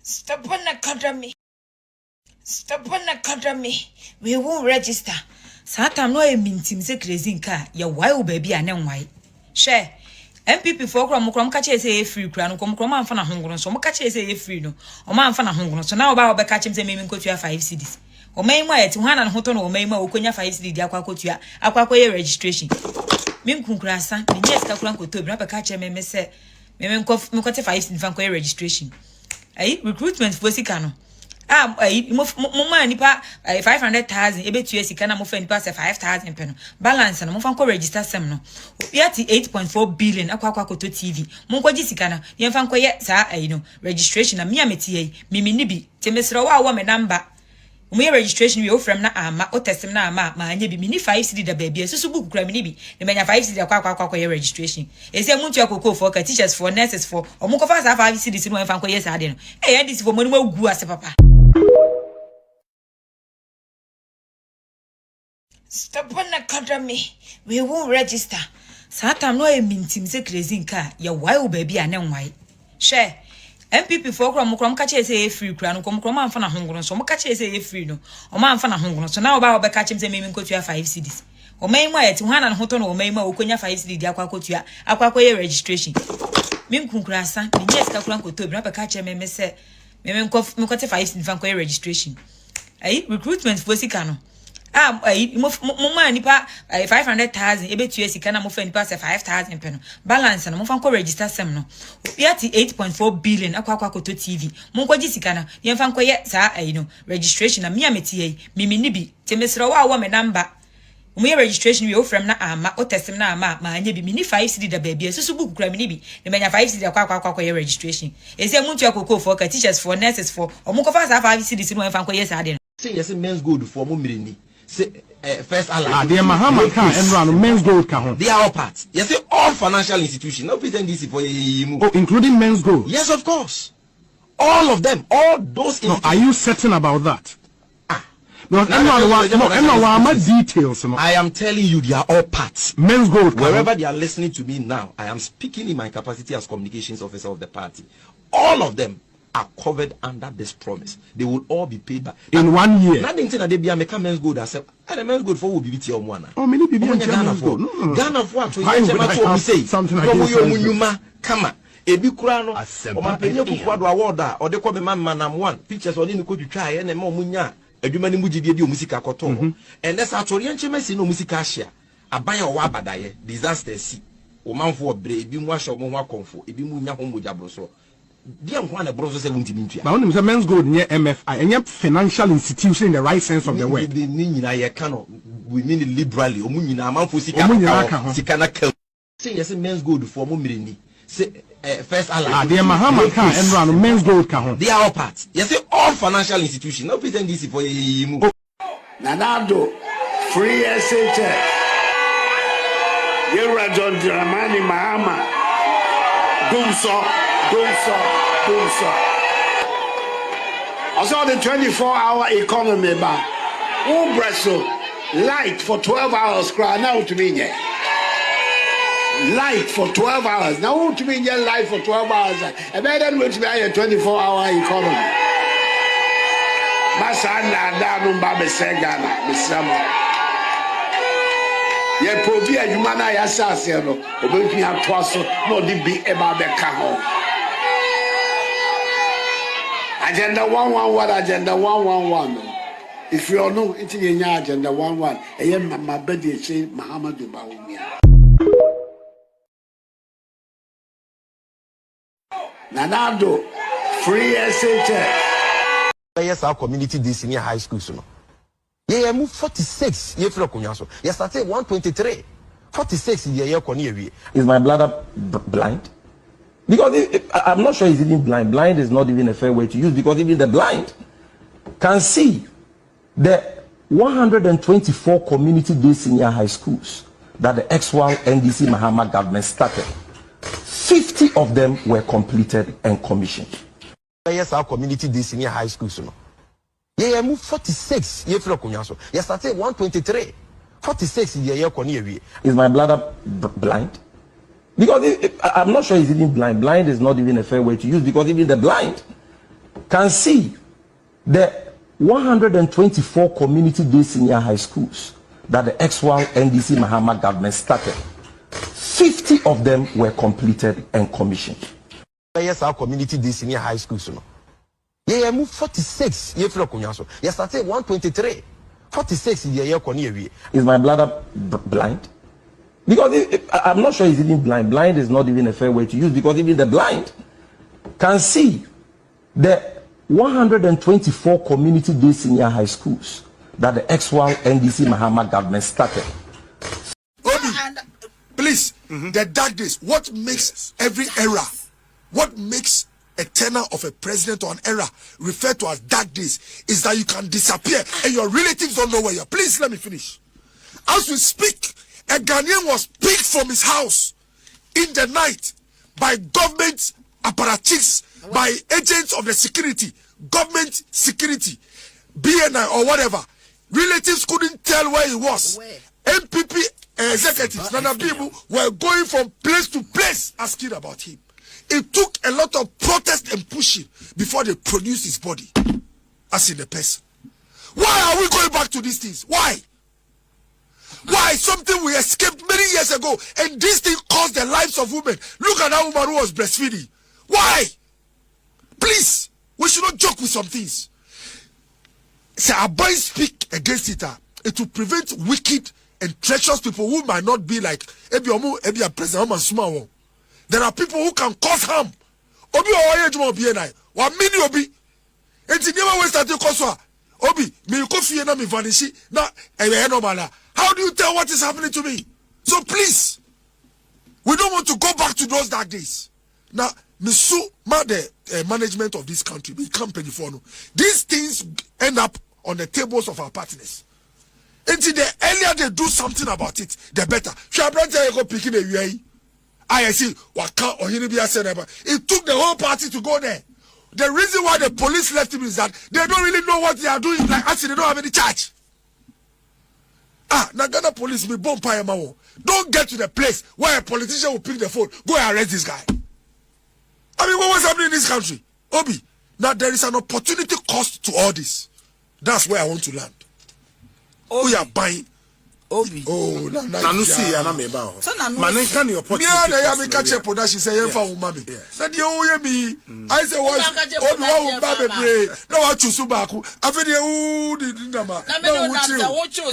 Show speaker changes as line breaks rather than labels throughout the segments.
Stop on academy. Stop on academy. We won't register. Satam no mintim se crazy nka ya why baby ane why. Share. MPP for krom kache say free kra no krom amfa na hongono so mo kache say free no o ma amfa na hongono so na oba obeka chem say me nkotua 5 cedis o man ma yeti hwana no hoto no o man ma okonya 5 cedis di akwakotua akwakoye registration me nkunkura asa me nye sika kura nkoto bi na beka chem me say me nkote 5 cedis fan koye registration ayi recruitment for sika no mo ma nipa 500,000 ebetua sika na mo fa nipa 5,000 pe no balance na mo fa ko register sem no yati 8.4 billion akwa koto TV mo ko gi sika na ye fa ko ye sa no registration na me ameti yi mimi ni bi temesro wa me number mo ye registration we ofrem na ama o testem na ama ma anya bi mini 5 cd da baby susu book kura mini bi ne menya 5 cd akwa ye registration ese muntu akoko for ka teachers for nurses for o mo ko fa sa 5 cd si mo fa ko ye sa de no ya dis for mo ni magu ase papa. Stop on academy. We won't register. Satam no mintim se crazy nka ya why baby ane why. Share. MPP for krom kache say free kra no krom amfa na hongono so mo kache say free no o ma amfa na hongono so na oba obeka chem say me nkotua 5 cedis o man ma yeti hwana no hoto no o man ma okonya 5 cedis di akwakotua akwakoye registration me nkunkura asa me nye sika kura nkoto bi na beka chem me say me nkote 5 cedis fan koye registration ayi recruitment for sika no mo ma nipa 500,000 ebetua sika na mo fa nipa 5,000 pe no balance na mo fa ko register sem no yati 8.4 billion akwa koto TV mo ko gi sika na ye fa ko ye sa no registration na me ameti yi mimi ni bi temesro wa me number mo ye registration we ofrem na ama o testem na ama ma anya bi mini 5 cd da baby susu book kura mini bi ne menya 5 cd akwa ye registration ese muntu akoko for ka teachers for nurses for o mo ko fa sa 5 cd si no fa ko ye sa de no
say yes men's gold for mo mireni. Say, first Allah.
They Mahama can and run men's gold can.
They are all parts. Yes, all financial institutions. No pretend this for you.
Oh, including men's gold.
Yes, of course. All of them. All those.
No, are you certain about that? Because no, details. No.
I am telling you, they are all parts.
Men's gold.
Wherever they are listening to me now, I am speaking in my capacity as communications officer of the party. All of them are covered under this promise. They will all be paid back
in 1 year.
Nothing that they be a men's good as a men's good for will be your one.
Oh, many people
Ghana for Ghana for to say
something like
come on. Ebi kura no o ma penye kukwado award or de ko be man nam one pictures oni ko twitwa ye na ma omunya adwuma ni mugidie di omusika koto and let's atori enchemesi no omusika hia aban o wa abadaye disaster si o manfo obre ebi mu ahye o mo akonfo ebi mu nya ho mogya broso dia nko na broso 70 mintua
but when men's gold near MFI and financial institution in the right sense of the word
ni nyina ye ka no we mean it liberally o mu nyina manfo sika na ka say yes men's gold for mo mireni. Say, first Allah.
They Mahama can and run men's gold can.
They are all parts. Yes, all financial institutions. No pretend this for you.
Nanado, free SHS. You're John Dramani Mahama. Do so. I saw the 24-hour economy back. Oh, Brazil, light for 12 hours. Cry now to me. Light for 12 hours. Now, what do you mean you're light for 12 hours? And then we'll be a 24-hour economy. Masana Danu Babe Segana, Miss Summer. Ye Povia, Humana Yassasero, Obeki and Twasso, no DB about the Caho. Agenda 111, what agenda 111? If you all know, it's in your agenda 11. I am my beddy, say Muhammad Baumia. Nanado, free SHS.
Yes, our community this senior high school. So, yeah, move 46. Yeah, for Kunyaso. Yes, started 123. 46 in the year Konya.
Is my bladder blind? Because I'm not sure it's even blind. Blind is not even a fair way to use because even the blind can see the 124 community-based senior high schools that the ex-1 NDC Mahama government started. 50 of them were completed and commissioned.
Yes, our community this senior high school. So, yeah, move 46. Yeah, for Kunyaso. Yes, started 123. 46 in the year Konya.
Is my bladder blind? Because I'm not sure it's even blind. Blind is not even a fair way to use because even the blind can see the 124 community-based senior high schools that the ex-Wal NDC Mahama government started. 50 of them were completed and commissioned.
Yes, our community-based senior high schools. Yeah, move 46. You started 123. 46 in the year.
Is my bladder blind? Because I'm not sure it's even blind. Blind is not even a fair way to use, because even the blind can see the 124 community-based senior high schools that the ex-Wal NDC Mahama government started.
Obi, please, the dark days, what makes every era, what makes a tenure of a president or an era referred to as dark days is that you can disappear and your relatives don't know where you are. Please let me finish. As we speak, a Ghanaian was picked from his house in the night by government apparatchiks, by agents of the security, government security, BNI or whatever. Relatives couldn't tell where he was. MPP executives, Nana people were going from place to place asking about him. It took a lot of protest and pushing before they produced his body as in the person. Why are we going back to these things? Why? Why? Something we escaped many years ago, and this thing caused the lives of women. Look at that woman who was breastfeeding. Why? Please, we should not joke with some things. Say, our boys speak against it. It will prevent wicked and treacherous people who might not be like Ebi President. There are people who can cause harm. Obi oye juma obi enai. Wa mini obi. Enti never waste that you cause Obi, me ko fie na me vanishi na normal. How do you tell what is happening to me? So please, we don't want to go back to those dark days. Now, Misu the management of this country, be company for no. These things end up on the tables of our partners. Until the earlier they do something about it, the better. Shabranta go picking a UAE. I see what can't or said about it. Took the whole party to go there. The reason why the police left him is that they don't really know what they are doing. Like actually, they don't have any charge. Nagana police be bomb pie mawo. Don't get to the place where a politician will pick the phone. Go and arrest this guy. I mean, what was happening in this country? Obi, now there is an opportunity cost to all this. That's where I want to land. We are buying.
Obi.
Oh,
Nanu see ya na me ba ho.
So Nanu.
Manen kan your opportunity.
Me na ya me catch up that she say yen fa woman me. Na de o ye me. I say what Obi wa ba be pray. Na wa choose back. Afi de o di ndama.
Na wo choose.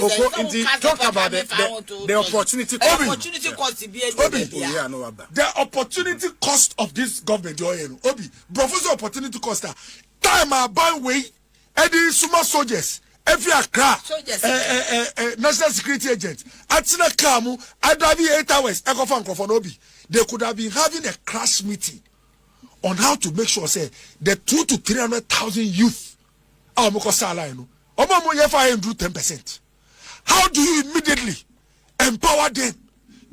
Talk about the opportunity.
Opportunity cost be
the opportunity cost of this government Obi. Professor opportunity cost. Time about way Eddie Suma soldiers. Every Accra, national security agent, Atina Kamu, Adabi 8 hours, Obi. They could have been having a crash meeting on how to make sure, say, the 200,000 to 300,000 youth are Mokosala. Omo Yefa do 10%. How do you immediately empower them,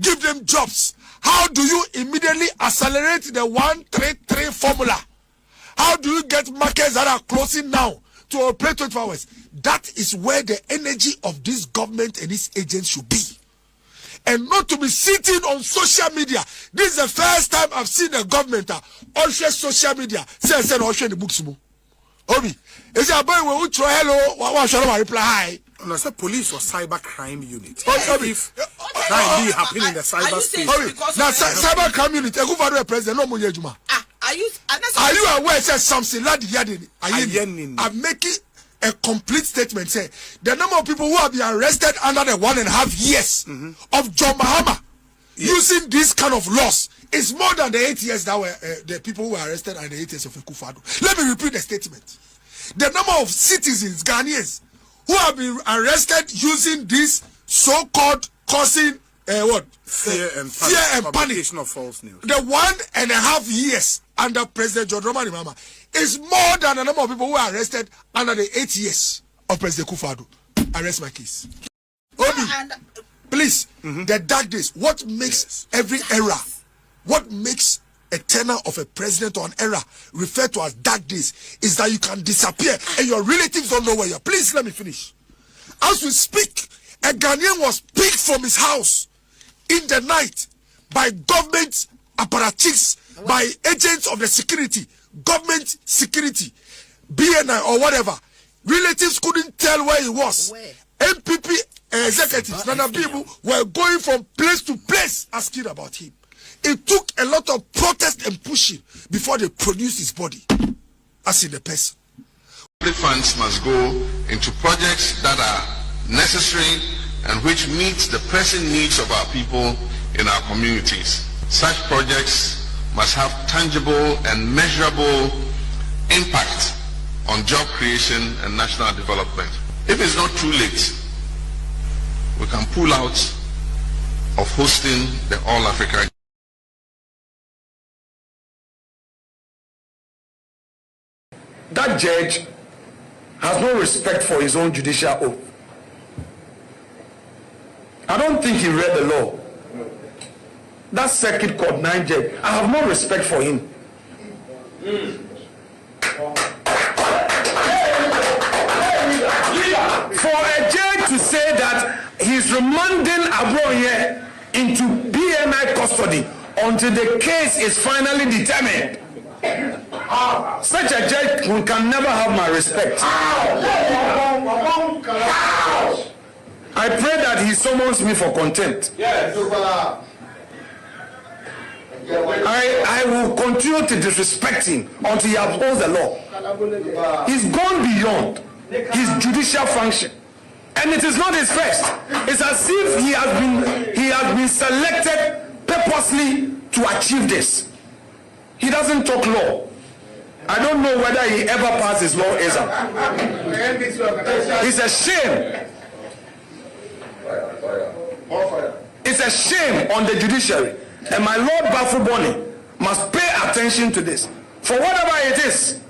give them jobs? How do you immediately accelerate the 133 formula? How do you get markets that are closing now to operate 24 hours? That is where the energy of this government and its agents should be. And not to be sitting on social media. This is the first time I've seen a government on social media say the books. Obi, is it about when we try hello? What shall I reply? Hi.
No, say police or cyber crime unit. If crime be happening in the cyber space.
Now cyber crime unit. I go for the president. No more juma.
Are you
aware? Says something. Lad, I'm making a complete statement. Say the number of people who have been arrested under the 1.5 years of John Mahama using this kind of laws is more than the 8 years that were the people who were arrested and the 8 years of Ekufado. Let me repeat the statement. The number of citizens, Ghanaians, who have been arrested using this so-called causing
fear and
panic
of false news.
The 1.5 years under President John Dramani Mahama is more than the number of people who were arrested under the 8 years of President Kufado. Arrest my case. Obi, please, the dark days, what makes every era, what makes a tenure of a president or an era referred to as dark days is that you can disappear and your relatives don't know where you are. Please let me finish. As we speak, a Ghanaian was picked from his house in the night by government apparatchiks, by agents of the security, government security, BNI or whatever, relatives couldn't tell where he was. MPP executives, Nana people, were going from place to place asking about him. It took a lot of protest and pushing before they produced his body, as in the person.
The funds must go into projects that are necessary and which meet the pressing needs of our people in our communities. Such projects must have tangible and measurable impact on job creation and national development. If it's not too late, we can pull out of hosting the All Africa.
That judge has no respect for his own judicial oath. I don't think he read the law. That Circuit Court 9 judge, I have no respect for him. For a judge to say that he's remanding Abroye into BMI custody until the case is finally determined, such a judge can never have my respect. I pray that he summons me for contempt. I will continue to disrespect him until he upholds the law. He's gone beyond his judicial function, and it is not his first. It's as if he has been selected purposely to achieve this. He doesn't talk law. I don't know whether he ever passed his law exam. It's a shame. It's a shame on the judiciary. And my Lord Bafuboni must pay attention to this. For whatever it is,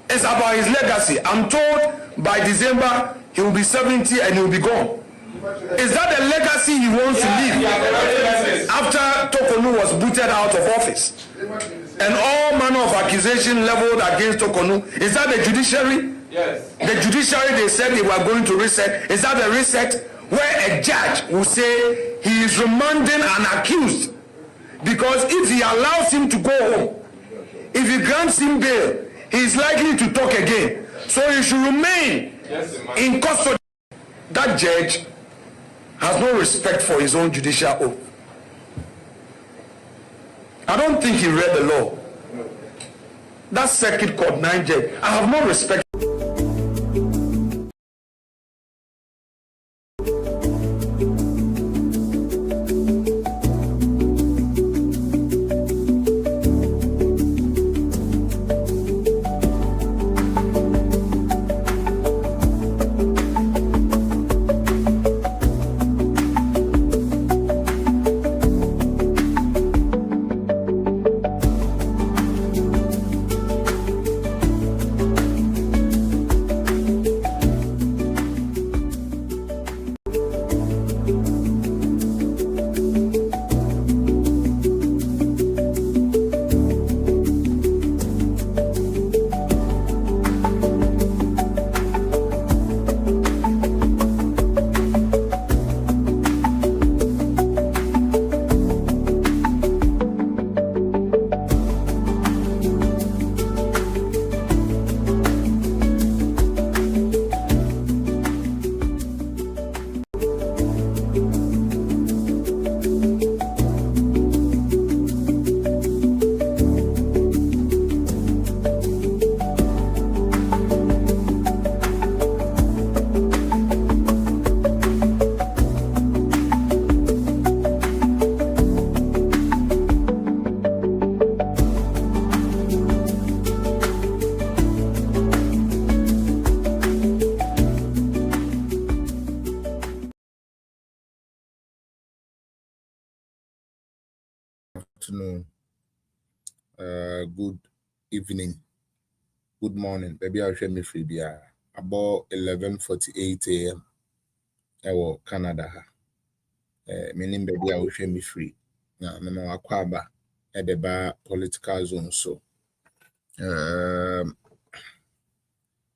it's about his legacy. I'm told by December he will be 70 and he will be gone. Is that the legacy he wants to leave after Tokonu was booted out of office? And all manner of accusation leveled against Tokonu. Is that the judiciary? Yes. The judiciary, they said they were going to reset. Is that the reset? Where a judge will say he is remanding an accused, because if he allows him to go home, if he grants him bail, he is likely to talk again. So he should remain in custody. That judge has no respect for his own judicial oath. I don't think he read the law. That Circuit Court 9 judge, I have no respect.
Afternoon, good evening, good morning. Baby, I'll share me free beer about 11:48 a.m. Ewo Canada. Meaning baby, I will share me free. Now, me no akwaba at the bar political zone. So,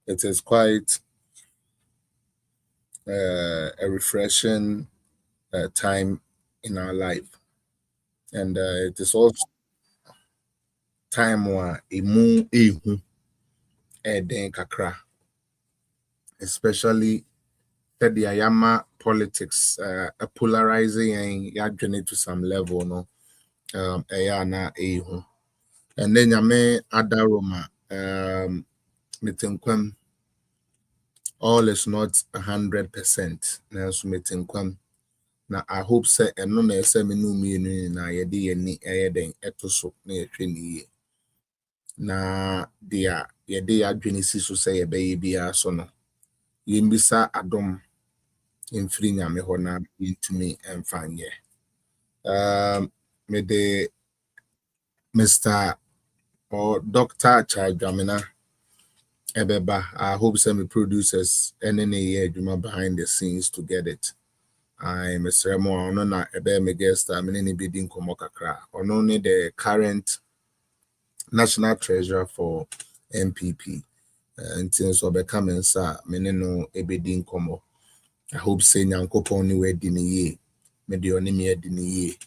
it is quite a refreshing time in our life. And it is also time where emu ehu den kakra, especially that the ayama politics polarizing and yadwene to some level no na ehu. And then yame adaroma metinkwam all is not 100%. Now so metinkwam na I hope say eno na ese me no mienu na yede yeni eyeden etoso na yehwe ni na dia yede yadwene si so say yebeye bia so no yimbisa adom mfiri nyame ho na yintumi emfanye me de Mr. or Dr. Dwamena ebeba. I hope some producers any adwuma behind the scenes to get it. I'm Mr. Mo ono na ebe me guest amene bi din komo kakra. Ono ne the current national treasurer for MPP. Until so becoming sir mene no ebe din komo. I hope say nyankopon ni we di ni ye. Me de oni me di ni ye.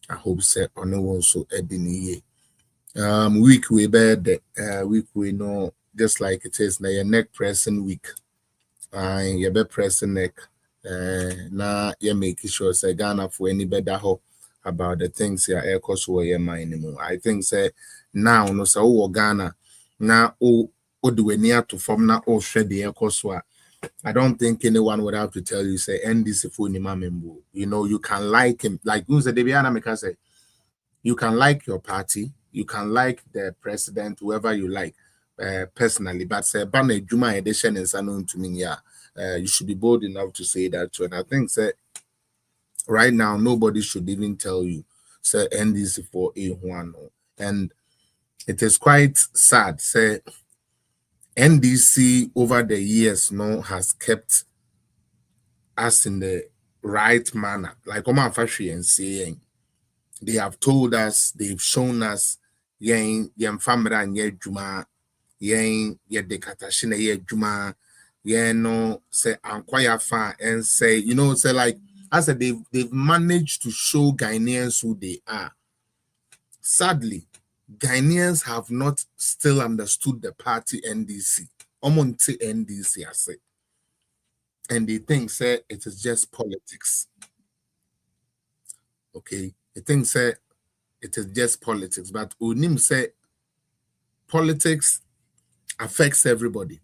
I hope say ono won so edi ni ye. Week we bed week we know just like it is na your neck pressing week. You be pressing neck. Na you make sure say Ghana for any better ho about the things your air cost for your mind anymore. I think say now no so Ghana na o do near to form na o shred the air cost. I don't think anyone would have to tell you say NDC for Nima member. You know, you can like him, like you said, say you can like your party, you can like the president, whoever you like, personally, but say ban Juma edition and Sanon to me, you should be bold enough to say that too. And I think say right now nobody should even tell you say NDC for a one. And it is quite sad, say NDC over the years has kept us in the right manner. Like Omar Fashi and saying they have told us, they've shown us yen famra and ye juma, yen ye dekatashina ye juma, yen no say anquire fa and say, you know, say like I said they've managed to show Ghanaians who they are. Sadly, Ghanaians have not still understood the party NDC. Omonte NDC, I say. And they think say it is just politics. Okay, they think say it is just politics, but Unim say politics affects everybody.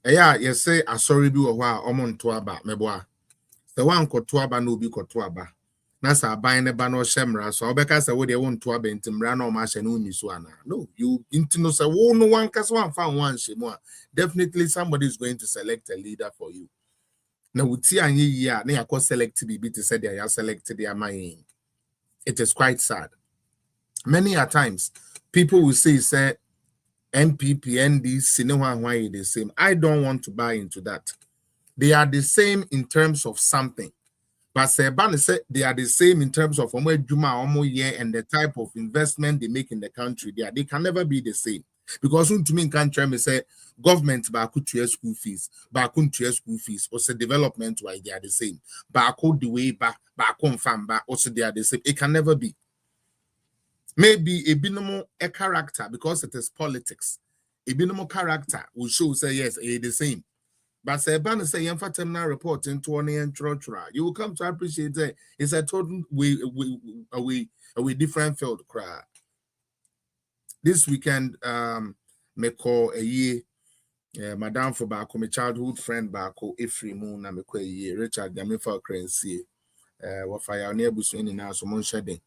Yeah, you say I sorry be wa omon to aba meboa. The one ko to aba no bi ko to aba. Na sa ban ne ba no shemra so obeka say we dey won to aba ntimra na o ma hye no ni so ana. No, you intino say wo no one case one fan one shemu. Definitely somebody is going to select a leader for you. Now uti anye yi a na yakọ select bibi to say they are selected their mind. It is quite sad. Many a times people will say MPP, NDC, no one why the same. I don't want to buy into that. They are the same in terms of something. But say they are the same in terms of year and the type of investment they make in the country. They can never be the same. Because to me in country, me say government back to school fees, or say development why they are the same. Back the way back on farm back also they are the same. It can never be. Maybe a binomo a character because it is politics. A binomo character will show say yes, it's the same. But say ban say terminal report into one and you will come to appreciate that it's a total we different field cry. This weekend me call a year madam for back my childhood friend back Ifri Moon na me call a year Richard Gamifa Crency what fire near in now so mon shedding.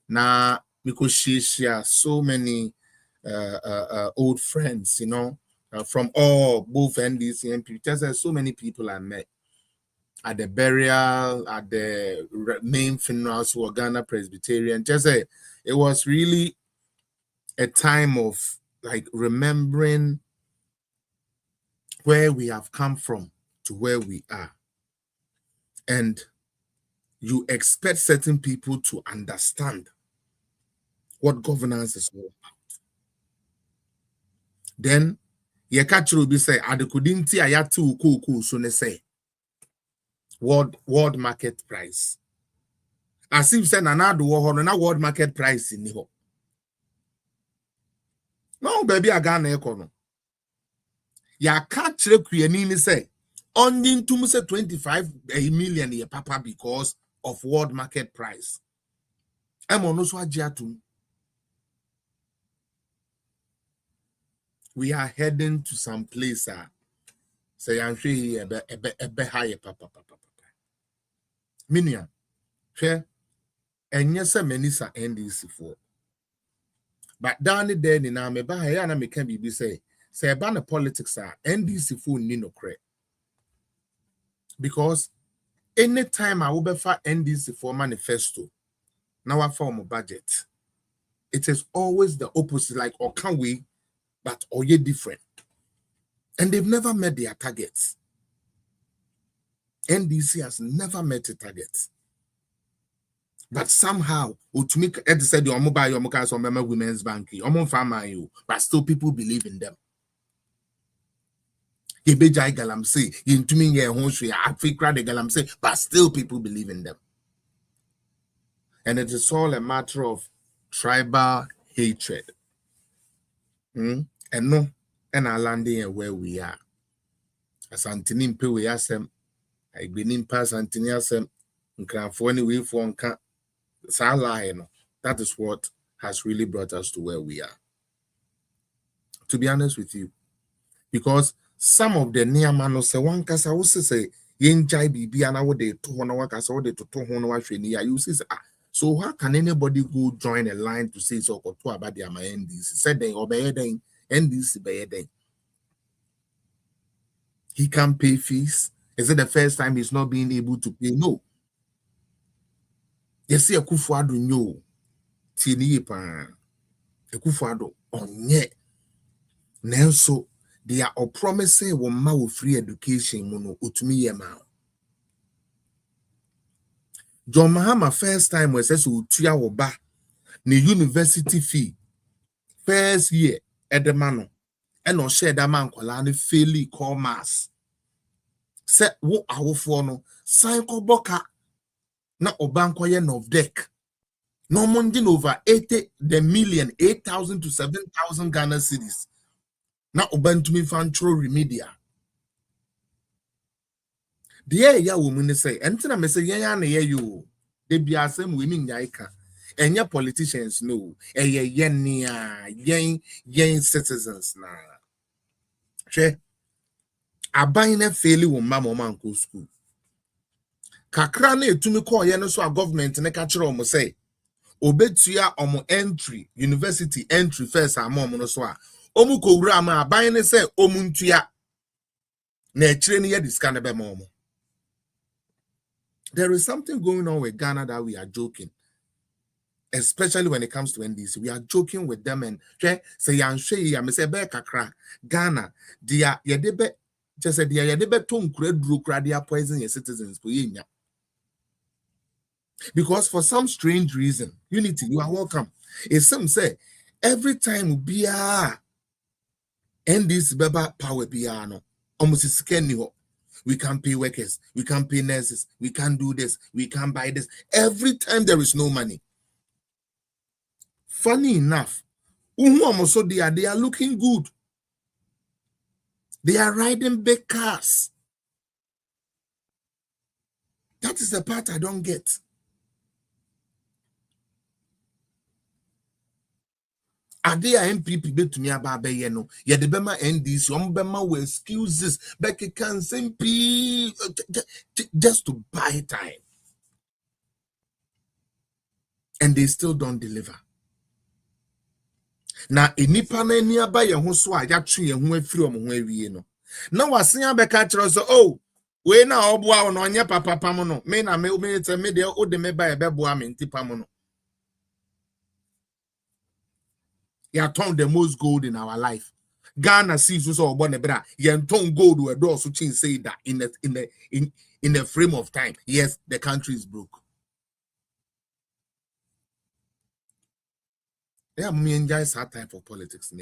Now because she has so many old friends, you know, from all both NDC and MP. There's so many people I met at the burial, at the main funerals for Ghana Presbyterian. It was really a time of like remembering where we have come from to where we are. And you expect certain people to understand what governance is all about. Then ye catch will be say adekudinti ayatu uku so ne say world market price. As if say na do na world market price in ho. No, baby, I got an econo. Ya can't check ni say only to say 25 million ye papa because of world market price. I'm on also we are heading to some place. Say I'm sure a be higher papa. Minia, share and yes, many sa NDC for. But down there, in me ba here na me can be say ban politics are NDC for nino cre. Because anytime I will be for NDC for manifesto, now I form a budget. It is always the opposite, like or can we, but or ye different. And they've never met their targets. NDC has never met a target. But somehow, to make it said the mobile your mobile on women's banking, but still people believe in them. Gebejai galamse, yintumi ye honswe, Africa de galamse, but still people believe in them. And it is all a matter of tribal hatred. And no, and our landing where we are. As Antonin Pe we asem, I benin pass Antony asem, nkranfo way for nka sala no. That is what has really brought us to where we are. To be honest with you, because some of the near man say one kasa also say yenjai bibi and I would they to one kasa or they to one you see so how can anybody go join a line to say so to about their NDC said they obey then NDC by then he can pay fees. Is it the first time he's not being able to pay? No. You see a kufuado no tini pa a kufuado on yet Nelso they are promising will free education mono utumi yema. John Mahama first time was says utuya oba the university fee first year at the mano and no share that man kolani fairly call mass. Set wo awofo no sign ko boka na obanko yen of deck. No money over 8,000 to 7,000 Ghana cedis. Na obantumi fantro remedia. The ya woman say, Entina me say ya na ye you. They be asem women yaika. And your politicians know. Yen citizens na. Che. Abayne fairly wo mama man go school. Kakra na etumi call ye no so a government ne ka kire omo say obetua omo entry university entry first amom no so a omu ko wura ma abayne say omu ntua na ekire ne ye diska ne be ma omo. There is something going on with Ghana that we are joking. Especially when it comes to NDC, we are joking with them and say ya me say be kakra Ghana dia ye de be just say dia ye de be to nkura duro kra dia poison your citizens for yenya. Because for some strange reason, Unity, you are welcome. It's some say every time we are NDC beba power piano almost is scanning. We can pay workers, we can pay nurses, we can do this, we can buy this. Every time there is no money. Funny enough, they are looking good. They are riding big cars. That is the part I don't get. Ade a MPP betumi aba abeye no ye de bema NDC bema with excuses beke can simply just to buy time, and they still don't deliver. Na enipa na ni aba ye ho so a ya twe ye ho afiri omo ho awie no na wasen abeka kire so oh we na oboa no onye papa pam no me na me de o de me ba e beboa me ntipam no. You are turn the most gold in our life. Ghana sees us all born a better. You turn gold where doors to change say that in the frame of time. Yes, the country is broke. Yeah, me enjoy that type of politics. Oh,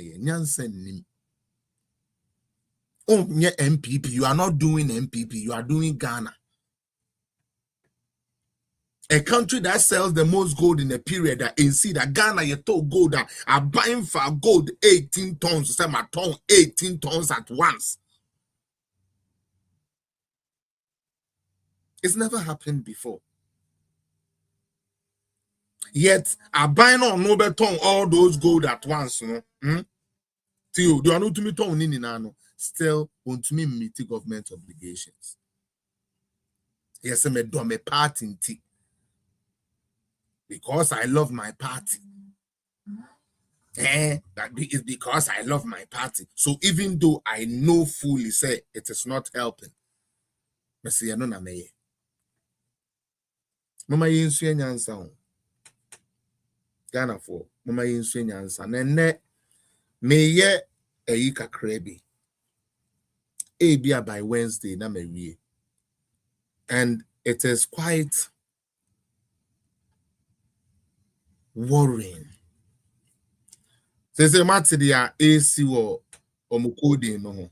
yeah, MPP. You are not doing MPP. You are doing Ghana.
A country that sells the most gold in a period that in see that Ghana you told gold that are buying for gold 18 tons, say my ton 18 tons at once. It's never happened before. Yet are buying on no ton all those gold at once, you know. Till do not to me ton in nano. Still want to me meet government obligations. Yes, I do my part in tea. Because I love my party. That is because I love my party. So even though I know fully say it is not helping, I say I know na me. Mama yinsu nyansa ho. Ghana for mama yinsu nyansa. Nene meye eyi kakra bi. Ebia by Wednesday na me. And it is quite worrying. Say mati dia AC wo omukodi no.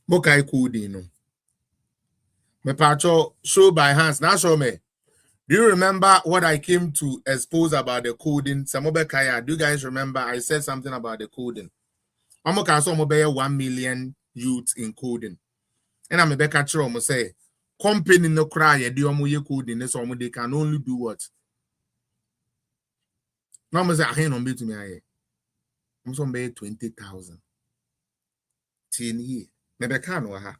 Mokai kodi no. Me pacho show by hands. Now show me. Do you remember what I came to expose about the coding? Samobekaya, do you guys remember I said something about the coding? I'm going to 1 million youth in coding. And I'm a Becca Chrom say, company no cry, do coding, so they can only do what? Now I say, I ain't on me to me. I'm going to 20,000. 10 years. Maybe I can't know her.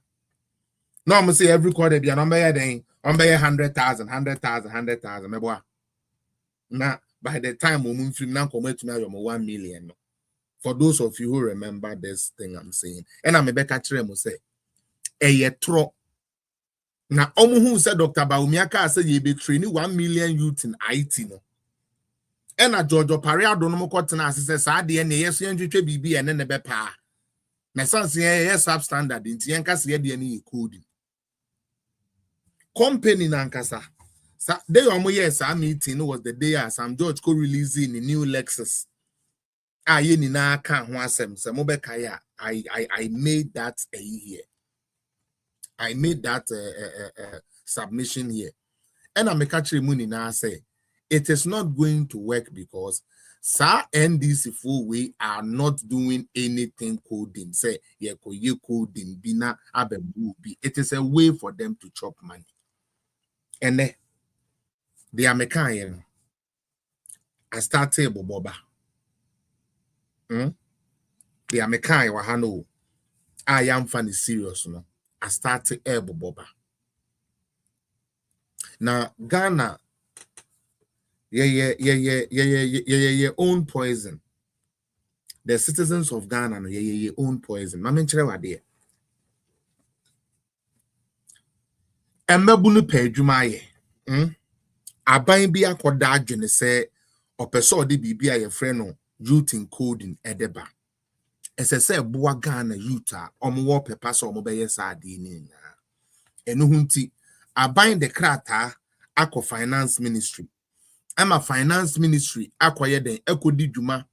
No, I'm say every quarter be a number then. I'm by 100,000, 100,000, 100,000. Maybe now by the time we move from now, come to me 1 million. For those of you who remember this thing I'm saying, and I'm a Becca Tremo say, tro. Now, who said Dr. Baumiaka said you be training 1 million youth in IT. No, and a Georgia Paria don't know what to says, I did yes, BB and then the bepa. My son say yes, substandard in Tiankas any coding. Company Nankasa. Day on yes, our meeting was the day as I'm George co-releasing the new Lexus. I made that a year. I made that submission here. And I'm a catching money now say it is not going to work because Sir NDC full we are not doing anything coding. Say ye coding bina abebubi. It is a way for them to chop money. And they are mechanic. I started boba. They are mechanic wahano. I am funny serious no. I started boba. Now Ghana, your own poison. The citizens of Ghana no your own poison. Mama chere wade. Embebunu pe adwuma ye. Aban bi akoda adwene se opeso de bibia ye frɛ no youth in coding edeba. Esese boa Ghana youth a omwo pepa so omobeye saade ni na. Enu hunti aban de krata akọ finance ministry. Ama finance ministry akoye den ekodi dwuma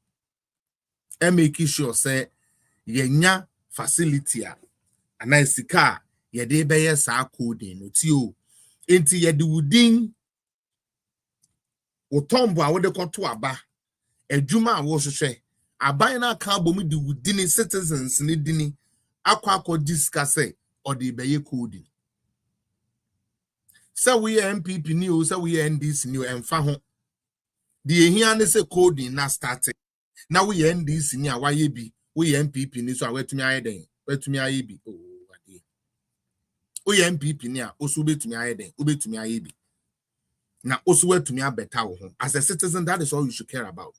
e make sure say yenya facility a anaisika ye de beye sa coding no ti o. Enti ye de wudin Otombo a wode koto aba adwuma a wo hwehwe aban na aka bomu di wudini citizens ni dini akwa discuss or the beye coding. So we MPP ni o so we NDC ni o emfa ho the here ne say coding na started. Now we NDC ni a waye bi we MPP ni so a wetumi aye den wetumi aye bi oh ade we MPP ni a oso betumi aye den obetumi aye bi. Now, also where to me a better as a citizen, that is all you should care about.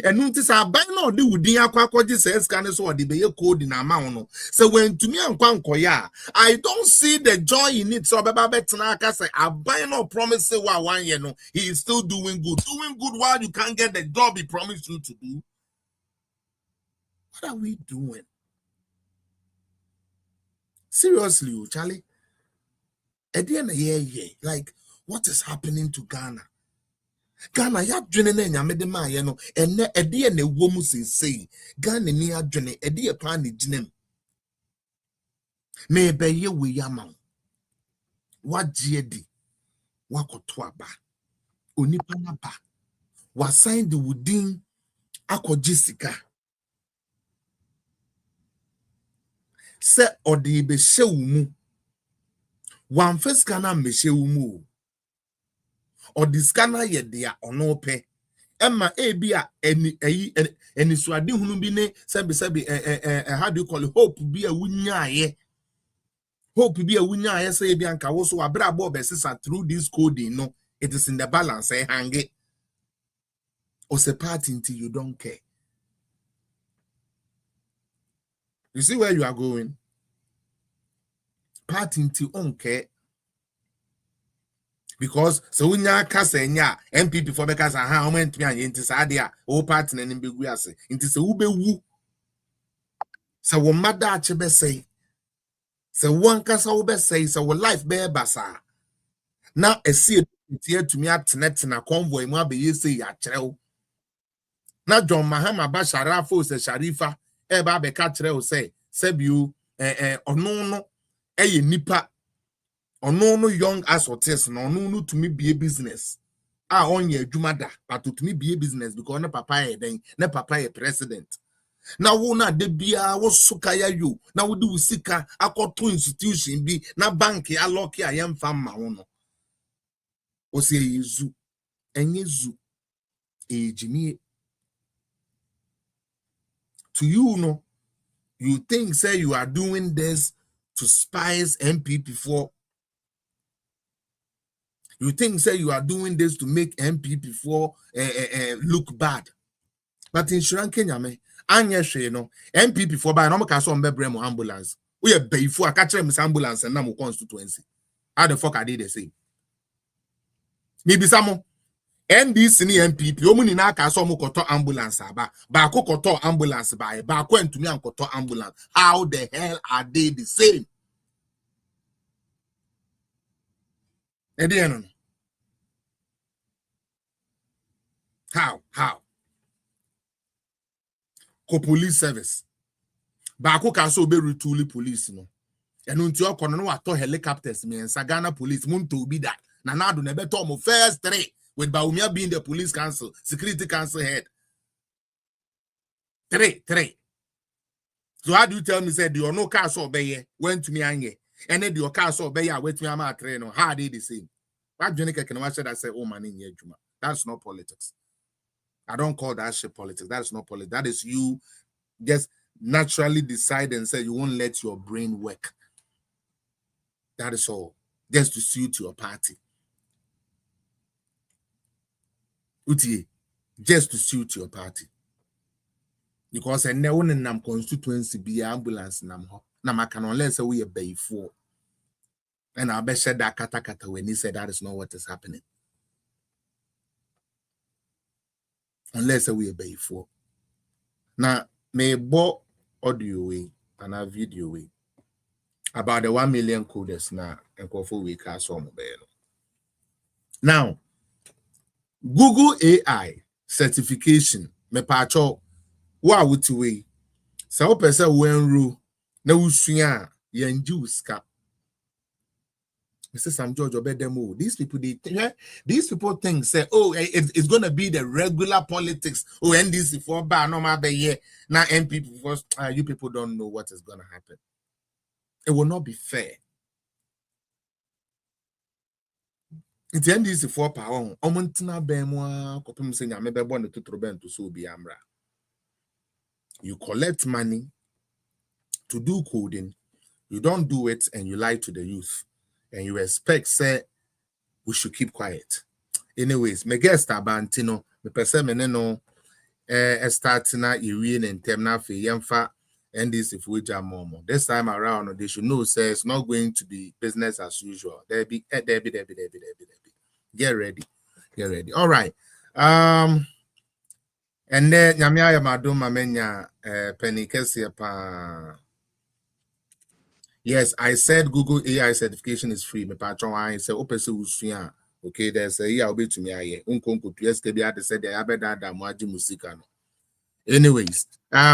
And notice I buy no do with the aqua says can so the be code in amount. So when to me and Kwankoya, I don't see the joy in it. So Bababetanaka say I buy no promise say 1 year no, he is still doing good while you can't get the job he promised you to do. What are we doing? Seriously, Charlie. At the end of the year, like what is happening to Ghana? Ghana ya dwene na nyamede ma ye no enne ede na ewo mu sensei Ghana ni adwene ede e pa na ginem me be ye we yama wagye di wakoto aba onipa na ba wasign the within akɔgye sika sɛ ɔde bɛhyɛ wo mu wamfa sika na mmɛhyɛ wo mu ɔde sika na yɛ dea ɔno pɛ ɛma ebi a ɛni suade hunu bi ne sɛbi how do you call it hope bi a wunyaayɛ sɛ ebi anka wo so abra abo bɛsesa through this coding no it is in the balance hange or say party until you don't care. You see where you are going? Party until you don't care. Because so when you kasa nya MPP for because how many to me into sadia o party na nimbe gu ase into se ube wu so wo mada achebe say so one kasa ube say so wo life be basa na esi tie to me atena convoy mu abeye say ya kyerɛw na John Mahama ba Sharafo se Sharifa e ba be ka kyerɛw say sebiu ɔno no eye nipa ono no young as autis no ono no to me be a business on ye adwuma but to me be a business because na papa ye den na papa ye president na wo na de bia wo suka ya yo na wo do sika akoto institution bi na bank ya lock ya yemfa ma wo no o se yezu enye zu ejimi to you no you think say you are doing this to spice MPP for. You think say you are doing this to make MPP for look bad, but in Sri Lanka, me anya she no MPP for by no make so mbebre mo ambulance. We be for a catch them ambulance and na mo constituency. How the fuck are they the same? Me bi samo NDC ni MPP omu ni na aka so mo koto ambulance aba ba ko koto ambulance ba ko ntumi an koto ambulance. How the hell are they the same? No. How? Police service. Baako ka so be retuli police no. Enu nti okono no wato helicopters me Ghana police munto bi that. Na nado na beto mo first 3 with Baumia being the police council, security council head. 3. So how do you tell me say the no car so be went to me anye. And then the car so be wait me am train no. How they the same? What Jonica can watch that say oh man in Juma. That's not politics. I don't call that shit politics. That is not politics. That is you just naturally decide and say you won't let your brain work. That is all. Just to suit your party. Utie, just to suit your party. Because I never in nam constituency be ambulance nam ho. Nam I can unless we a bay for. And I bet said that kata when he said that is not what is happening. Unless we obey for. Now, may bought audio way and a video way about the 1 million coders now and go for week as some now. Google AI certification me pacho wa wuti way. So person when ru na usuya yanju ska. Mr. Sam George Obedemo. These people think say, oh, it's gonna be the regular politics. Oh, NDC for bar no matter here. Now MPP first. You people don't know what is gonna happen. It will not be fair. It's NDC for power. Omontina bemwa kopim senya mebe born to trobento so be amra. You collect money to do coding. You don't do it and you lie to the youth. And you expect, say, we should keep quiet. Anyways, my guest abantino, me pese me no starting na Irene and Temna for Yemfa and this if we jam momo. This time around, they should know say it's not going to be business as usual. There be. Get ready. All right. And then Nyamia Madum Mamenya Penny Kesia pa. Yes, I said Google AI certification is free. Me patron I say opese usua. Okay, there's a year be to me aye. Unkonko to yesterday I said I better da moaji musika no. Anyways,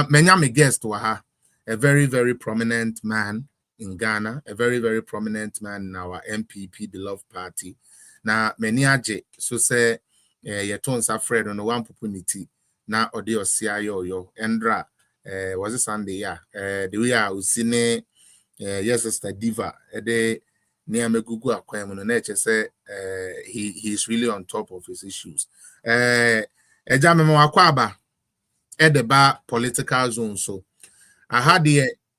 me guest wa a very very prominent man in Ghana, a very very prominent man in our MPP beloved party.
na many aje so say ye ton sa Fred no one opportunity na ode osia yo endra was it Sunday the way I was seeing yes Sister Diva de near me gugu akwan mu no na eche say he's really on top of his issues eja me akwa aba the bar political zone so I had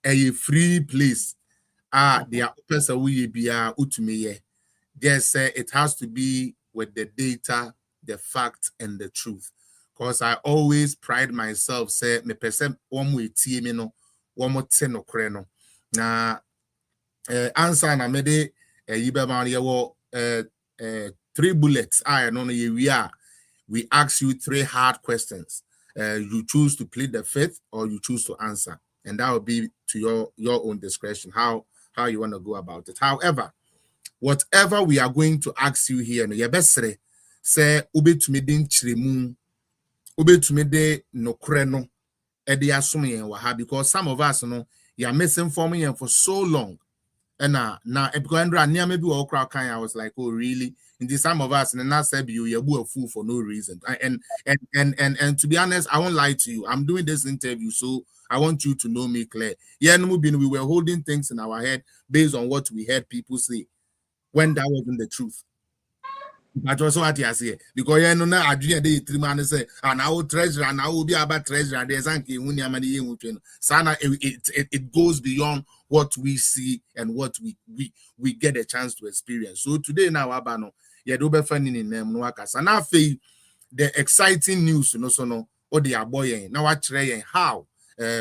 a free place the person we be utumi just say it has to be with the data, the fact, and the truth. Because I always pride myself, say me person one way team no one more ten no creno. Na answer na mede yibe man ye 3 bullets. I know we ask you 3 hard questions. You choose to plead the fifth or you choose to answer, and that will be to your own discretion how you want to go about it. However, whatever we are going to ask you here, no yebesre say ubetumi din chiremu ubetumi de no kreno e de asom yen wa ha, because some of us no you are misinforming yen for so long. And now because Andra near maybe all crowd kind, I was like, oh really? In the some of us and not said you a fool for no reason. And to be honest, I won't lie to you. I'm doing this interview, so I want you to know me clear. Yeah, we were holding things in our head based on what we heard people say when that wasn't the truth. But also what you say, because you know I do the 3 man say, and I will treasure and I will be about treasure. There's Sana it goes beyond what we see and what we get a chance to experience. So today now abano yeah do be finding in them no aka. And I feel the exciting news no so no or the boy now what how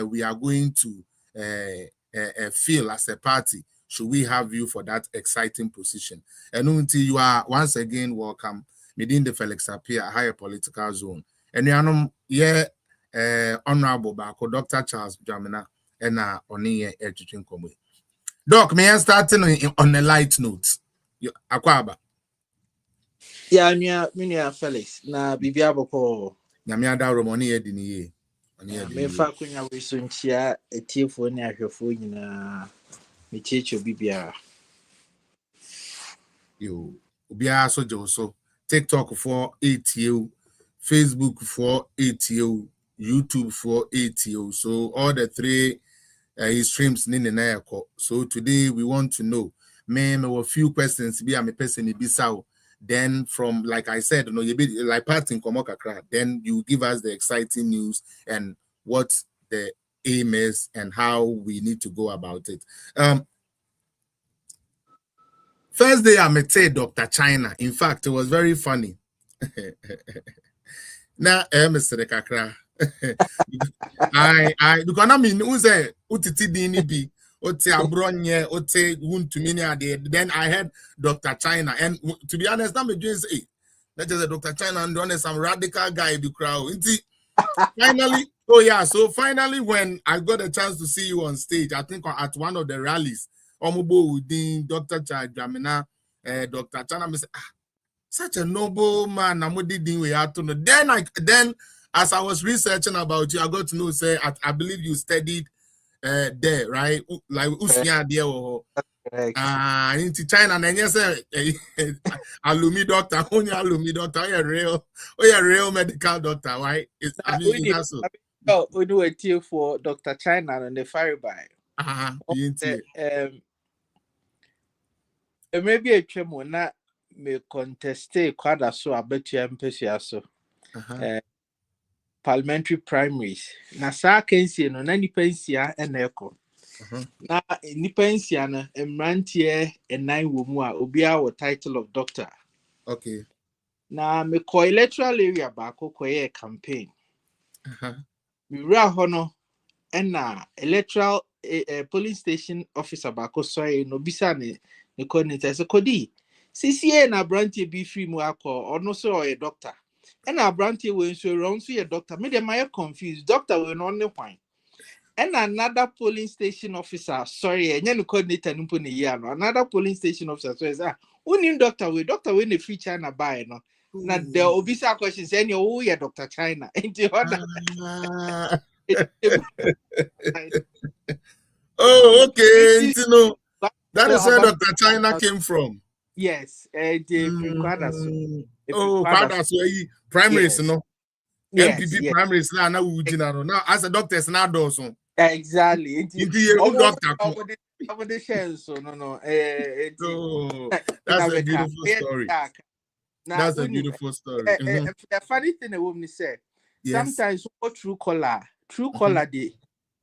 we are going to feel as a party. Should we have you for that exciting position? And until you are once again welcome within the Felix Appear higher political zone. And you know, honorable Bako, Dr. Charles Dwamena, and Oni Edging Comwe. Doc, may I start on a light note? Akwaba.
Yeah, Minia Felix. Na Bibia Boko.
Namiada Romoni Edini.
Me fa kunya wisunchia etiefo ne ahwefo nyina. Me checho bibia.
Yo, Ubia so TikTok for 8 Facebook for 8 YouTube for 8 So all the 3 streams in. So today we want to know. Me a few questions be a person Bissau. Then from like I said, you know, you be like part in Komokakra. Then you give us the exciting news and what the aim is and how we need to go about it. First day I met Dr. China. In fact, it was very funny. Now, Mr. Kakra. I because I mean uze utiti dini bi ote abronye ote wuntumini then I had Dr. China, and to be honest, I'm doing say that is a Dr. China and honest some radical guy be crowd. Finally, so finally when I got a chance to see you on stage, I think at one of the rallies. Omubo Udin, Dr. Dwamena, Dr. Chana, such a noble man. Then as I was researching about you, I got to know, say, I believe you studied there, right? Like Usnia there into China, and then you say alumni doctor, only alumni doctor, a real medical doctor, right? I mean, that's so.
Oh, we do a deal for Dr. China and the fire by. Maybe a chemo na me conteste quadra so I bet you so parliamentary primaries. Na sa kensi no na nipensia eneko. Na nipensia na emrantie enai wo mu a obia wo title of doctor.
Okay.
Na me ko electoral area ba ko koye campaign. Me ra hono ena electoral polling station officer ba ko soye no bisa ne coordinator so kodi CCA na branch be free mu akọ ono so a doctor and na branch we so wrong so a doctor me dem my confused doctor we no ne kwan and another polling station officer sorry enye no coordinator no put ne no another polling station officer so is unim doctor we na free China buy no na the obisa questions any oh yeah Dr. China into other
oh okay, you know. That is where Dr. China came from.
Yes, free quadra so.
Oh, quadra so primaries
Yes.
no.
Yes,
MPP
yes.
primaries na ujina now as a doctors na do so.
Exactly.
Into your doctor.
Over the shell, so no.
Oh, that's a beautiful story.
Now,
That's a beautiful story.
a funny thing a woman say.
Yes.
Sometimes what true color day.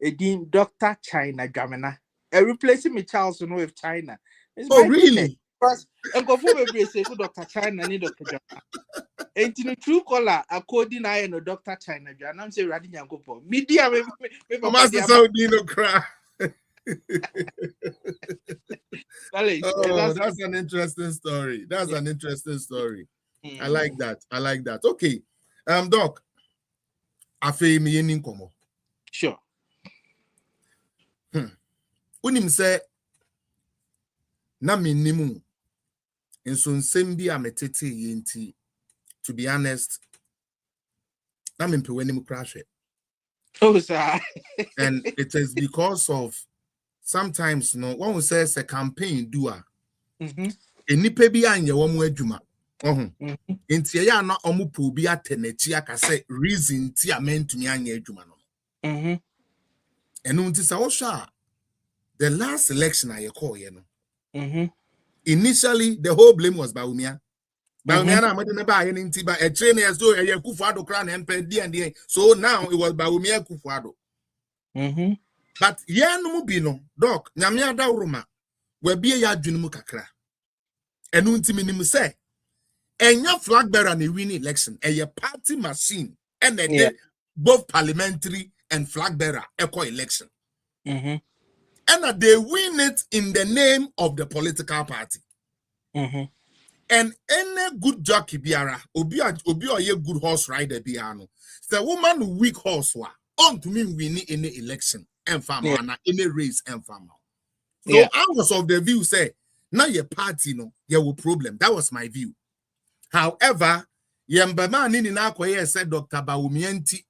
Again, Dr. China Dwamena. Replacing me Charles with China. It's
Oh,
my goodness.
really?
Because and go for me say Dr. China need Dr. Dwamena. And in true color, according I know Dr. China Dwamena. I'm saying Radin Yankopo. Media me
Master Saudi no cry. Oh, that's an interesting story. That's an interesting story. I like that. I like that. Okay. Doc. Afe me yenin komo.
Sure.
Unim say na minimu nso nsem bi a metete yenti. To be honest, na mempe w'anim crash.
Oh, sir.
And it is because of sometimes one will say a campaign doer. Enipa bi anye wo mo adwuma. Enti ya na omupo bi atenachi aka say reason ti amentumi anye adwuma no. Enu nti sa wo sha the last election I call you know. Initially the whole blame was Bawumia. Bawumia na amade ne ba aye nti ba e train as though e Kufuado kra na MPD and so now it was Bawumia Kufuado. But yeah no mu bi no doc nyame adawroma we bie ya adwene mu kakra. Enu nti minim say enya flag bearer na win election a party machine and both parliamentary and flag bearer equal election. And they win it in the name of the political party. And any good jockey biara, obi or ye good horse rider biano. The woman weak horse wa on to me winning any election and farmer any race and farmer. So I was of the view say now your party no you will problem. That was my view. However, yembama nini na akoye said Dr. Bawumienti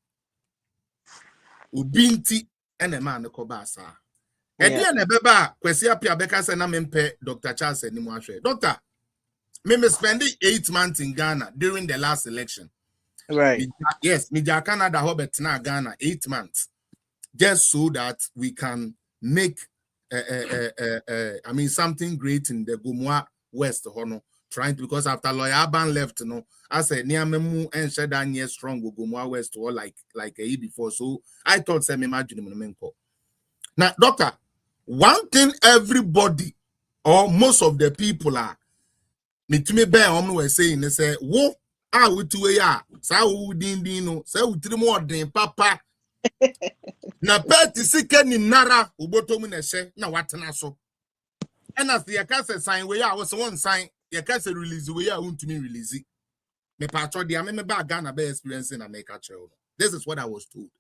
ubinti ene man ko basa. Edi ene beba kwesi apia beka se na mempe Dr. Charles enimu ahwe. Doctor, me spending 8 months in Ghana during the last election.
Right.
Yes, me ja Canada hobet na Ghana 8 months. Just so that we can make I mean something great in the Gomwa West hono. Trying to, because after Lawyer Aban left, I said near memu and said that year strong Gomwa West or like a year before. So I thought say me imagine now, doctor, one thing everybody or most of the people are me to me bear were saying they say, wo we to ya sa wo din no say we three more than papa na pet sike ni nara ubotomu na she na watena so. And as the case sign we was one sign you can't say release we are to me release. Me patro the me back Ghana be experiencing America child. This is what I was told.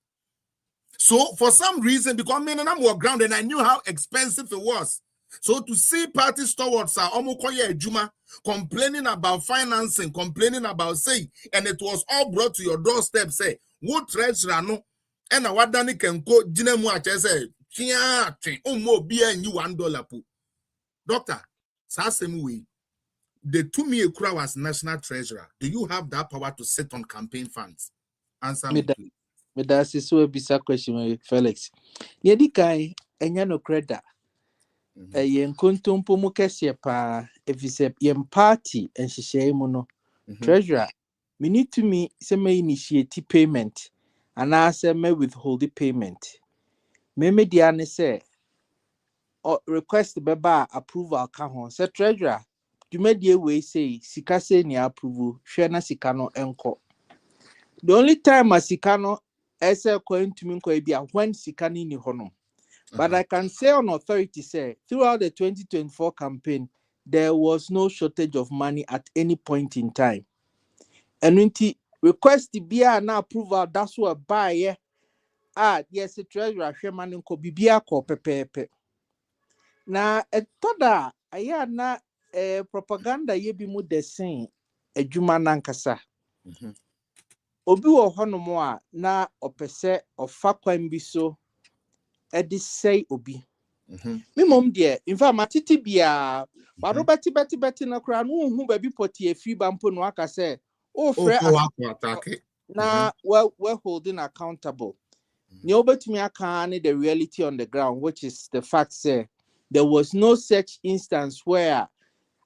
So for some reason, because me and I'm more ground and I knew how expensive it was. So to see party stewards are Omokoye Juma complaining about financing, complaining about say, and it was all brought to your doorstep, say, what treasurer no, and what Danny can go Jinemu say, Chia, more beer and you $1 po. Doctor, same way. The 2 million crore as national treasurer. Do you have that power to sit on campaign funds? Answer me, please.
But that's a so bizarre question, Felix. Yedi kai enya no credit. Yen kuntumpo mu kese pa efise yen party and shishye mu no. Treasurer, me need to me say me initiate payment and I say me withhold the payment. Me dia ne say request beba approval ka ho. Say treasurer, you made the way say sika say ni approve, hwe na sika no enko. The only time Masikano ese going to me when Sikani ni hono. But I can say on authority say throughout the 2024 campaign, there was no shortage of money at any point in time. And when the request the beer na approval, that's what buy yes, the treasurer shaman ko bibia ko pepepe. Na etoda aya na propaganda ye bi mu desin adwuma nankasa. Obi wo honomo a na opese ofa kwan bi so edi sei obi Me mom dear, in fact, matiti bia, but Robert na crown who baby potty a free bampo no aka say, oh, Fred, na we're holding accountable. Nobody me can the reality on the ground, which is the fact say there was no such instance where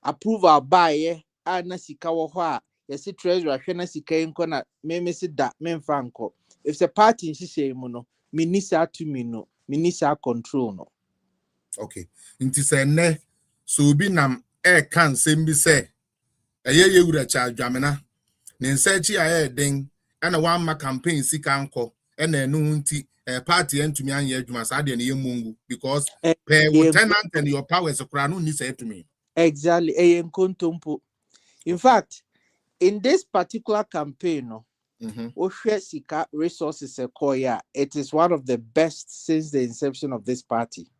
approval by na sika wo ho a yesi treasurer hwe na sika enko na me se da me mfanko. If the party in say mu no, minister to me no, minister control no.
Okay. Inti say ne so bi nam kan sem bi say ye wura cha Dwamena ne nsachi aye den ana wan ma campaign sika anko na enu nti party entumi anye adwuma sa de ne yemungu because per tenant and your powers kura no ni say to me.
Exactly. In fact, in this particular campaign, no, Sika resources Sequoia, it is one of the best since the inception of this party.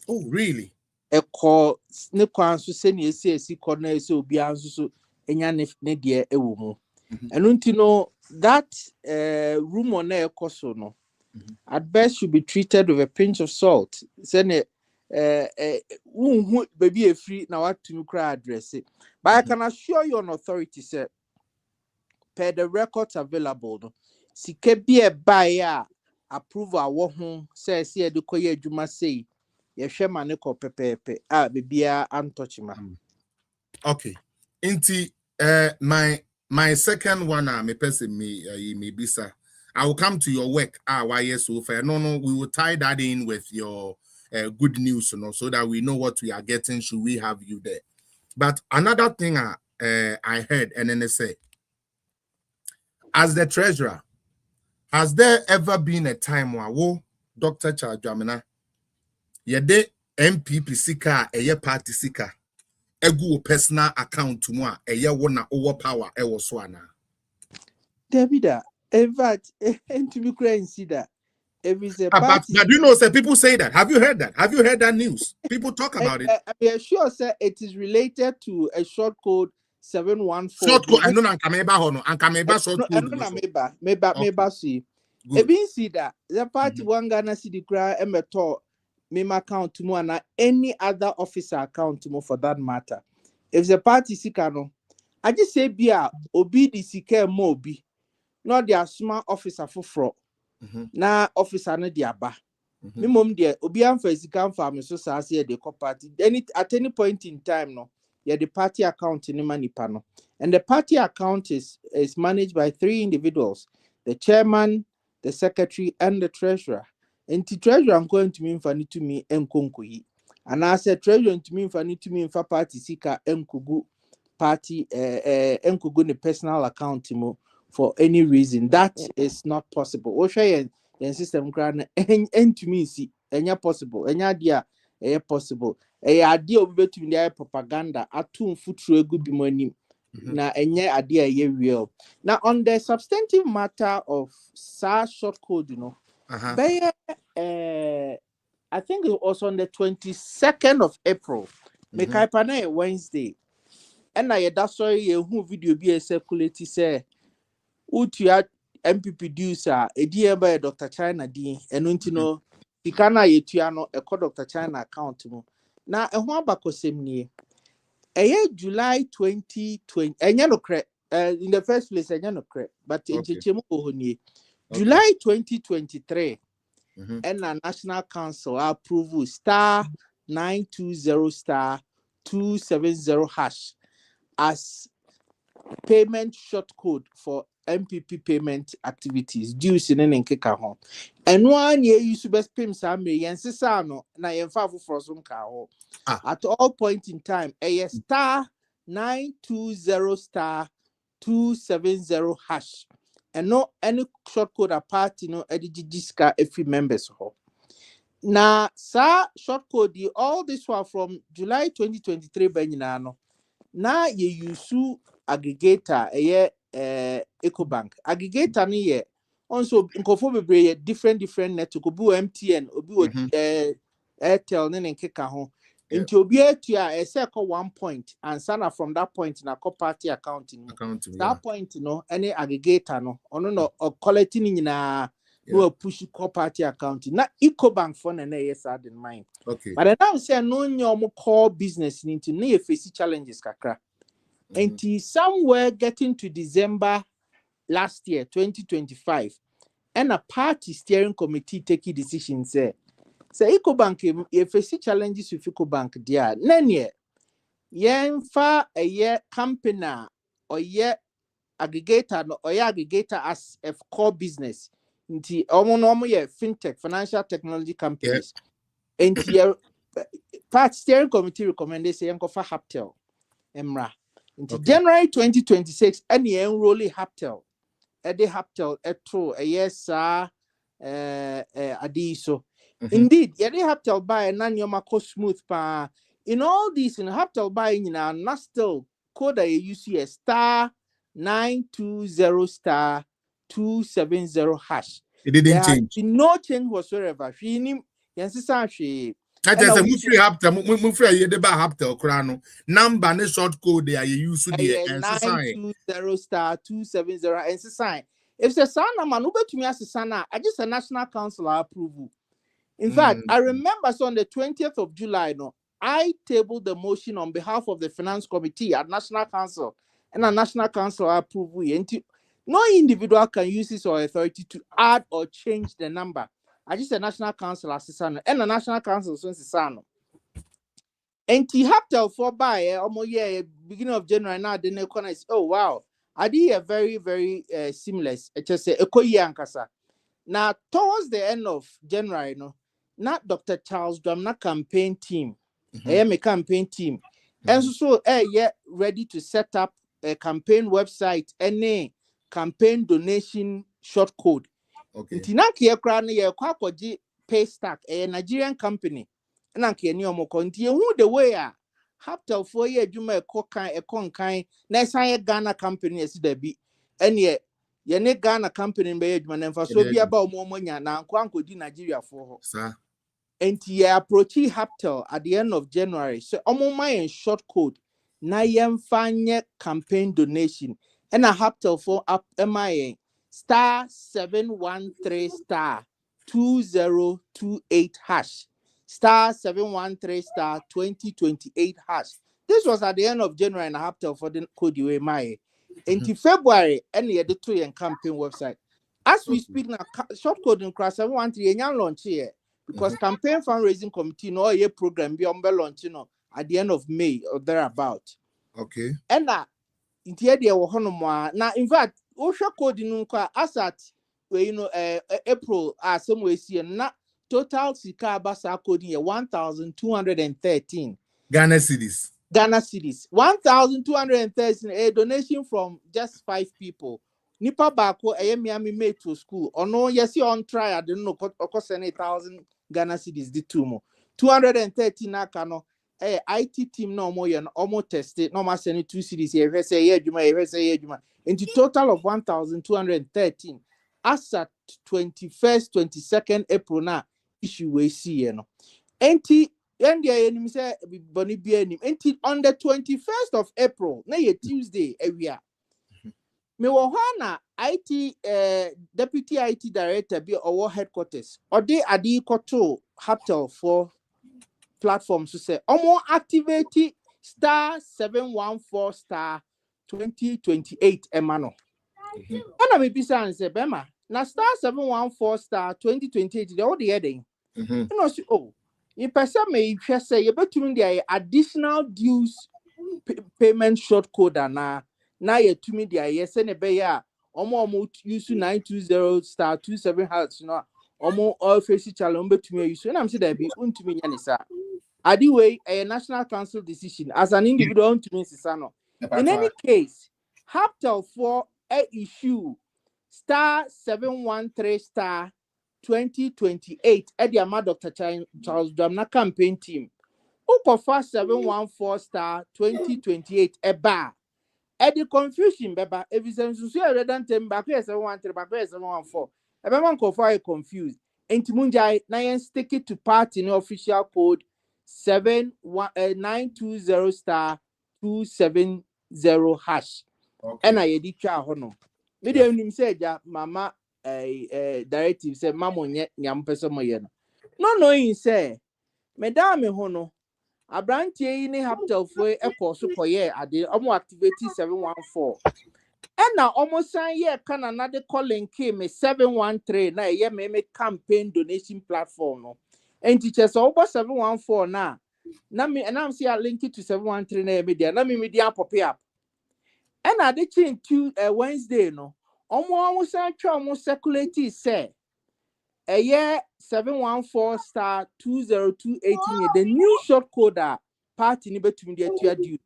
Oh, really?
A call Snequan send you see corner so be answer enya nedia ewumu. And don't you know that room on air no at best should be treated with a pinch of salt. Send it baby a free now what to cry address it. But I can assure you on authority, sir, per the records available, no, sike be a buyer approve our home, says here the koye juma say, ye share maneko pepe, baby untouchable.
Okay. Inti my second one me person me bisa. I will come to your work. Why yes so fair. No, we will tie that in with your good news, so that we know what we are getting. Should we have you there? But another thing I heard and then they say, as the treasurer, has there ever been a time where Dr. Charles Dwamena, yede MPP sika party sika egu personal account to moi wona over power so ana?
David, in fact, and to be crazy see that. If it's a party,
but you know, sir, people say that. Have you heard that? Have you heard that news? People talk about it.
I am sure, sir, it is related to a short code 714.
Short code, I know Ankameba Hono, Ankameba short code.
Meba see. Even see that the party one Ghana city cry emeto meme account to more and any other officer account to more for that matter. If the party sikano, I just say bia obi di sike mobi, not their smart officer for fraud. Na officer na diaba. Me mom there obi amfa sika mfa so say the party at any point in time no the party account in manipa no, and the party account is managed by 3 individuals: the chairman, the secretary, and the treasurer. And the treasurer I'm going to mean funny to me enkonkoyi, and I said treasurer to me funny to me for party sika enkugu party enkugu the personal account mo for any reason. That is not possible. Osha yen system grant and to me see enya possible enya dia possible idea obi betumi dey propaganda atum futuro egu bi monim na enye idea ye real. Now on the substantive matter of SARS short code, I think it was on the 22nd of April, make I Wednesday, and I that's why who video be circulate say utia MPP dues a dear by Dr. China D and untino Tikana yetuano a Dr. China account mo. Na ehwa bakosemnie July 2020 no cre in the first place no cre but enchechemu ohoni July 2023 and a National Council approval *920*270# as payment short code for MPP payment activities dues in an keka home. And 1 year you should best pay some yensano na yenfa for some car. At all point in time, a *920*270#. And no any short code apart, edijiska every members ho. Now, sir, short code all this one from July 2023 benyano. Now you use aggregator EcoBank. Aggregator ni ye also nkofo bebre different network obi MTN obi Airtel ne nkeka ho. Nti obi atua eseko 1 point and sana from that point na co party accounting. That point any aggregator no ono no collecting nyina no push core party account. Not EcoBank fund and yes, I didn't mind.
Okay.
But I now say no new core business into near face challenges kakra. And somewhere getting to December last year, 2025, and a party steering committee taking decisions say EcoBank if face challenges with EcoBank dear. Nenye yen fa a year company or year aggregator no or aggregator as a core business. Nti omo ye fintech financial technology companies. And your part steering committee recommended say yanko for Haptel emra. Nti January 2026 any enrolling Haptel. Ede Haptel etro a yes adi so. Indeed, yede Haptel buy na nyoma ko smooth pa. In all these in Haptel buy na still code a UC star 920 star 270 hash.
It didn't
There
change.
has been no change whatsoever. She yansisa she.
That is a free hapter, free a deba hapter crano. Number ne short code they are use to the
920 star 270 and sign. If the son man who bet me as a son, I just a national council approval. In fact, I remember so on the 20th of July, no, I tabled the motion on behalf of the finance committee at National Council, and a National Council approval. No individual can use this or authority to add or change the number. I just a National Council assistant and a National Council since the son. And he Haptel for by almost beginning of January now. Then the is oh wow, I did a very very seamless. It just say Ekoyankasa. Now towards the end of January, no. Not Dr. Charles Dwamena campaign team. I am a campaign team. And so yeah, ready to set up a campaign website and a campaign donation short code. Okay. Tinaki ekrana ye kwakoji Paystack, a Nigerian company. And anki any omokonti who the way Haptel 4 year juma a conkai, Nessa Ghana company as there be. And yet ye Ghana company by man and for so be about more money now Kwanko di Nigeria for her. And ye approach Haptel at the end of January. So my short code na fanye campaign donation. And a Haptel for up MIA star 713 star 2028 hash. Star 713 star 2028 hash. This was at the end of January and a Haptel for the code you MIA. Into February, any editorial and campaign website. As we speak now, short code in class 713 launch here. Because campaign fundraising committee no a program be on launch at the end of May or thereabout.
Okay.
And that in the idea now in fact Osha code in as at April some way see na total sika basa code 1,213
Ghana cedis.
1,213 a donation from just 5 people. Nipa bako Miami made to school or no yes on try I don't know cost 1,000 Ghana cedis di tumo 213 na kano IT team no more and almost tested no mas any 2 cedis here say juma into total of 1,213 as at 21st 22nd April na issue we see no enti and the enemy say boni bi anim enti on the 21st of April na ye Tuesday area me wo na IT deputy IT director be our headquarters or they adi koto Haptel for platforms to say omo activate star 714 star 2028 emano. Ana me bisa and say bema na star 714 star 2028 the all the heading. You know oh in person me say you between the additional dues payment short code na ye to me the yes and be ya omo use 920 star 27 hertz no omo all face challenge between use and I'm say there be untumi nya nisa adi way a national council decision as an individual untumi sisa no. In any case Haptel for a issue star 713 star 2028 at the amount Dr. Charles Dwamena campaign team. Ukofa 714 star 2028 a bar. At the confusion, Baba, if you send to see a redundant back here 713 back here 714. A man kofa confused. And Timunjai Nayan stick it to party in official code 920 star 270 hash. And I edit hono. Medium said ya mama directive say mamo nye nyam pese mo ye no knowing say madam ho no abrantie yi ne Haptel fo so koye ade omo activate 714 na omo san ye kana na de calling came 713 na ye me campaign donation platform no enti che so obo 714 na me and I'm see a link to 713 na media na me media pop up and I did chin to Wednesday no omo san twa omo circulate say a year 714*2028 the new short code party ni betumi de atua due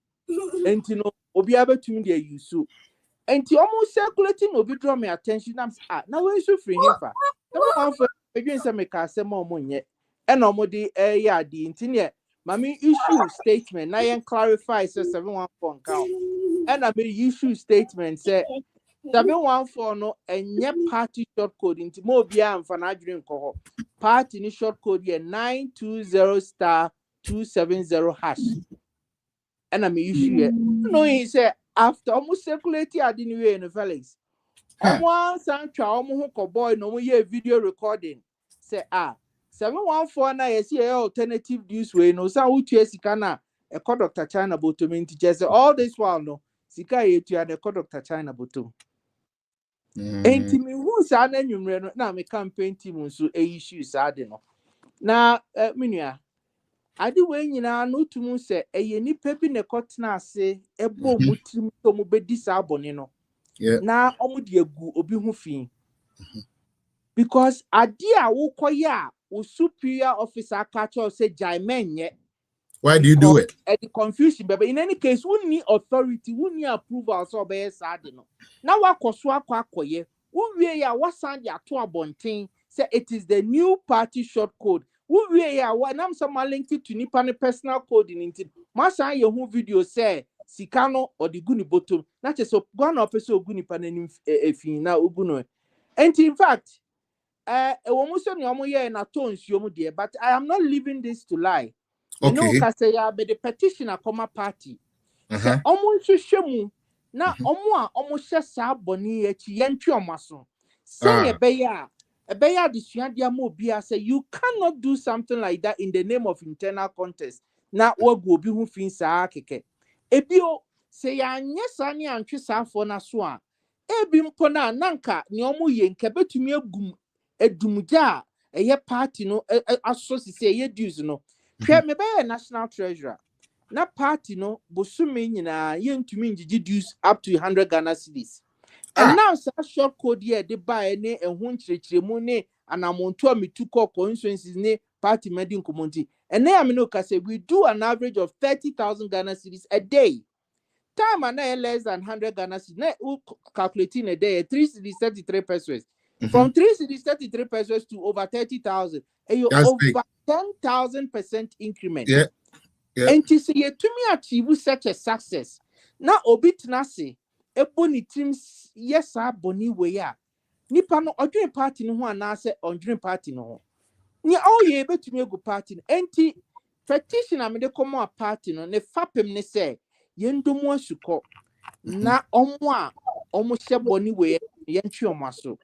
enti no obi abetumi de use enti almost circulating obi draw my attention am na we so free him fa 714 edwin say me ka say mo nye e na omo de ya di enti ne mami issue statement na yen clarify say 714 count e na me issue statement say 714 no enye party short code into mo bia amfa na adwene nko party ni short code ye 920*270#. And I'm issue no he say after almost circulate adini we in Felix almost twa almost ho boy no ye video recording say 714 na yes ye alternative news way no say utu sika na e call Dr. China Bottom into just all this while no sika ye tu and e call Dr. China Bottom. Enti mi hu sa na nwumre no na me campaign team nso issue sa de no na menua ade we nyina no tumu se eye nipa bi ne kotena ase ebo mutrim to mu bedi sa abone no na omu de agu obi hu fi because ade a wo koye a wo superior officer catch us say jaimenye.
Why do you do it?
The confusion, but in any case, we need authority, we need approval. So, be sad, no. Now, what koswa kwa koye? We ya what sound ya to a bonting say it is the new party short code. We ya what nam some link it to nipa ne personal code in it. Masa ye who video say sikano or the guni bottom. Not just so gone up so guni panenim na uguno. And in fact, almost any omo ye na tones yomu dear, but I am not leaving this to lie. Okay. No, say ya be the petitioner comma party. Say almost shemu na almost sa boni echi yentwi omaso. Say a beya the suadia mo bia say you cannot do something like that in the name of internal contest. Na ogu obi hu fin sa keke. Ebio say ya nyesa ni antwi sa fo na so a. Ebi mpo na nanka ni omo ye nke betumi agum edumja eye party no aso say ye dues no. Me be national treasurer na party no bosume nyina yentumi ngigi dues up to 100 Ghana cedis and now sa short code here de buy ne ehun kirekiremu ne anamonto ametu constituencies ne party medin community and na me no ka say we do an average of 30,000 Ghana cedis a day time and less than 100 Ghana cedis na calculating a day 3 cedis 33 pesos from 3 cedis 33 pesos to over 30,000 and you over 10,000% increment.
Yeah.
And to see to me achieve such a success. Now obit nasi ebony teams yes boni we ya. Nipa no odwin party no ho anase ondwin party no ho. Ni all ye betumi go party no. Enti petition amede komo a party no ne fapem ne say yendomu asuko na omo a omo hye boni we yentwe omaso.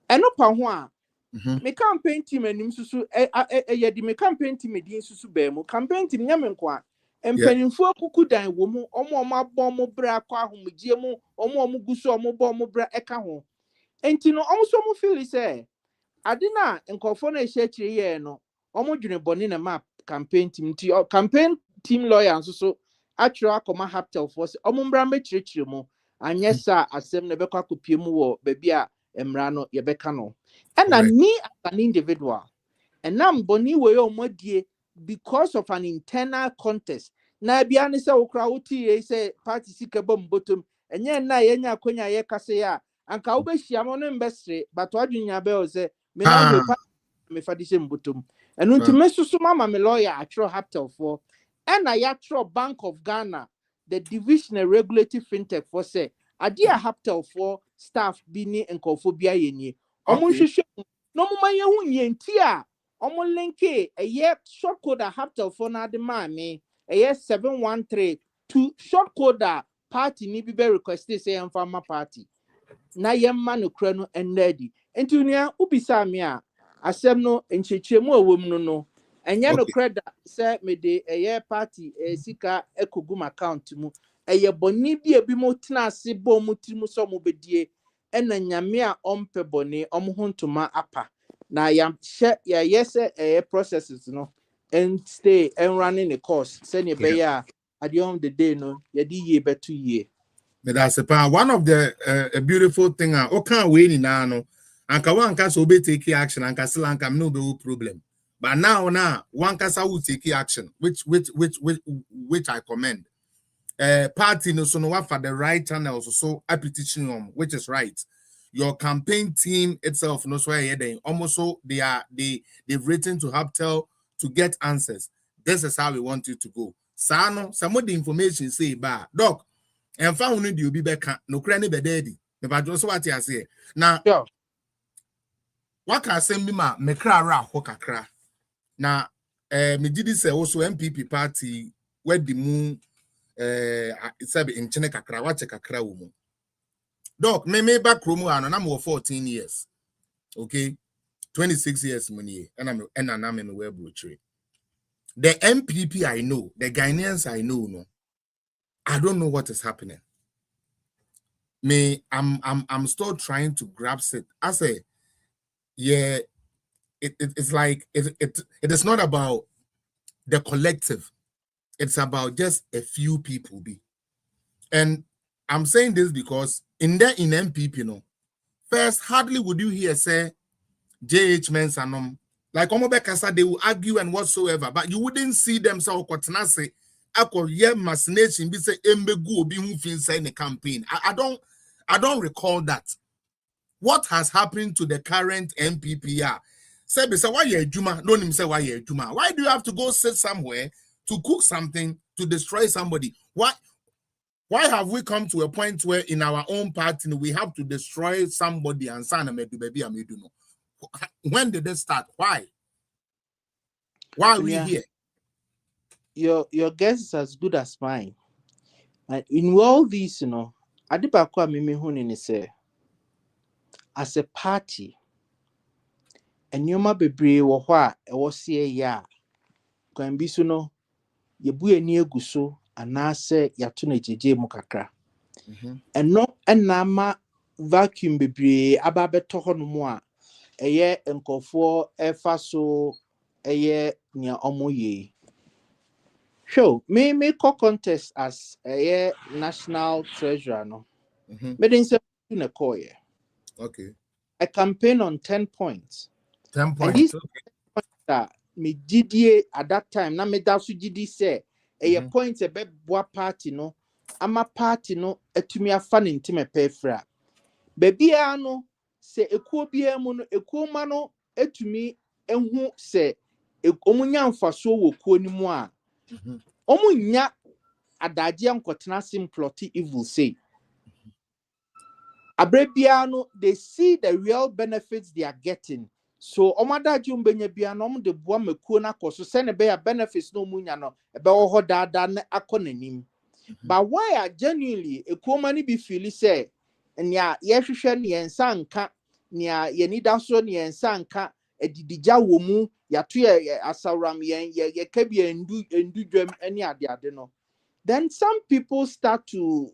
Eno pa ho a me campaign team anim susu di me campaign team din susu ba mu campaign team nyame nko a empanimfo akuku dan wo mu omo abọ mo bra kwa ahomgie mu omo guso omo bọ mo bra eka ho enti no omo so mo feel say ade na nkofo na ehia kire ye no omo dwene boni na map campaign team ti campaign team lawyer so atwere akoma Haptel for say omo mbra me kire mu anye sa asem na bekwa kopie mu wo ba bia emra no ye beka no and me as an individual and now boni we omodie because of an internal contest na bia ne say okra wuti say party sika bom bottom enye na ye nya akonya ye kase ya anka wo behia mo no mbesre but wadwunya be o say me na me me fadise mbotom enu nti me susu mama me lawyer atro Haptel for and I atro Bank of Ghana the division regulative fintech for say adia Haptel for staff bi ni enkophobia ye ni omo hwehwe no mo manye hu nyenti a omo linke eye short code Haptel for na de ma me eye 713 to short code party ni bi be request say emfama party na yemma no kra no enadi Entunia ubisa me a asem no enchechemu awom no enya no
Okay.
credit say me de eye party sika ekogum account mu eye boni bi ebi mo tena ase bo mu trimu so mo bedie ena nyame a ompe boni omhontoma apa na ya hye ya yese eye processes no and stay and running the course say ne be ya at the end of the day no ye di ye betu ye.
But that's one of the a beautiful thing. Okay, we now no. Anka one can so be take action. Anka still anka no be problem. But now one can will take action, which I commend. Party no so no one for the right channels so a petition which is right. Your campaign team itself no so almost so they've written to Haptel to get answers. This is how we want you to go. Sano, some of the information say ba doc. And found need you be back no cranny be daddy. But just what I say. Now, what can send me ma me cra ra hokakra. Now, me did this also MPP party where the moon it's a in Chene kakra, watch a kakra woman. Doc, me back room and I'm 14 years. Okay, 26 years money, and I'm in a web trade. The MPP I know, the Ghanaians I know, no, I don't know what is happening. I'm still trying to grasp it. I say, yeah, it's like it is not about the collective. It's about just a few people be. And I'm saying this because in MPP, you know, first hardly would you hear say JH Mensanom like Omobekasa, they will argue and whatsoever, but you wouldn't see them so say machination be say embegu obi hu fin say in the campaign. I don't recall that. What has happened to the current MPPR? Say, why you Juma? Don't him say why you Juma. Why do you have to go sit somewhere to cook something to destroy somebody? Why have we come to a point where in our own party we have to destroy somebody and say baby no? When did this start? Why? Why are we here?
Your guess is as good as mine. And in all these, you know, Adibakwa Mimi Hunini say, as a party, and Yoma Bebre or what I was here, ya, can be so no, ye bue near guso, and now say Yatune JJ Mukakra. And no, and Nama vacuum Bebre, Ababe Tohon Moa, a year and call for a faso, a year near Omoye. Sure, me co-contest as a national treasurer, no. But in a coy.
Okay.
A campaign on 10 points.
10 points.
And this
okay.
That me GDA at that time, na me dasu GD say a point a boa party no, ama party no, etumi afa ne ntime pefra. Baby ano se ekuo bia mu no ekuo ma no etumi ehu se omunya mfaso wo kuo ni mu a omunya adaje ankotena sim plot evil say Abrebiano, they see the real benefits they are getting. So, Omada Jumbenya Bianom, the Buamekuna, so send a bear benefits no munyano, a beho dada akonenim. But why are genuinely a comani be feely say, and ya yeshan yen sanka, nia yenidaso yen sanka, a didija womu, ya tuya asaram yen, ye kebi and do them any adeno. Then some people start to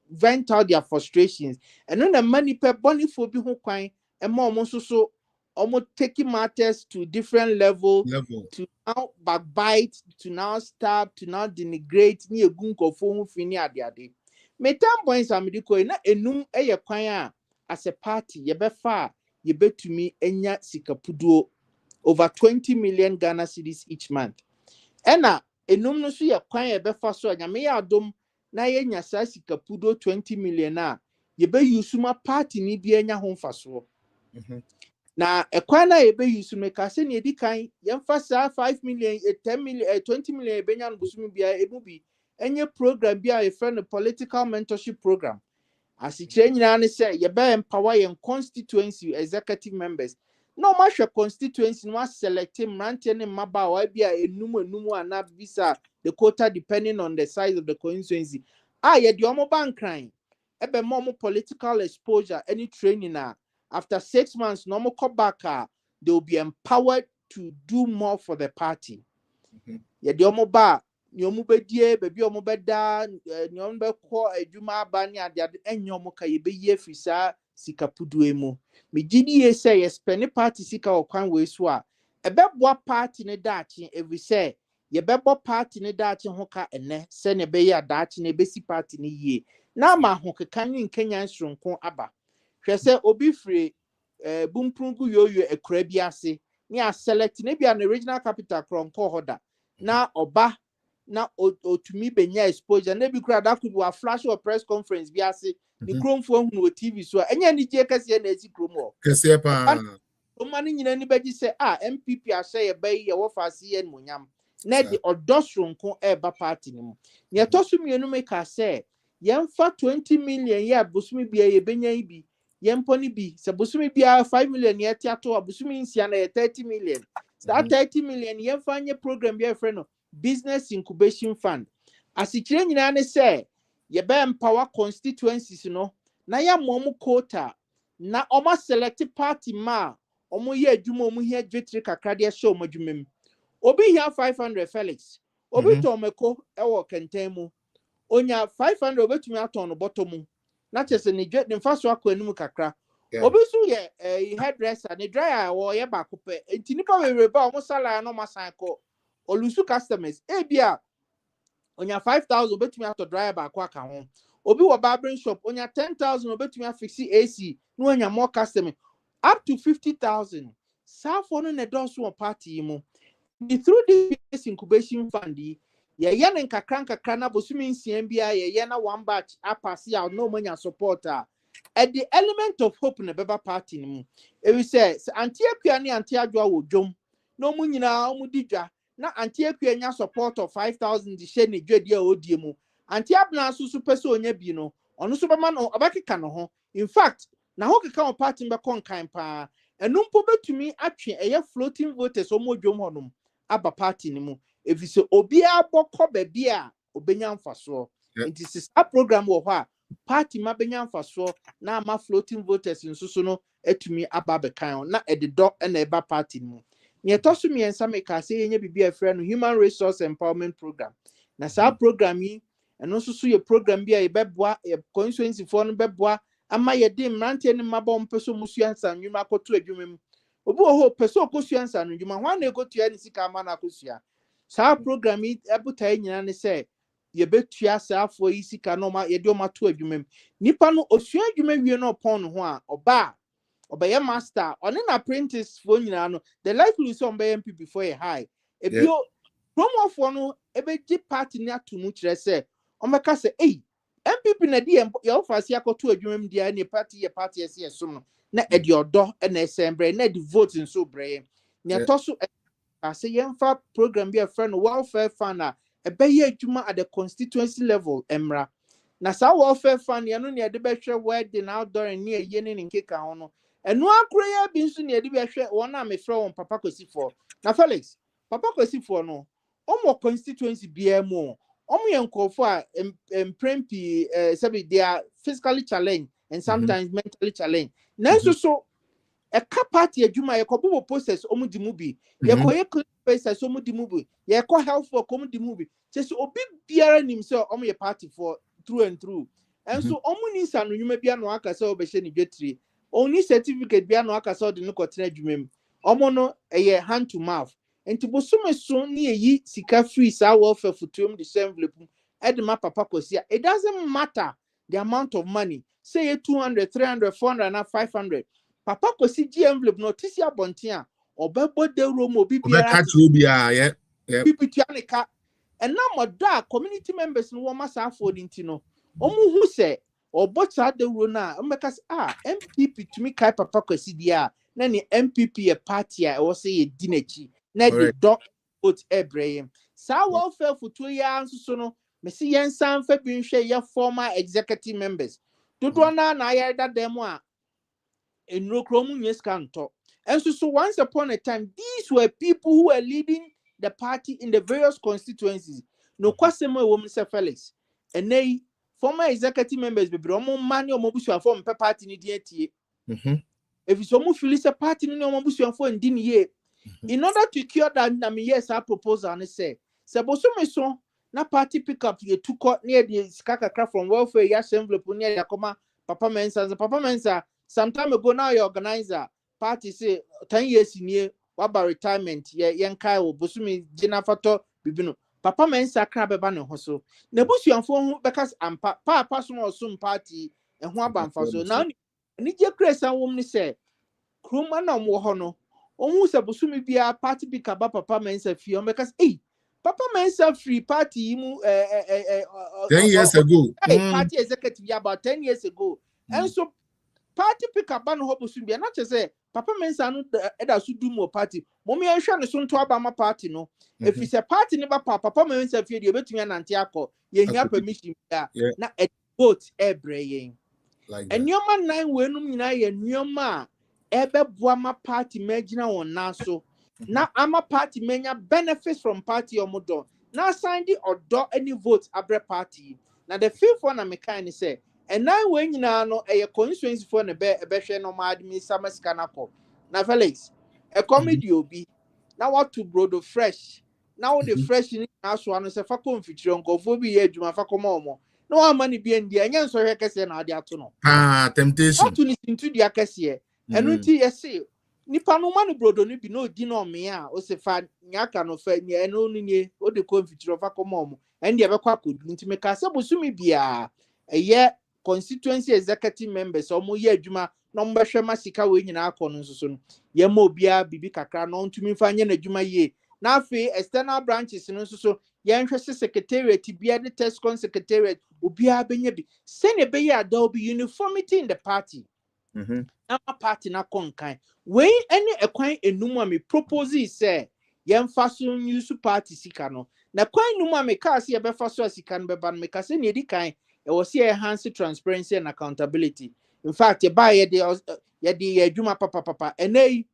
vent out their frustrations and then the money per bonny for be who quine and more so almost taking matters to different level to now backbite, to now stab, to now denigrate near gunko for fini at the day. Me tam points am diko na enum eye kwan as a party ye be far ye be to me enya sikapuduo over 20 million Ghana cedis each month. Ena enum no so ye kwan ye be fa so nyame ya adom na ye nya sa sikapuduo 20 million a ye be usuma party ni bi enya ho mfaso. Na ekwan na ye be usuma ka se ne edikan ye mfa sa 5 million 10 million 20 million be nya no busumi bia emu bi enye program bi a ye friend political mentorship program. As it nyina say ye be empower your constituency executive members. No matter constituency no select him ranting in maba or be a enum and visa the quota depending on the size of the constituency. Ah, ye the omo ban crime. Ebe more political exposure, any training after 6 months no more come back they will be empowered to do more for the party. Yeah, the omo ba nyomu bedie baby omo beda nyomu be ko adwuma abani ade enyomu ka ye be ye frisa sika puduemu me gidi ye say yes penny party sika okwan we so a ebeboa party ne daachi every say ye bebo party ne daachi ho ka ene se ne be ya daachi ne besi party ne yie na ma ho keka ni nkenya nsronko aba hwe se obi free bumprungu yoyo ekura bi ase ni a select ne bia na regional capital kronko hoda na oba na otumi benya exposure na bi kura that could be a flash or press conference bi ase ni kromfo hu no TV so enya ni je kase na esi kromo
kese pa
o mani nyina ni beji se MPP ahye ye bayi ye wo fase ye monyam na di odosronko eba party ni mu ne tosu mienu make say yemfa 20 million ye abosumi bia ye benya ibi yemponi bi se bosumi bia 5 million ye tiato abosumi nsia na ye 30 million that 30 million yemfa nye program bia friend no business incubation fund asichire nyina ne say ye be empower constituencies no na ya mom quota na oma select party ma omo ye adwuma omo hia dwetire kakra de show madwumem obi hia 500 Felix obi tomeko ewo kenten mu onya 500 obetumi aton no bottom na chese ne dwe ne faso akwanum kakra obi so ye hairdresser ne dryer wo ye bakope enti nipa wewe ba omo sala no masan ko olusu customers ebia onya 5,000 obetumi ato dryer ba ko aka ho obi wo barbering shop onya 10,000 obetumi afix AC no onya more customer up to 50,000 safo no ne do so party mu through this incubation fund ye nen kakra na bosumi nsiem bia ye na one batch apasi out no manya support at the element of hope na beba party ni mu we say anti akua ni anti adwa wo dwom no mu nyina mu didwa na anti akua nya support of 5,000 di she ni dwadi a odie mu anti abna susu pese onya bi no ono so bema no abakeka no ho in fact na ho keka on party be konkan pa enumpo betumi atwe eye floating voters omo dwom honom aba party ni mu efise obi abokọ baby a obenya mfaso nti sisa program wo ho a party ma benya mfaso na ama floating voters nsusu no etumi aba bekan na edido na eba party ni mu ne toso miensa meka se yenye bibia frɛ no human resource empowerment program na sa program yi eno nsusu ye program bia ye beboa ye constituency for no beboa ama ye de mrante ne mabɔ mpeso musuansa nwuma akoto adwumem obi wo ho peso okosuansa no nwuma hwan na ekotua ni sika ama na akosua sa program yi ebutai nyina ne se ye betua saafo yi sika no ma ye de o mato adwumem nipa no osua adwuma wie no pon no ho a oba obeye master oni na apprentice fo nyina no the likelihood so obeye MP before a high ebio promo fo no ebeji party ni atumu kire se omeka se MPP na di ye ofasi akoto adwumem dia ne party ese yesom no na edi odo na esembre na di vote nso bre ne toso ase yemfa program bi a friend welfare fund a ebeye adwuma at the constituency level emra na sa welfare fund ye no ne de behwe wedding outdoor ne ye ne nkeka ho no eno akure ya bi nso ne de behwe wona me frɛ won papa kosifo na Felix papa kosifo no omo constituency bia mu omo ye nkofo a emprempi sabi they are physically challenged and sometimes mentally challenged na so a party adwuma ye ko bobo process omu di mu bi ye ko ye process omu di mu bi ye ko health for omu di mu bi just obi biara nim se omu ye party for through and through and so omu ni sa no nwuma bia no aka se obehye ni dwetire oni certificate bia no aka se odi no kotena adwuma omu no ye hand to mouth enti bosume so ni yi sika free sa welfare futuum the envelope edema papa kosia it doesn't matter the amount of money say 200 300 400 and 500 papa kosi G envelope no tisi abonten a obebo de room obi biara pipitua and na moda community members no woma sa afọ nti no omu hu se obocha de room na mbeka MPP tumi kai papa kosi dia na ni MPP e party a wo se ye dinachi na the dot vote ebrahim sa welfare futu ya nsusu no mesi yensan fa bi nhwe ye former executive members dodo na ayeda dem a enrokromu nyeskanto and so once upon a time these were people who were leading the party in the various constituencies no kwasemo e woman se Felix and they former executive members be bro mo mani o mo busu afo mpe party ni die tie if it's almost feel a party no one busu for ndini ye in order to cure that na me yes our proposal and say boso me so na party pick up ye two court near the skaka from welfare ya envelope near yakoma papa mensa sometime ago now your organizer party say 10 years in year what about retirement ye yankai wo boso me jina fato bibino papa mensa kra beba ne ho so na busu anfo because am papa so no some party e ho abamfa so now ni je kresa wom ni say kroma na mo ho no ohu se busumi bia party bi kaba papa mensa fi on because papa mensa free party mu
10 years ago
party executive about 10 years ago and so party pick up no ho busumi bia na che say papa mensa no da su du mo party mo me hwe ne so nto aba ma party no if it's a party ne ba papa mensa fi de obetumi anante akọ ye hia permission bia na vote ebre
like
and your man 9 wenum nyina ye nyoma ebe boama party magina on naso na ama party menya benefits from party omodo na sign the odo any vote abre party na the fifth one am kind say and 9 when nyina no e constituency for ne be hwe no ma admin samaska nako na Felix e comedy obi na what to brodo fresh now the fresh ni aso ano se fa confitire nkofo bi ye adwuma fa koma omo no amani bi ndi enye nso hwe kese na ade ato no
temptation
to listen to dia kese enu ti yesi nipa no manu brodo no bi no di no me a o se fa nyaka no fa ni enu ni o de confitire fa koma omo en dia be kwa kodu nti me ka se bosumi bia eye constituency executive members omo ye adwuma no mbehwe masika we nyina akọ no nso no ye ma obia bibi kakra no ntumi fa nye na adwuma ye na afi external branches no nso so ye nhwe secretariat bia de test con secretariat obia benya bi se ne be ya there will be uniformity in the party ama party na konkan we any ekwan enum a me propose say ye mfa so use party sika no na kwan enum a me ka se ye be fa so sika no be ban me ka se ne edi kan e was here enhance transparency and accountability. In fact ye buy ye de adwuma papa enei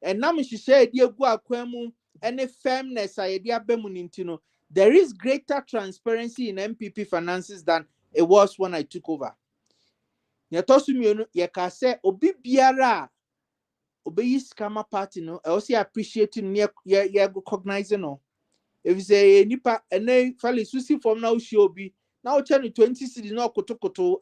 enam hihye de egu akwan mu any firmness a ye de abemu nintino there is greater transparency in MPP finances than it was when I took over. Ye tosumienu ye ka se obi biara obeyi scammer party no e also appreciating ye recognizing no if say nipa enei fali susi from na ushi obi na o che 20 cedi na okotokoto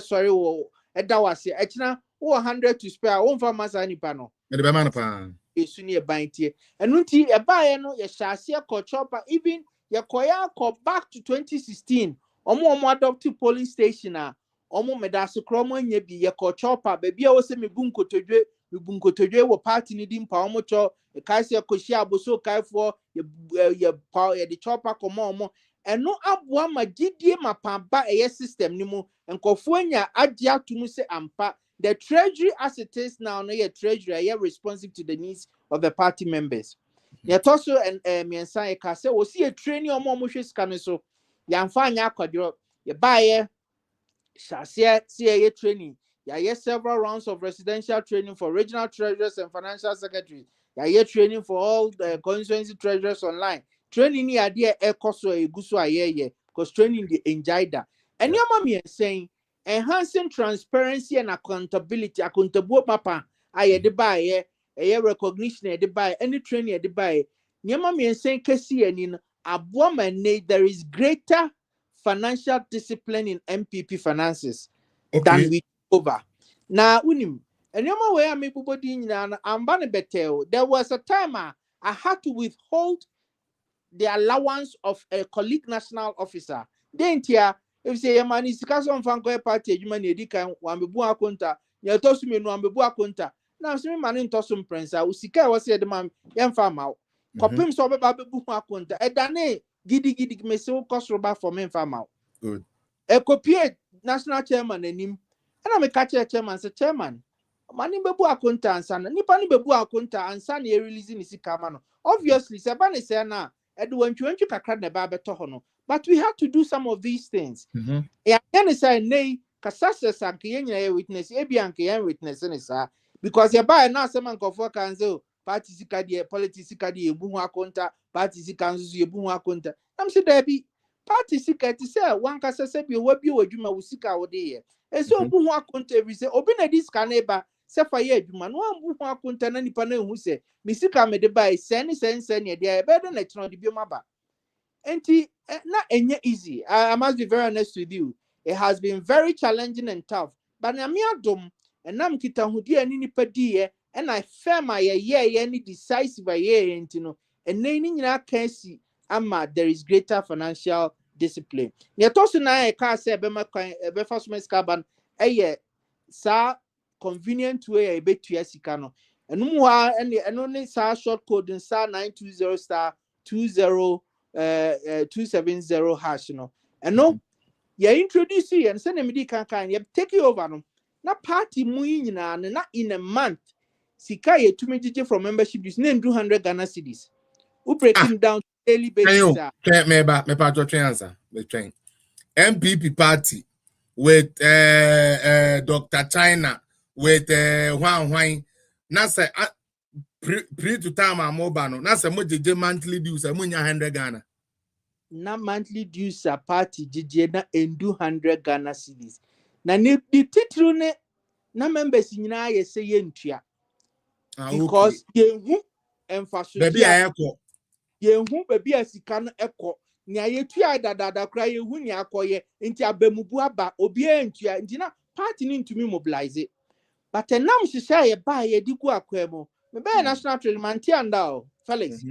sorry wo da wase e kina 100 to spare won fa masa nipa no
e de be man pa
esu ni e ban tie enu nti e baaye no ye hyase ko chopa even ye koya ko back to 2016 omo adopt polling station a omo medase kromo anya bi ye ko chopa ba bia wo se mebu nkotodwe wo party ni di mpa omo cho e kai se ko hia aboso kaifo ye de chopa komo omo eno aboa magidie mapamba eye system ni mu enkofo anya agye atumu se ampa the treasury as it is now no your treasury are responsive to the needs of the party members. Yetoso and miensa e ka se wo si e training omo hwe sika no so ya mfa anya akwadro ye baaye shase see ye training ya ye several rounds of residential training for regional treasurers and financial secretaries ya ye training for all the constituency treasurers online training ni ade e koso eguso ayeye because training the enjaida and your mama is saying enhancing transparency and accountability papa aye de baye recognition de baye any training de baye nyama me saying kesi ani no aboa there is greater financial discipline in MPP finances than we over now unim and nyama we am bobodi nyina amba ne betel there was a time I had to withhold the allowance of a colleague national officer then here if say your man is kaso mfanko party adwuma na edikan wambebu akonta ya tosumi no wambebu akonta na so me man ntosum prince a usika wo se de man yemfa mawo kopim so obeba bebu akonta edane gidi mese wo kosroba for me mfa mawo
good
e kopie national chairman anim ana me ka chairman say chairman mani bebu akonta ansa na nipa ni bebu akonta ansa na e release ni sika ma no obviously se ba ne se na edwantwentu kakra na ba beto ho no. But we have to do some of these things. Yeah, say nay, Casas and Kenya witness, Ebian Kian witness, because you buy now some of for council, party sicadi, politics sicadi, Bunga conta, party sicans, Bunga conta. I'm said there be party sicati, sir, one Casas be what you would Juma Usika or day. And so Bunga conta every say, open a disc caneba, se fa ye adwuma no ambu ho akonta na nipa na ehu se me sika me de buy sen ne de e be de na chino de bi maba enti na enye easy. I must be very honest with you. It has been very challenging and tough. But na me adom enam kita hudi ani nipa di and I firm my ye any decisive ye enti no and ni nyina kan si ama there is greater financial discipline. Ne to so na e ka say be ma kwan be fa so sika ban sa convenient way e betua sika no enum ha eno ne sa short code sa 920 star 20 270 hash no eno ya introduce you and send me kan take you over no na party mu nyina na in a month sika ye tumi gige from membership dues na 200 Ghana cedis we break him down daily basis
me pa to train answer me train MPP party with Dr. China with Huang na say pre to time mobile no na say mo gige monthly dues mo nya 100 Ghana
na monthly dues a party gige na 200 Ghana cedis na ne di titru ne na members nyina ye say ye ntua because yehu emfaso
baby ayeko
yehu baby asika no ekọ nya yetua dadada kra yehu ni akoye nti abamubu aba obi entua nti na party ni ntumi mobilize but enam hihya ye ba ye di ku akwemo me be national treasury anda o Felix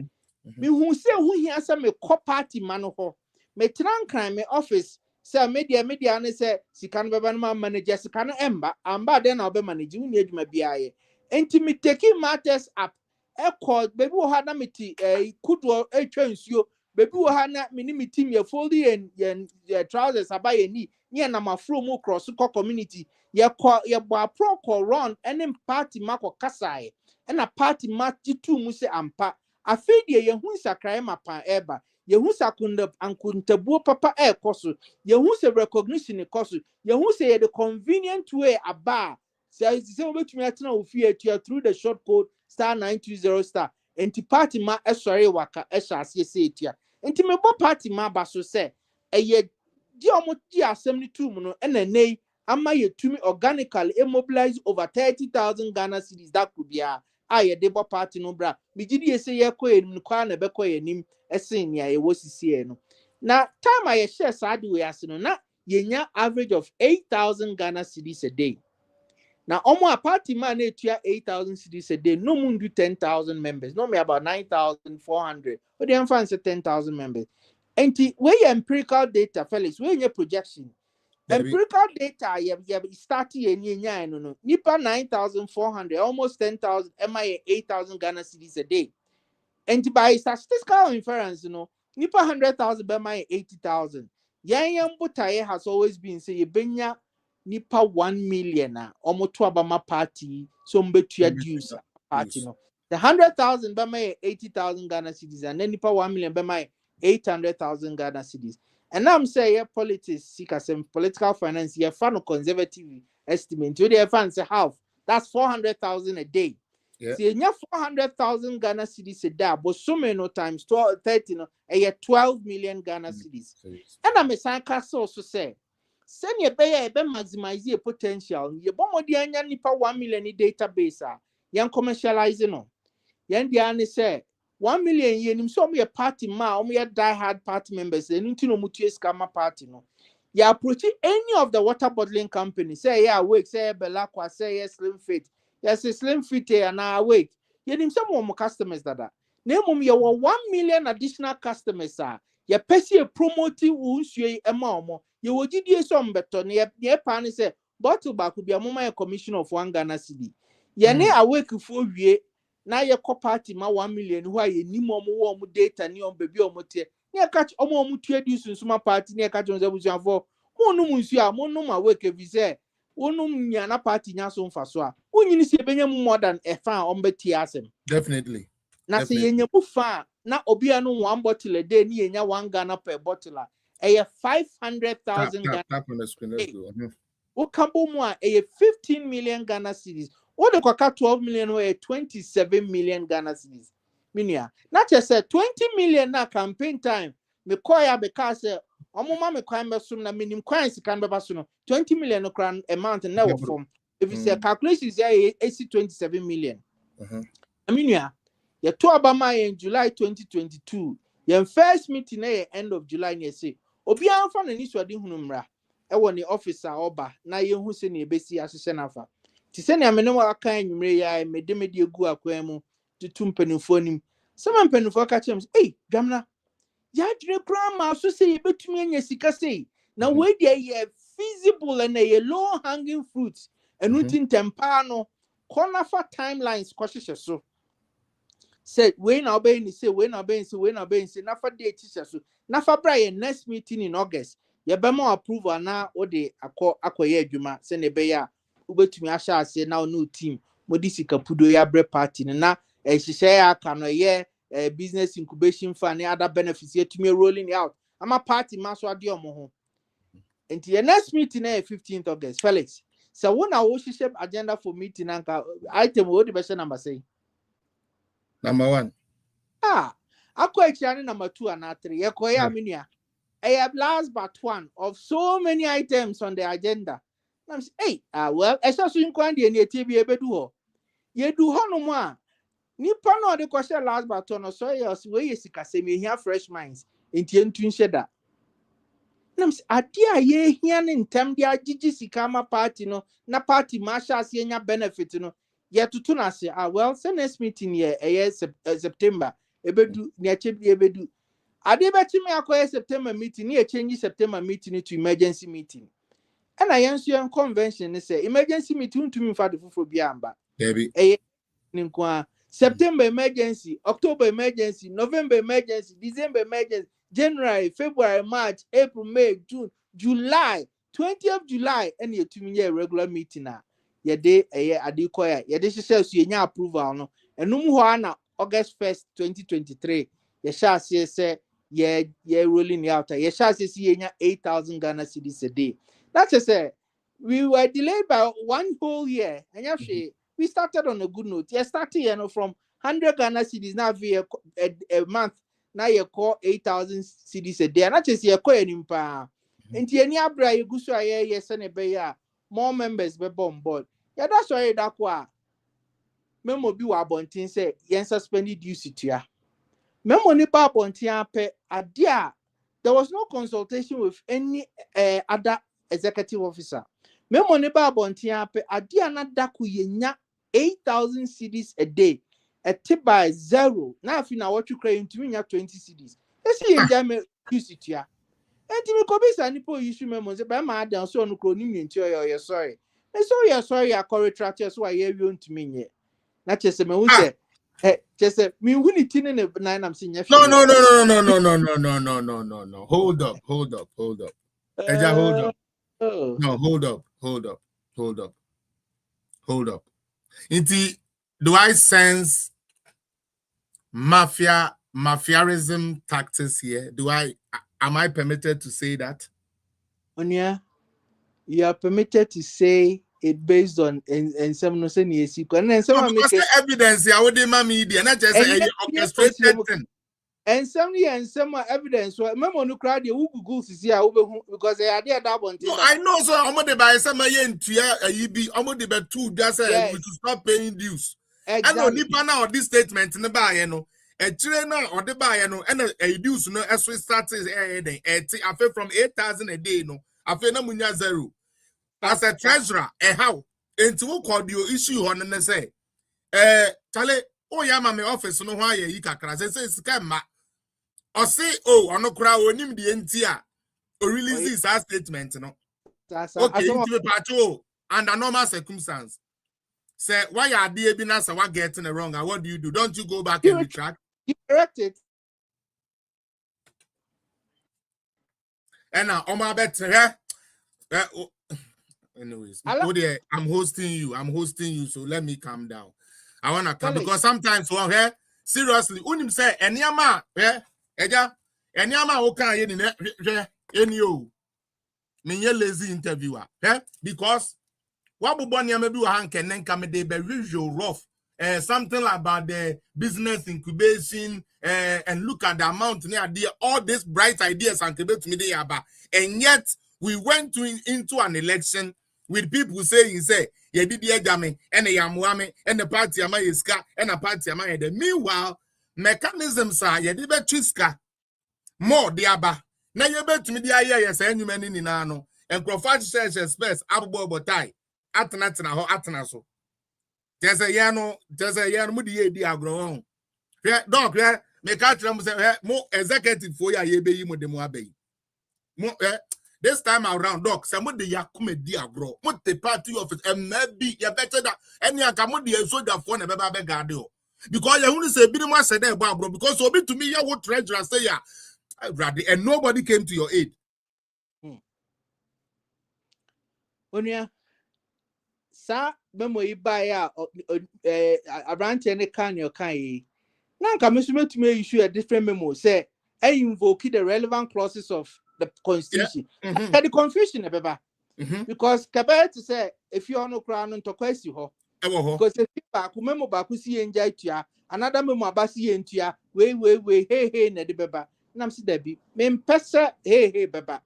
me hu se hu hia se me ko party man ho me trankran me office se media ne se sika no beba no manager sika no emba amba den na obe manage hu ni adwuma bia ye enti me taking matters up ekọ baby wo ha na meti kudo etwa nsuo baby wo ha na me ni me team ye fold ye trousers abaye ni na mafro mu cross ko community ye bo apro run any party mako kasae na party match tu mu se ampa afedie ye hu sakrae mapa eba ye hu sakunda ankuntabuo papa ekoso ye hu se recognition ekoso ye hu se the convenient way aba say obetumi atena ofie atua through the short code star 920 star enti party ma esore waka esase se etua enti me bo party ma baso se eye di omo asem ni tu mu no na nei ama ye tumi organically immobilize over 30,000 Ghana cedis that could be ye debo party no bra mi gidi ese ye ko enim kwa na be ko enim esen ya ye wosisi no na time I share side we ase no na yenya average of 8,000 Ghana cedis a day. Now, a party man, 8,000 cedis a day. No moon do 10,000 members. No me about 9,400. But they fancy 10,000 members. And where empirical data, Felix, where your projection? Empirical data, you have started in no. Nipa 9,400, almost 10,000, MIA 8,000 Ghana cedis a day. And by statistical inference, Nipa 100,000, MIA 80,000. Yang Butaye has always been say, Benya. Nipa 1 million almost to abama party so mbetua dues party no the 100,000 by my 80,000 Ghana cedis and then nipa 1 million by my 800,000 Ghana cedis and now I'm saying politics seek some political finance here fan conservative estimate you the fans half that's 400,000 a day. See, you 400,000 Ghana cedis a day, but so many times 30 no, 12 million Ghana cedis. And I'm a scientist also say. Send your pay maximize your potential. Your bomodi anya nipa 1 million database yan commercialize no. Yan diane say 1 million yen so me party ma me die hard party members and no mutu scammer party no. Ya approach any of the water bottling company say yeah awake say Belaqua say yes Slim Fit. Yes Slim Fit and awake. Yenim some more customers that. Name you 1 million additional customers ya pesi promoting unsue ema you will GDA some better near pan say bottle back could be a moment commission of 1 Ghana cedi. Ye ne awake for we na ye co party ma 1 million who ye ni mo data ni on baby o mote ne catch omo mutu edi sunsuma party ne catch on zabusu for mo munsu a mo no ma wake vi say wonum nya na party nya so mfa so a wonyini se benya more than a fan on beti asem
definitely
na se yenya bu fa na obi anu 1 bottle a day ni yenya 1 Ghana per bottle a 500,000 Ghana. Tap on the screen, let's go. O kambo mu a 15 million Ghana cedis. O de kwaka 12 million or 27 million Ghana cedis. Minia. Na che say 20 million na campaign time. Me koya because omo ma me kwan be sum na minim kwan sika be ba so no 20 million no kran amount na wo form. if you say calculations say 27 million. I mean, yeah, you to Obama in July 2022. Your first meeting end of July, you say, Obi Anfa na niswa di hunumra. Ewo ni officer oba na ye hu se na ebesi asese nafa. Ti se na menemo aka enwumre ya medemede egu akwan mu tutu mpanimfo anim. Some mpanimfo ka chem, "Hey, Dwamena, ya dre kra ma so se ye betumi anya sika sei." Na we dey ye feasible and a low hanging fruits. Enu tin tempa no corner for timelines kwahye so. Said when obeying say when obeying say when obeying say na for day teacher so na for bra next meeting in August ye be more approval na o de akoye adwuma se ne be ya ubetumi ahya ase na no team modisi kapudo ya bre party na ehihye ya aka no ye business incubation fund and other benefits yet me rolling out ama party maso ade omo ho enti ye next meeting na 15th August Felix so wona wo hihye agenda for meeting anka item wo de be say number say
Number 1.
Akwa echiani number 2 and 3. Yekoya minia. I have last but one of so many items on the agenda. I'm say, hey, well, esa so inkwandi eni etie bi ebedu ho. Ye du ho no mo a. Nipa no de kwahye last but one so yes we yesika semi hia fresh minds. Enti entu nheda. Nam say ade a ye hia ne ntem de agigi sika ma party no na party marshal ase nya benefit no. Tutu na say well say next meeting here September ebedu ni achebi ebedu ade beti me akoye September meeting ni change September meeting to emergency meeting and I yenso yan convention ni say emergency meeting to me fa de foforo bi amba
Debbie
ninkwa September emergency, October emergency, November emergency, December emergency, January, February, March, April, May, June, July 20th July and you to me regular meeting na ye day adikoya ye de hye so ye approval no enum ho na August 1st 2023 ye sha say ye rolling out ye sha say ye 8,000 Ghana cedis a day. That is we were delayed by 1 whole year and we started on a good note. You started from 100 Ghana cedis now a month. Now you call 8,000 cedis a day. And that's just your coin. And you abra you go so yes and a more members be on board. Yeah, that's why that qua. Memo be wa bontin say yen suspended duty to ya. Memo nipa bontin pe adia. There was no consultation with any other executive officer. Memo nipa bontin pe adia na daku yenya 8,000 cedis a day. A tip by zero. Now if you know what you cry into me 20 cedis. Let's see enjoy use it ya. And you could be any po issue memos by my down so no cronim into your sorry. And so you're sorry I call retractors why you want to mean yet. Not just a man say just a me winning tin in a nine I'm seeing
no. Hold up. Eja, hold up. No, hold up. Inti, do I sense mafiaism tactics here? Am I permitted to say that?
Onya, you are permitted to say it based on and some no say yes and some
make evidence here with the media not just a orchestrated thing.
And some evidence memo no crowd you Google see because they are there that one thing.
I know so almost by some almost the two just we should stop paying dues. Exactly. And nipa na this statement in the buy no a trainer or the buy no and a dues no as we started I feel from 8,000 a day no I feel no munya zero as a treasurer how into what called your issue on and say Charlie oh yeah my office no why you kakra say scam or say oh no crowd onim the entia or release this statement no okay into patrol under normal circumstance. Say why are they being asked what getting it wrong and what do? Don't you go back and retract?
You correct it.
And now on my better anyways, I'm hosting you, so let me calm down. I wanna come because sometimes seriously, unim say anyama, eja, anyama okay any you me lazy interviewer, because what Bobania maybe can then come they be visual rough. Something about the business incubation and look at the amount near all these bright ideas and to me about. And yet we went into an election
with people saying, say, ye did ye jame, and a yamuame, and the party ama iska, and a party ama de. Meanwhile, mechanisms are ye did chiska more diaba. Now you bet me the idea, yes, any man in nano, and profile says space, abo botai, atanatina ho atanaso. There's a yano, mudi diagro. Dog, make out more executive for ya ye be mo de moabe. This time around, doc, some of the Yakume diagro, what the party office, and maybe you better that any Akamudi and soldier for never gadio. Because you only say, Bidima said that, bro, because so be to me, you would treasure say, yeah, and nobody came to your aid.
Onya, sa memo ibaya around any can your kind. Now, commission to me issue a different memo, say, I invoke the relevant clauses of the constitution. Had the confusion, because Kabet to say, if you're no crown on to question her, because if you back, memo bakusi and jaitia, another memo basi and tia, way, hey, Neddy Beba, Namsi Debbie, men pesa, hey, Beba.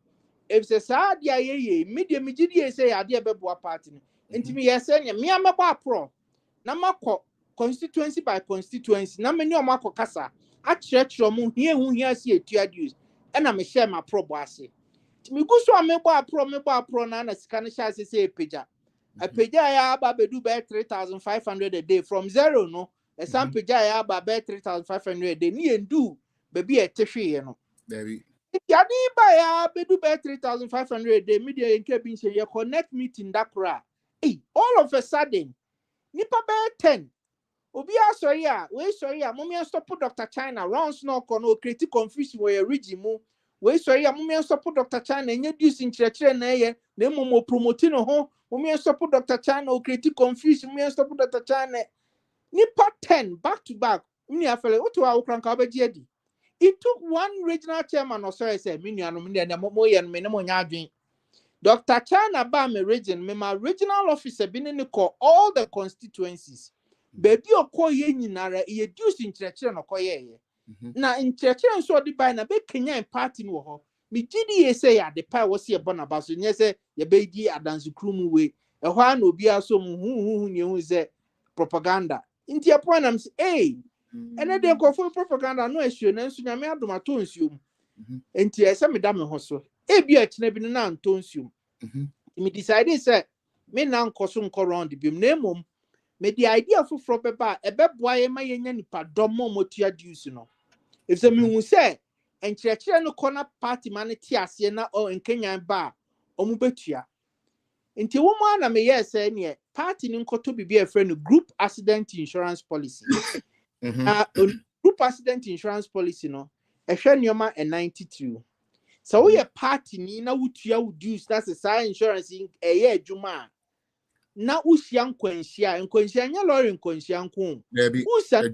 If the sad ya medium immediately say, I dear Beba party, and to me, yes, and me, I'm a pro. Namako. Constituency by constituency, na many of Marco Casa, at church or moon here who hears here to use, and I'm a share my pro bossy. To me, go so I may buy pro, nana Scanish as say a pager. A pager I do bear 3,500 a day from zero, no, a some pager I bear 3,500 a day, near and do, baby a tishy, you know.
Baby.
Yadi by do bear 3,500 a day, media and cabin say you connect meeting that cry. Hey, all of a sudden, Nipa bear 10. Obi sorry we sorry mommy stop Dr. China rounds no kono create confusion where regime we sorry mommy stop Dr. China and use in church na ye na momo promoting ho mommy stop Dr. China o create confusion mommy stop Dr. China nipa 10 back to back me afele what wa ukranka obeji it took one regional chairman or sorry say me nuanu me na momo ye me na mo nya adwen Dr. China ba me region me my regional officer been in all the constituencies. Baby okoye nyinara ye reduce in church no koye na in church so di by na be Kenyan party no ho me gidi ye say ya de pa wo se bona ba so nye say ye be di adansu krum we e ho na obi aso mu hu nye hu say propaganda inti apon am say eh ene de ko for propaganda no ehwe na nsu nyame adoma to nsuom enti ese me da me ho so e bi a kina bi na nto nsuom me decide say me na nkoso nko round bi me mom me the idea for beba ebeboa ye ma ye nya nipa domo motua dues no if say me hu say enkyerɛkyerɛ no corner party man ti ase na o nkenyan ba omu betua nti wo mu na me yes say ne party ni nkoto bibi e friend group accident insurance policy group accident insurance policy no ehwɛ nioma 92 so we party ni na wutua dues that's a sign insurance eye adwuma na usia nkwanhyia nya lorry nkwanhyia nko usia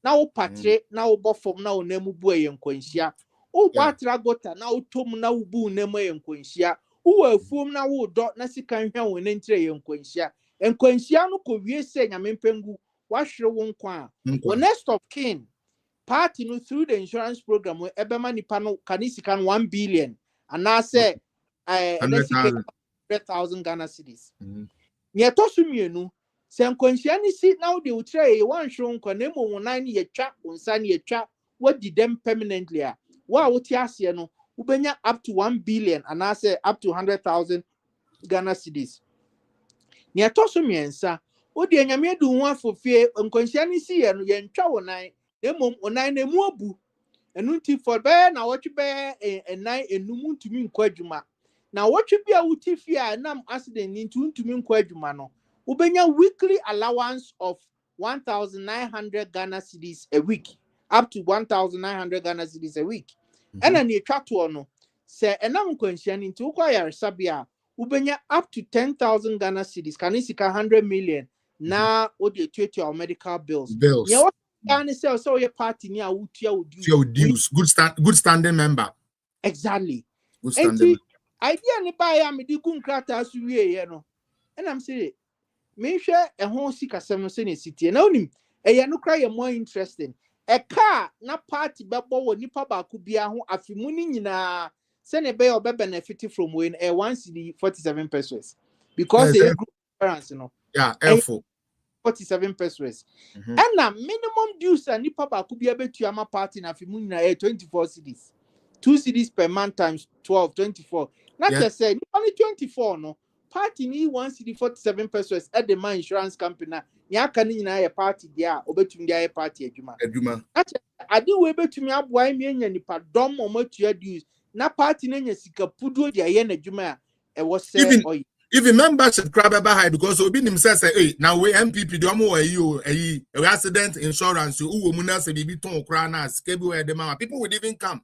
na wo patre na wo bofom na wo namu bu aye nkwanhyia wo batra gota na wo tom na wo bu namu aye nkwanhyia wo afuom na wo do na sika hwa wo ne ntire aye nkwanhyia no ko wie se nyame mpengu wa hwere wo nkwa wo next of kin party no through the insurance program we ebema nipa no kanisika 1 billion and na say 100,000 Ghana cedis. Nye tosu mienu, se nkwanhyia ni si na wo de utre ye wan hwe nkwa na emo wonan ye twa wonsa ne ye twa wadi dem permanently a wa wote ase no ubenya up to 1 billion and I say up to 100,000 Ghana cedis. Nye tosu miensa, wo de nyame du ho afofie nkwanhyia ni si ye no ye ntwa wonan emo wonan na mu abu enu nti for be na wo twe be enan enum ntumi nkwa adwuma. Now what should be a utifia nam accident into nkwa adwuma no ubenya weekly allowance of 1,900 Ghana cedis a week up to 1,900 Ghana cedis a week and an etwato no say enam nkwanhyia ni nti ukwa yaresabia ubenya up to 10,000 Ghana cedis kanisika 100 million na odi etuetu our medical bills yeah what can say so your party ni a utua
dues good standing member
exactly
good standing
idea ni ba ya me di gu nkrata so wie ye no and I'm say me hwe ehon sikasem se ne sitie na onim eye no kra ye more interesting e car na party bebo wo nipa ba ku bia ho afimu ni nyina send a bay or benefit from when a 1 cedi 47 pesos because they group insurance, you know.
Yeah, F4.
47 pesos. And now minimum dues and nipa ba could be able to ama party na fi munina 24 cedis. 2 cedis per month times 12, 24. Not just say only 24 no. Party ni 1 cedi 47 pesos at the man insurance company. Nya kan ni na party there obetum dia party adwuma. I do we betum aboa mi anya nipa dom omatua dues. Na party na nya sika pudo dia ye na adwuma e wo say oy.
Even membership crab ever high because Obi himself say, hey, now we MPP do mo a accident insurance you muna se bibi ton kra na skebu where the mama people would even come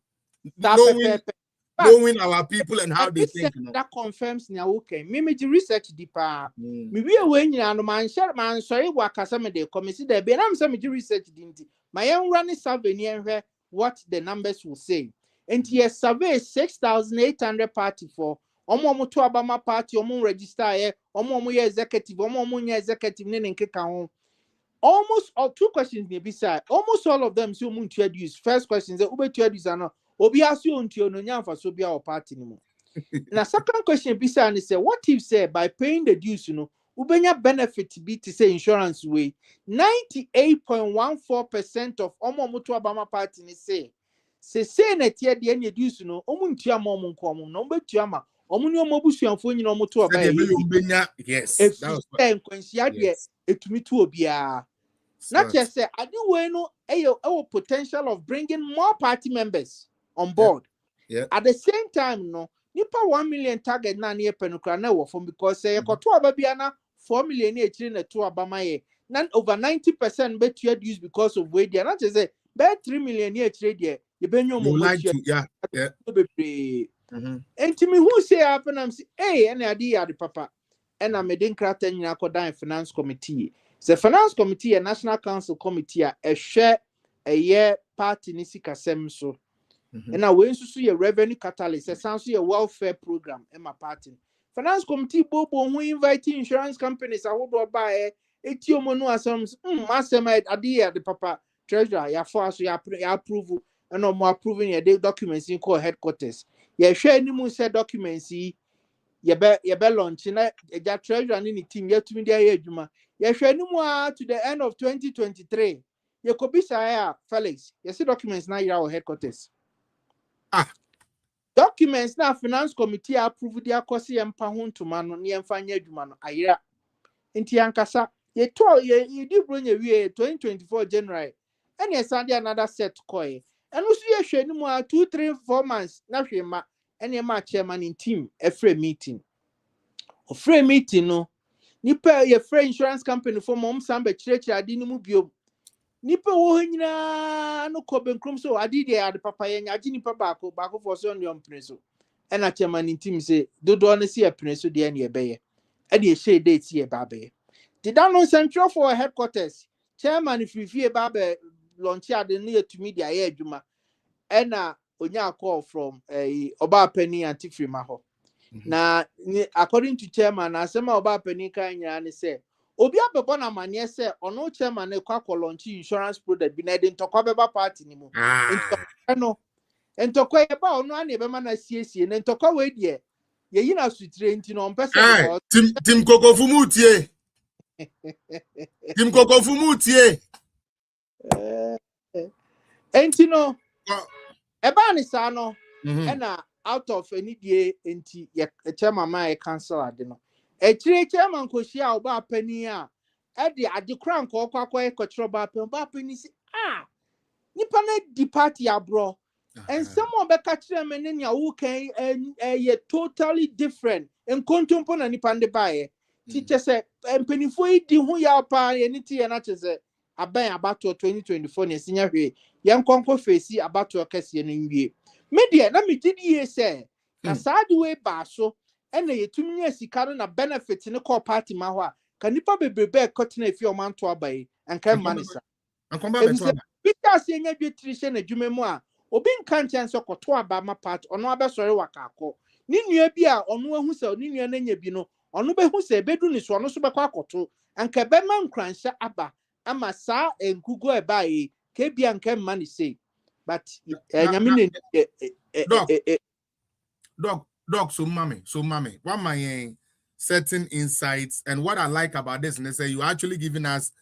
knowing our people and how they think.
That confirms nya okay. Me do research deeper. Me we we nyina no man share man sorry wakasa me dey come see there be na me say me do research dinti. My own running survey near what the numbers will say. And yes, survey 6,800 party for omo to abama party omo register here omo ye executive omo nya executive ne nkeka ho almost all 2 questions may be said almost all of them so mun to use first question is ube to use ano obi asu onto no nya fa so bia o party ni mo na second question be said and say what if say by paying the dues you know ubenya benefit be to say insurance way 98.14% of omo to abama party ni say na tie de any dues no omo ntua ma omo nko omo no betua ma omunyo mobusuanfo nyina omoto oba
yes
that was nkwansia de etumi to obia na chese ade we no eyo potential of bringing more party members on board. At the same time no nipa 1 million target na ne penukra na wo from because say ekoto aba bia na 4 million e chiri na to aba maye na over 90% betua use because of we dia na chese be 3 million e chiri de ye benyo mo
betua
and to me who say happen am say hey and adi ya the papa and I made krata nyina kodan finance committee. The finance committee a national council committee a share a year party ni sikasem so. And now we nsusu ye revenue catalyst, a sounds ye welfare program in my party. Finance committee bobo who invite insurance companies a would buy etiomo no asem masema adi ya the papa treasurer ya for so ya approve and no more approving your documents in call headquarters. Ye share ni mu say documents ye be launch na eja treasurer and ni team ye tumi dia adwuma ye hwe ni mu to the end of 2023 ye kobisa ya Felix ye see documents na your headquarters documents na finance committee approve dia kosi ye mpa ho ntoma no ne mfanya adwuma no ayira nti ankasa ye to ye di bronya wie 2024 January and ye send another set coin and also ye hwe ni mu 2 3 4 months na hwe ma and ye ma chairman in team a free meeting no nipa ye free insurance company for mom sambe chirechire adi ni mu biom nipa wo nyina no ko benkrom so adi de ade papa ye nya agi nipa baako for so on preso and a chairman in team say dodo na see a preso de na ye beye e de share date ye ba beye did that no central for headquarters chairman if you ba be launch ade na ye tumi de aye adwuma and onya call from oba penny antifrima ho na according to chairman asema oba penny kan nya ne say obi abebo na mane say ono chairman e kwa launch insurance product bi na de ntokwa beba party ni mu ntokwa e ba ono ana e be ma na siesie na ntokwa we de ye yi na sutre nti no mpese
tim kokofumutie tim kokofumutie
enti no eba ni sa no na out of any day enti ye chairman ma e cancel ade no e chire chairman ko hia oba pani a e de ade kran ko kwakwa e ko chiro ba pani si nipa na di party abro and someone be ka chire me ne nya wo kan ye totally different en kontompo na nipa nde bae teacher say empanifo yi di hu ya pa ye ni tie na chese aban abato 2024 ne sinya hwe ye nkonko face abato kase ne nwie media na me gidi say na saade we ba so ena yetumi nya sika no na benefit ne call party ma ho a ka nipa bebrebe kotena efi o manto abai anka manisa
ankomba beto aba
Peter say nya dwetiri na dwuma mu a obi nka nchen so koto aba ma part ono abesore waka akọ ni nua bi a ono ahu se ni nua na nya bi no ono behu se bedu ni so ono so bekọ akoto anka be ma nkranhya aba ama saa enkugo e bae ke bia anka ma ni say but nyame ne
Doc, so mommy. What my certain insights and what I like about this, and they say you're actually giving us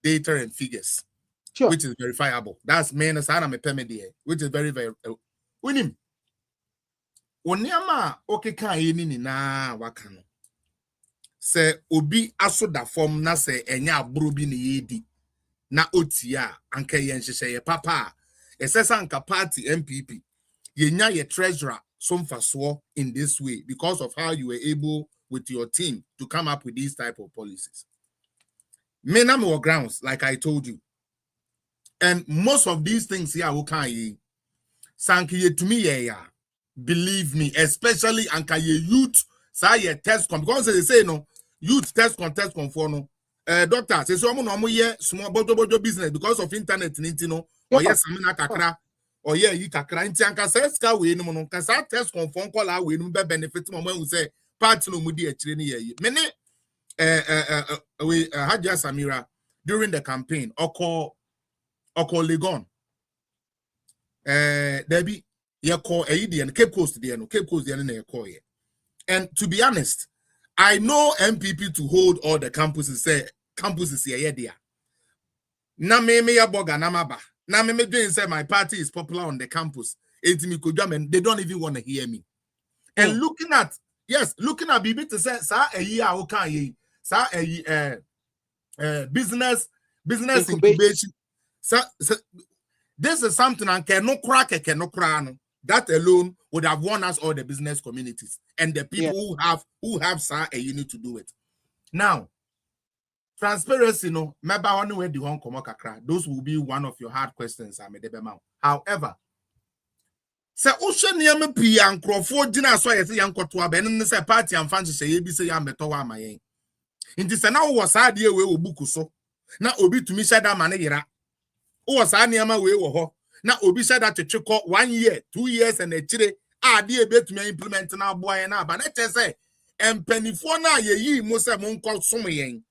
data and figures,
sure,
which is verifiable. That's main as I'm a PMD, which is very, very winning. Onyama okay can ni na wakano. Se obi aso da form na se enya aburo bi ne yedi na otia anka yen hyehyɛ ye papa esesa anka party MPP yenya ye treasurer somfaso in this way because of how you were able with your team to come up with these type of policies. Me grounds like I told you, and most of these things here who can ye sanki to me yeah. Believe me, especially anka ye youth say test because they say no youth test for no doctor say so no ye small bojo business because of internet no or yes samina kakra or yeah yi kakra nti anka say ska we no no ka sa test for call we no be benefit mo who say part no mu di akire ni ye me ne we Haja Samira during the campaign oko Legon Debbie ye call and Cape Coast there no Cape Coast there na call ye. And to be honest, I know MPP to hold all the campuses say campuses here there. Na me ya boga na maba. Na me doing say my party is popular on the campus. They don't even want to hear me. And looking at Bibi to say sa a year okay ye sa a business incubation. This is something and cannot crack that alone would have won us all the business communities and the people who have a unit to do it. Now, transparency, no, maybe only where the one come kakra. Those will be one of your hard questions. However, say ocean yam pi and Crawford dinner so I say young kotua ben say party and fancy say be say yam betowa my in this now was idea we will book so now obi to me say that man yera was anyama we wo na obi said that to 1 year 2 years and a chire ade ebet me implement na boy na ba na say empanifo na ye mo se mo nko som yen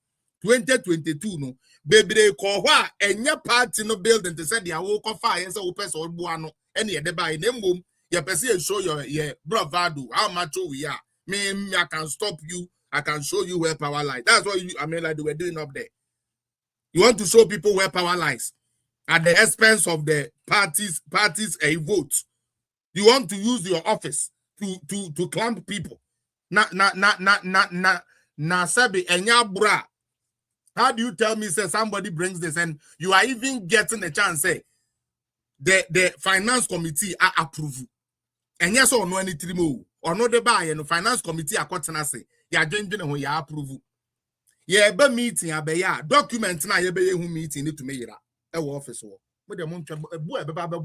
2022 no bebre ko ho a enye party no building to say dia wo ko fa yen say wo pese odboa no ene ye de ba na mbom ye pese show your bravado how much we are me I can stop you, I can show you where power lies. That's what like they were doing up there. You want to show people where power lies at the expense of the parties a vote. You want to use your office to clamp people. Sabi enya bra. How do you tell me say somebody brings this and you are even getting a chance say the finance committee are approve. And yes or no any trimo or no the buy and finance committee are cotton say ya jengine ho ya approve. Ye be meeting abeya document na ye be hu meeting need to me yira e office wo. But the month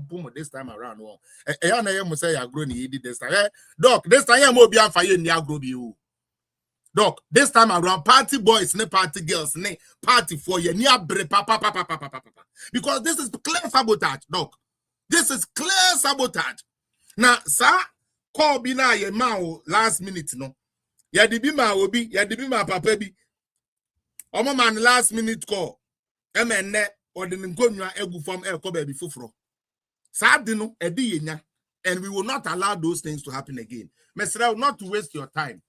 boom this time around. Na you say you grow ni this time. Doc, this time you be afaye ni agro bi o. Doc, this time around party boys, ne party girls, ne party for you ni abre papa. Because this is clear sabotage, Doc. This is clear sabotage. Now, sir, call bi na ye ma last minute no. Ya di bi ma obi, ya di bi ma papa bi. Omo man last minute call. Emenne or the Ngonua egu from El Kobe before. Sadino, edi yenya, and we will not allow those things to happen again. Mesra, not to waste your time.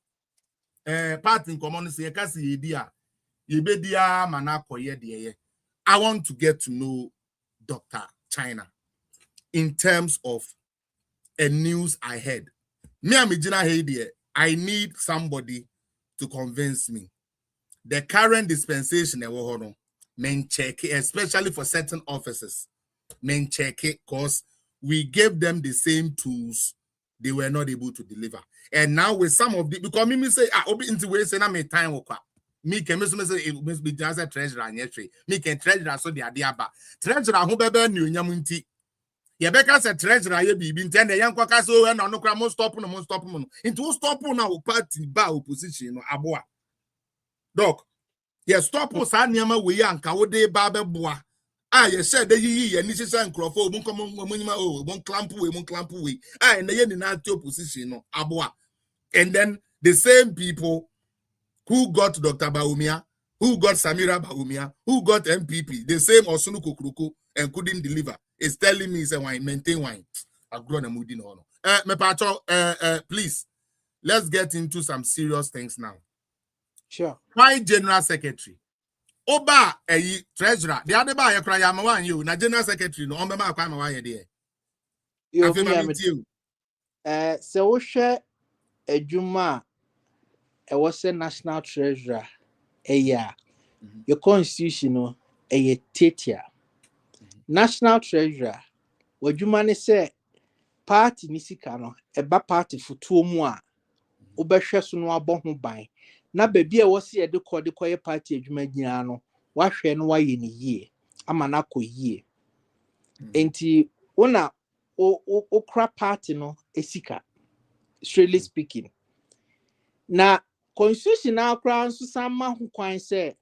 Part in common say, kasi yedia, yebedia manako ye. I want to get to know Dr. China in terms of a news I heard. Me amijina heidi, I need somebody to convince me. The current dispensation men check it, especially for certain offices. Men check it because we gave them the same tools they were not able to deliver. And now with some of the because me say obi into way say na me time work. Me can me say it must be just a treasurer and yetri. Me can treasurer so the idea ba. Treasurer who bebe new nyamunti. Ye beka say treasurer ye bibi nti na yan kwaka so we no kra mo stop no. Into stop na party ba opposition no aboa. Doc, yes, stop us anyama we anka wo de ba beboa. Ye said the ye ni sisa nkrofo mo kom mo clamp we. Na ye ni na opposition no aboa. And then the same people who got Dr. Bawumia, who got Samira Bawumia, who got MPP, the same Osunu Kokruko and couldn't deliver, is telling me say wine maintain wine. I've grown a moody no. please, let's get into some serious things now.
Sure.
Why General Secretary? Oba treasurer. The other by a cry am you. Na General Secretary no ombe ma kwa ma wa there.
So we share a juma was a national treasurer a year. Your constitution a tetia. National treasurer. What you man say party nisikano eba party for 2 mois. Obehwe so no abɔ ho ban. Na baby a wɔse yɛ de kɔ party adwuma gyina no. Wahwɛ no wayɛ ne yie. Ama na kɔ yie. Enti ona okra party no esika. Strictly speaking. Na constitution na akra nso sama ho kwan sɛ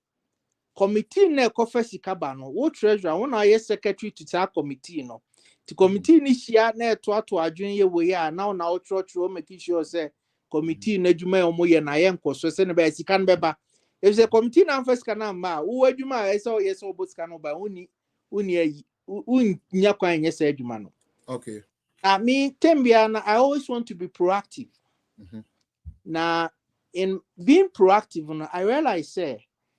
committee na ekofa sika ba no wo treasurer wo na yɛ secretary to that committee no. The committee ni hia na eto adwen ye we ya na wo trotro make sure say committee na adwuma omo ye na ye nkoso se ne ba sika no beba. If the committee na first kana ma wo adwuma e say yes obo sika no ba uni ayi unya kwan ye say adwuma no.
Okay.
Me tembia na I always want to be proactive. Now, in being proactive, I realize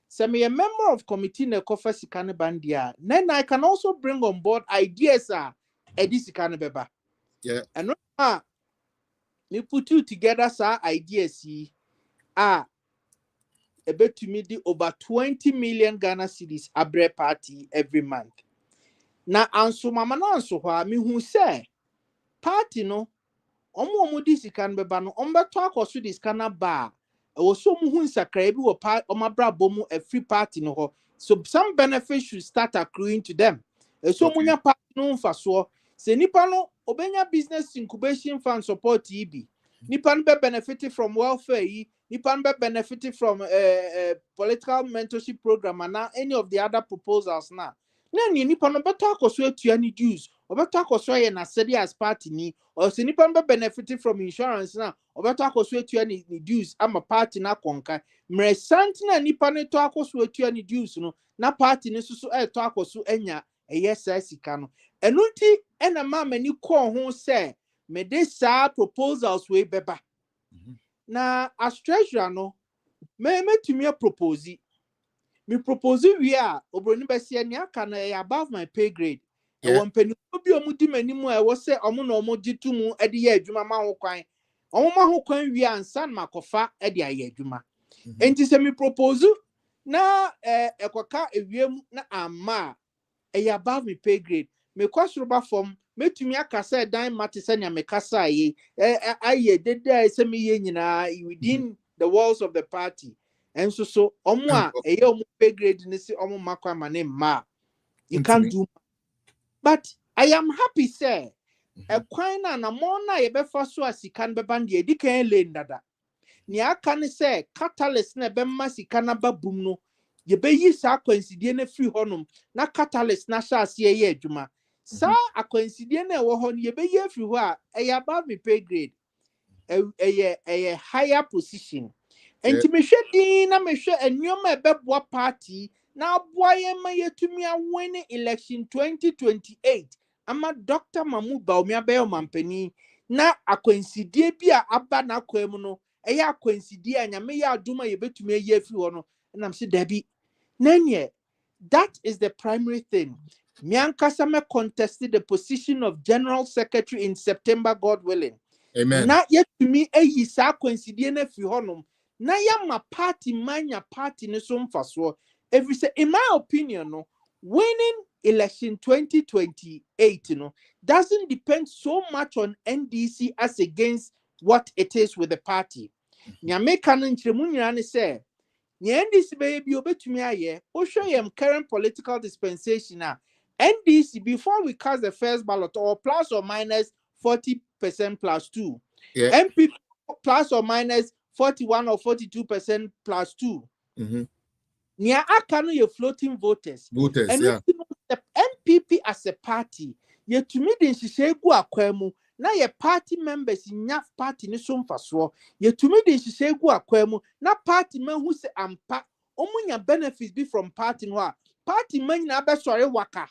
say me a member of committee na kofa sikane bandia. Then I can also bring on board ideas this sikane beba.
Yeah.
And me put you together sir ideas a bet to me the over 20 million Ghana cedis abre party every month. Na anso mama na anso hwa me hu say party no omo di sikan beba no ombeto akoso di skana ba e wo so mu hu nsakra bi wo omabra bomu a free party no ho, so some benefits should start accruing to them. E so munya party no mfaso se nipa no obenya business incubation fund support ibi nipa no be benefited from welfare yi, nipa no be benefited from political mentorship program and any of the other proposals na ni nipa no beto akoso atua ni dues obeto akoso ye na sedi as party ni or se nipa no be benefited from insurance na obeto akoso atua ni dues ama party na konka mresant na nipa no to akoso atua ni dues no na party ni susu to akoso anya eyesa sika no enunti ena ma mani ko ho se me de sa proposals we beba na as treasurer no me tumi propose. Me propose we are obroni besia ni aka na above my pay grade. E won pani obi omudi manimu e wo se omo na omo gitumu e de ye adwuma ma ho kwan. Omo ma ho kwan wi ansa na makofa e de aye adwuma. Enti se me propose na ekoka ewiem na ama e above my pay grade. Me kwasroba form metumi aka se dan mate se nya me kasa ye aye dede se me ye nyina within the walls of the party. And so omwa eye omo pay grade ni si omo makwa mane ma you can't do. But I am happy say e kwan na mo na ye be fa so asika no be band ye di kan le ndada ni aka ne say catalyst na be ma sika na babum no ye be yi sa akwansidie na free honum na catalyst na sha ase ye adwuma sa akwansidie na wo ho no ye be yi free ho a e above me pay grade a higher position. And to me shedi na me hwe enyoma ebeboa party na aboye ma yetumi awin election 2028 ama Dr. Mamu Baumia be omampani na akwansidie bi a aba na kwam no eya akwansidie anyame ya aduma yebetumi ayi afi ho no na am se dabi nanye. That is the primary thing. Miankasa me contested the position of General Secretary in September, God willing.
Amen.
Na yet to me a sa coincidie na fi honum na ya ma party manya party ne so mfaso every say in my opinion no winning election 2028 no doesn't depend so much on NDC as against what it is with the party. Nyame kan nkremu nyina ne say NDC be obetumi aye o show yem current political dispensation na NDC before we cast the first ballot or plus or minus 40% plus 2.
Yeah.
MP plus or minus 41 or 42% plus 2. Nia aka no ye floating voters.
And yeah.
The NPP as a party, ye to me den hihye gu akwemu na ye party members nya party ni so mfaso. Ye to me den hihye gu akwemu na party man who say ampa omunya benefits be from party no a party man na be sore waka.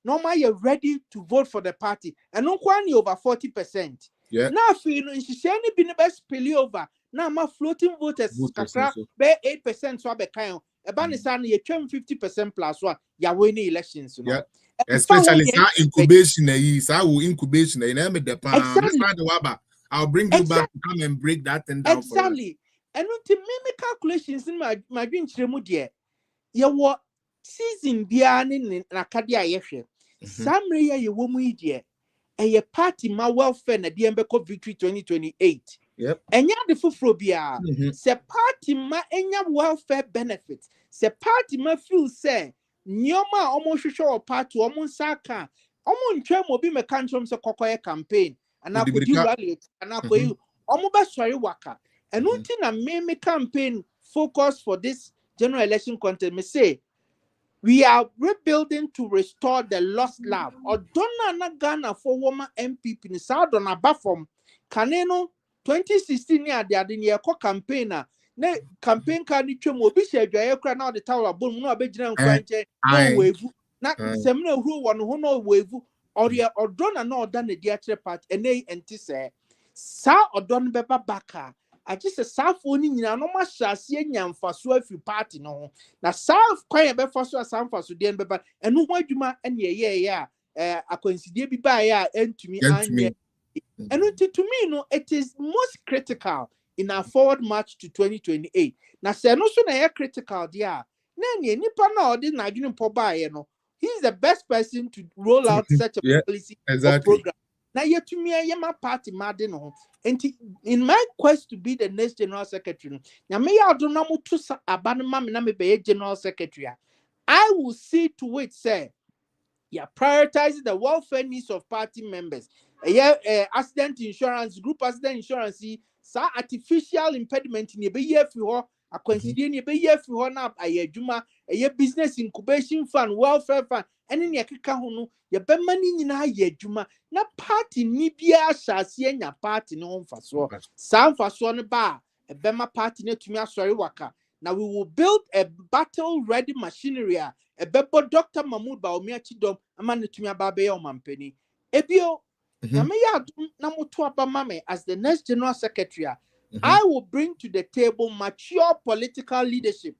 Normal you're ready to vote for the party and no one over 40%.
Yeah.
Now feel no nhyehyɛ bi ne bɛ spill over. Na ma floating voters kakra be 8% so abɛkan. Eba ne sa no yɛtwam 50% plus so ya win elections no.
Yeah. Especially incubation incubation na me the pan. I'll bring you back to come and break that thing down for us.
Exactly. And until me calculations in my dream chiremu de ye what season bia ne nakade a yehwe. Samre ye wo mu de a party ma welfare na de mbeko victory 2028.
Yep.
Enya de fufuro bia se party ma enya welfare benefits. Se party ma feel say nyoma omo hwehwe o party omo nsaka omo ntwa mo bi meka ntrom se kokoye campaign ana kodi rally ana koyi omo be sori waka enu nti na me campaign focus for this general election contest me say we are rebuilding to restore the lost love odonna na Ghana for woman MPP ni sa dona ba from kaneno 2016 ni ade ne yeko campaign na campaign ka ni twem obi hye adwaye kra na the tower bom na obegyina nkwanche no wevu na semna huru won ho no wevu odonna na oda na dia kire part ene enti se sa odon beba baka aji se safo ni nyina no ma hyase anyamfaso afi party no na saf kwan be faso asamfaso de beba enu ho adwuma ene ye ya akwansidie bi ba ya entumi anye enu to me no it is most critical in our forward march to 2028 na se no so na ye critical dia na ne nipa na odi na adwene mpo ba ye no he is the best person to roll out such a policy or program na yetumi yema party made no in my quest to be the next general secretary na me ya do na mutu sa abane ma me na me be general secretary I will see to it say prioritizing the welfare needs of party members accident insurance group accident insurance sa artificial impediment ni be ye fi ho akwansidie ni be ye fi ho na ayadwuma business incubation fund welfare fund ene ne keka ho no ye be mani nyina ayadwuma na party ni bia hyase anya party ne ho mfaso sa mfaso ne ba be ma party ne tumi asori waka now we will build a battle ready machinery a bebo Dr. Mahmoud Bawumia Chidom amane tumi aba be your mampeni ebio na me ya na moto aba mame as the next general secretary I will bring to the table mature political leadership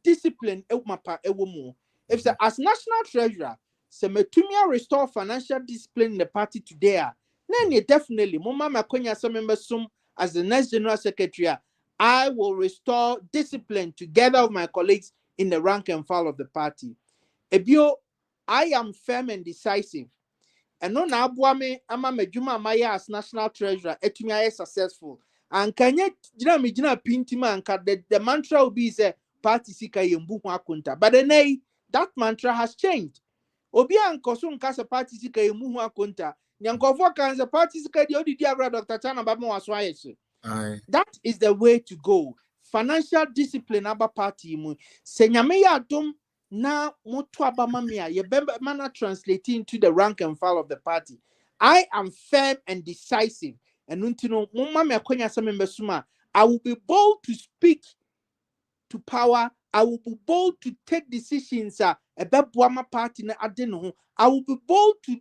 discipline ewomu if as national treasurer se metumi restore financial discipline in the party today then definitely mo mama kwanya se membesum as the next general secretary I will restore discipline together with my colleagues in the rank and file of the party ebio I am firm and decisive and no na aboa me ama madwuma amaya as national treasurer etumi aye successful and kanye gina pintima and the mantra will be say party sika yembu ho akonta but then that mantra has changed obi ankoso nka se party sika yembu ho akonta nyankofo kan se party sika de odidi abra Dr. Chana Baba waso ayeso that is the way to go financial discipline aba party mu se nyame ya dom na moto abama me a ye mana translating into the rank and file of the party I am firm and decisive and untino mumma me akonya se membesuma I will be bold to speak to power I will be bold to take decisions ebeboa ma party na ade no ho I will be bold to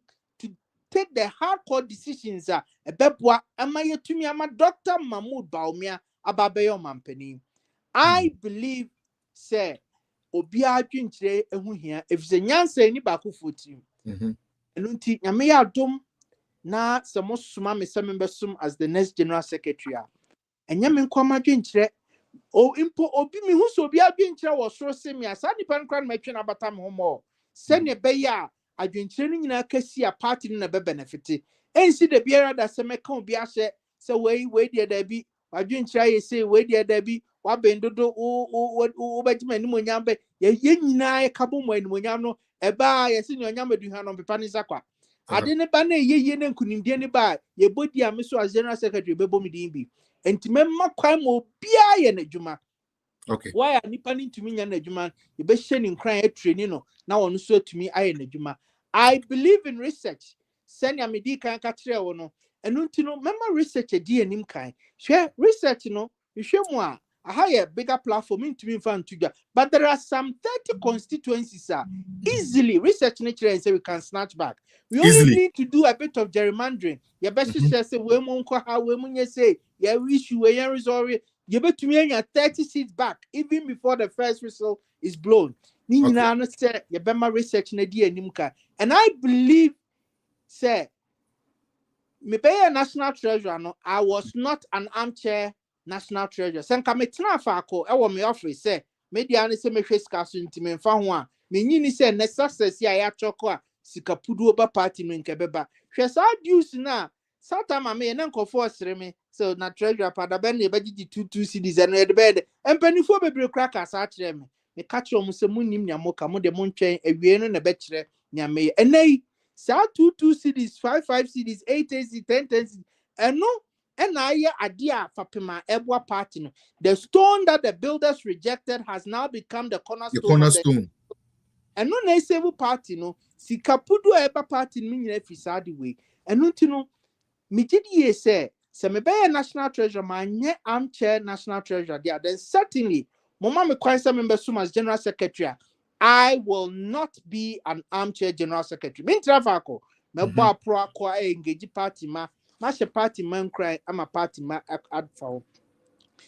take the hardcore decisions ebeboa ama yetumi ama Dr. Mahmoud Bawumia ababeyo mampani I believe say obi adwinkyere ehu hia efise nyansa ni ba ko fotim enunti nyame ya dom na samosuma me semembesum as the next general secretary enye me nkoma adwinkyere o impo obi mi hu so obi adwinkyere wo soro semi asa nipa nkran matwe na bata me homo se ne be ya adwinkyere no nyina kasi a party no na be benefit ensi de biara da se meka obi ahye se we de da bi adwinkyere ye se we de da bi wabendodo o bejima ni monyam be ye nyina ye kabo mo ni monyam no eba ye se ni onyam aduhan no pepa ni zakwa ade ne ba na ye ne nkunimdie ne ba ye bodi ameso as general secretary be bomi din bi entimemma kwan mo bia ye na dwuma
okay
why nipa ni ntumi nya na dwuma ye be hye ni nkran e training no na wono so atumi aye na dwuma I believe in research send am di kan ka kire wo no enu ntino mema research edi anim kan hwe research no hwe mu a a higher bigger platform into me fan to. But there are some 30 constituencies easily research nature and say we can snatch back. We only need to do a bit of gerrymandering. Your best say we monko how we say yeah we issue we resolve you bet me 30 seats back even before the first whistle is blown. Nina say your bema research na di animka. And I believe say me be a national treasurer no, I was not an armchair national treasurer. Senka me tena faako e wo me office say media ne say me hwe sika so ntime mfa ho a me nyini say ne success ya ya choko a sika pudu oba party no nke beba hwe sa dues na satama me na nkofo osere me so na treasurer pada ben ne bagigi 22 cedis and the bed empanifo bebre kraka sa kire me me ka kire mo se munim nya mo ka mo de mo ntwen awie no na be kire nya me enai sa 22 cedis 55 cedis 8 cedis 10 cedis eno ena ye adia fapema ebwa party no the stone that the builders rejected has now become the cornerstone. Eno na save party no sika pudu eba party no nyina fisadi we eno nti no me gidi say me be national treasurer man nye armchair national treasurer there then certainly mama me kwan say member sum as general secretary I will not be an armchair general secretary. Me trafako me bo pro akwa engage party ma she party man cry am a party ma add for.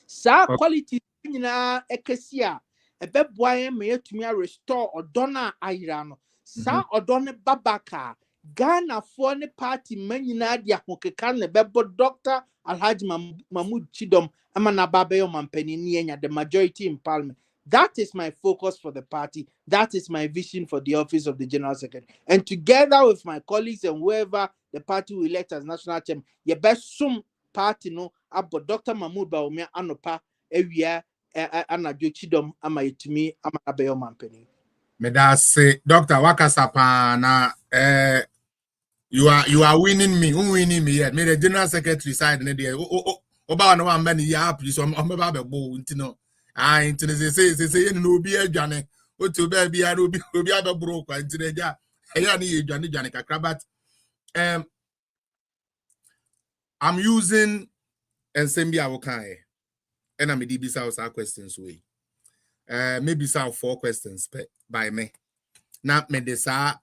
Sa quality nyina ekesia ebeboa me yetumi restore odona ayira no. Sa odone babaka Ghana for the party man nyina dia hokeka ne bebo Dr. Alhaji Mahmoud Chidom amana babayo mampeni ni the majority in parliament. That is my focus for the party. That is my vision for the office of the General Secretary. And together with my colleagues and whoever the party will elect as national chairman, your best sum party no about Dr. Mahmoud Baumia Anopa Ewia Anajo Chidom ama yetumi ama abeyo mampeni.
Me da say Dr. Wakasapa na you are winning me. Who winning me yet? Me the General Secretary side ne there. Oba no one many ya please I'm about the bow intino. Ah, into say no be a jane. What to be a ruby other broke into the ja. I need Johnny Janica. But I'm using Ensembia Wokai. And I'm a DB South questions way. Maybe South 4 questions by me. Now me desa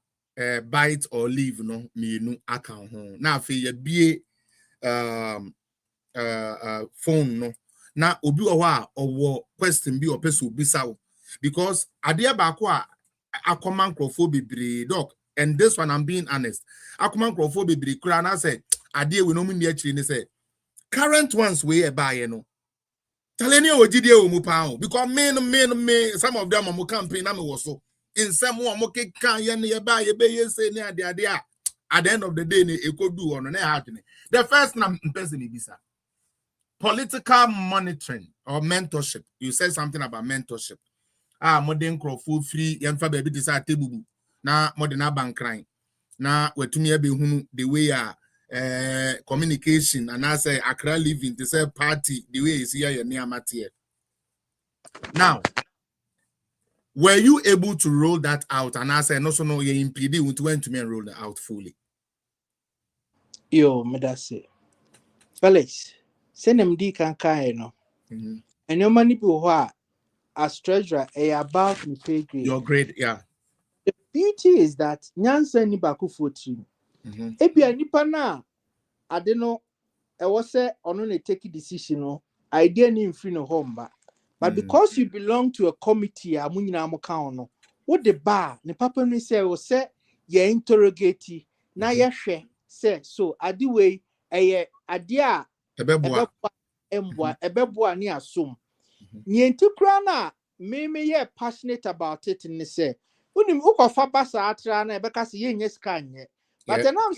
bite or leave no me no account home. Now for your be phone no. Na obi or question be or person be sao because adia bakwa akoman crofo bebre dog and this one I'm being honest akoman crofo bebre kura na say adia we no mu near chiri say current ones we buy no taleni ogide o mu pa because me some of them am campaign na me was so in some one mo kan ye ne buy ye be ye say ne adia at the end of the day ne e ko do on na hardne the first na person e bisa political monitoring or mentorship. You said something about mentorship. Modern crowd free yanfa baby decide tebubu. Na modern bank crying. Na wetumi ebe hunu the way communication and I say Accra living to say party the way is here near Mathieu. Now, were you able to roll that out? And I say no so no you impede went to me and roll it out fully.
Yo, me that's it. Felix. Send them D can no. And your money people who are as treasurer about me pay grade.
Your grade, yeah.
The beauty is that Nyansa ni baku 14. Ebia nipa na I don't know I was say on a take decision no idea ni free no home but because you belong to a committee amunyina mo kan no what the bar ni papa ni say o say ye interrogate na ye hwe say so ade way idea ebeboa ni asum nienti kura na me ye passionate about it ni say unim ukofa basa atra na ebeka se ye nye sika nye but now